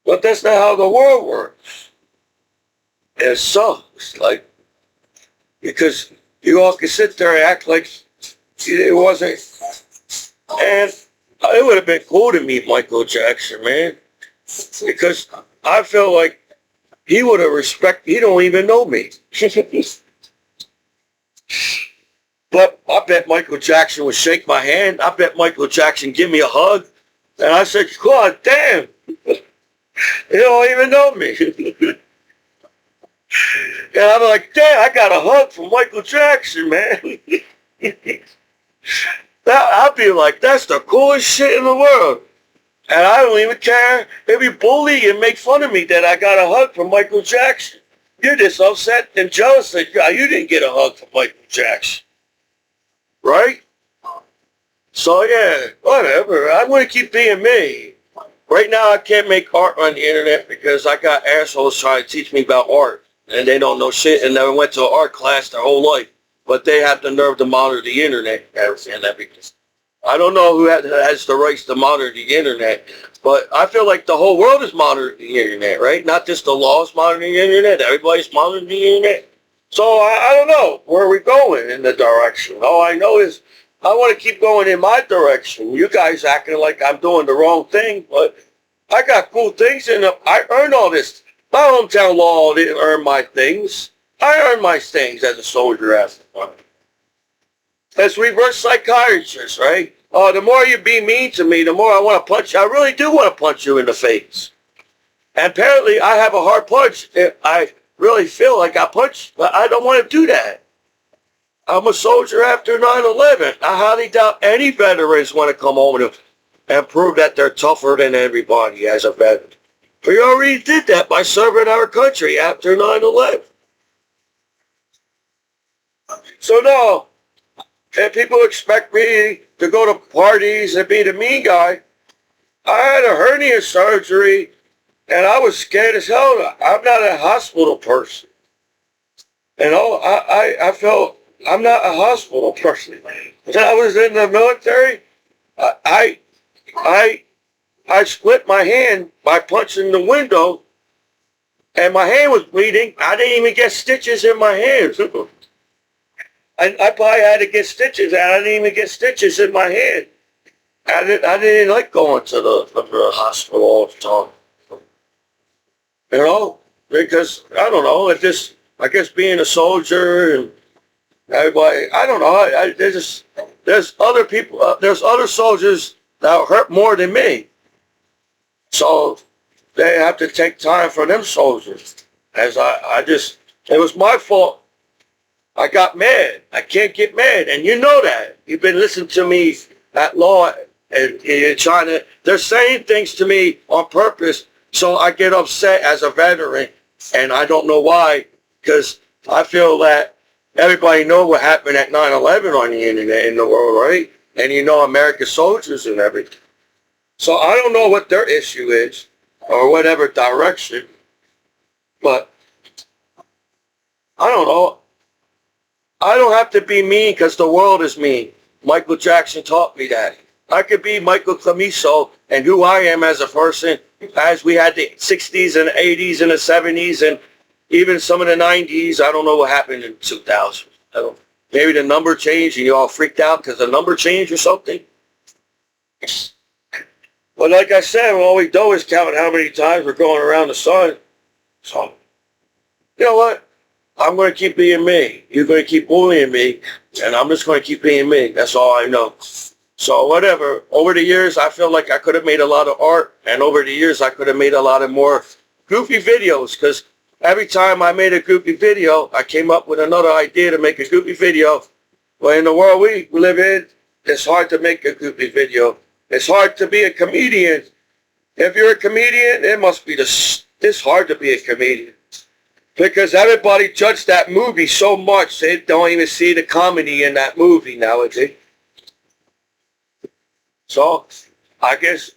But that's not how the world works. It sucks, like, because you all can sit there and act like it wasn't. And it would have been cool to meet Michael Jackson, man. Because I feel like he would have respected, he don't even know me. But I bet Michael Jackson would shake my hand. I bet Michael Jackson give me a hug. And I said, God damn. They don't even know me. And I'm like, damn, I got a hug from Michael Jackson, man. I'd be like, that's the coolest shit in the world. And I don't even care. They be bully and make fun of me that I got a hug from Michael Jackson. You're just upset and jealous that you didn't get a hug from Michael Jackson. Right? So yeah, whatever. I'm going to keep being me. Right now, I can't make art on the internet because I got assholes trying to teach me about art. And they don't know shit and never went to an art class their whole life. But they have the nerve to monitor the internet and everything. I don't know who has the rights to monitor the internet, but I feel like the whole world is monitoring the internet, right? Not just the laws monitoring the internet. Everybody's monitoring the internet. So I don't know where we're going in the direction. All I know is I want to keep going in my direction. You guys acting like I'm doing the wrong thing, but I got cool things and I earned all this. My hometown law didn't earn my things. I earned my things as a soldier after. That's reverse psychiatrist, right? Oh, the more you be mean to me, the more I want to punch you. I really do want to punch you in the face. And apparently I have a hard punch. I really feel like I punched, but I don't want to do that. I'm a soldier after 9/11. I highly doubt any veterans want to come home and prove that they're tougher than everybody as a veteran. We already did that by serving our country after 9/11. So no, if people expect me to go to parties and be the mean guy, I had a hernia surgery and I was scared as hell. I'm not a hospital person. And I felt I'm not a hospital person. When I was in the military, I split my hand by punching the window, and my hand was bleeding. I didn't even get stitches in my hands. I probably had to get stitches, and I didn't even get stitches in my hand. I didn't like going to the hospital all the time. You know, because I don't know. I guess being a soldier and everybody, I don't know. There's other people. There's other soldiers that hurt more than me. So they have to take time for them soldiers. As it was my fault. I got mad. I can't get mad. And you know that. You've been listening to me at law and you're trying to, they're saying things to me on purpose. So I get upset as a veteran. And I don't know why. Because I feel that everybody know what happened at 9/11 on the internet in the world, right? And you know American soldiers and everything. So I don't know what their issue is or whatever direction. But I don't know. I don't have to be mean because the world is mean. Michael Jackson taught me that. I could be Michael Commiso and who I am as a person, as we had the 60s and 80s and the 70s and even some of the 90s. I don't know what happened in 2000. Maybe the number changed and you all freaked out because the number changed or something. But like I said, all we do is count how many times we're going around the sun. So, you know what? I'm going to keep being me. You're going to keep bullying me, and I'm just going to keep being me. That's all I know. So whatever. Over the years, I feel like I could have made a lot of art, and over the years, I could have made a lot of more goofy videos, because every time I made a goofy video, I came up with another idea to make a goofy video. But in the world we live in, it's hard to make a goofy video. It's hard to be a comedian. If you're a comedian, it must be this hard to be a comedian. Because everybody judged that movie so much, they don't even see the comedy in that movie nowadays. So, I guess,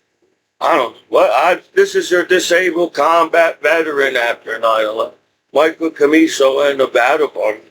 I don't know. This is your disabled combat veteran after 9/11. Michael Commiso and the battle party.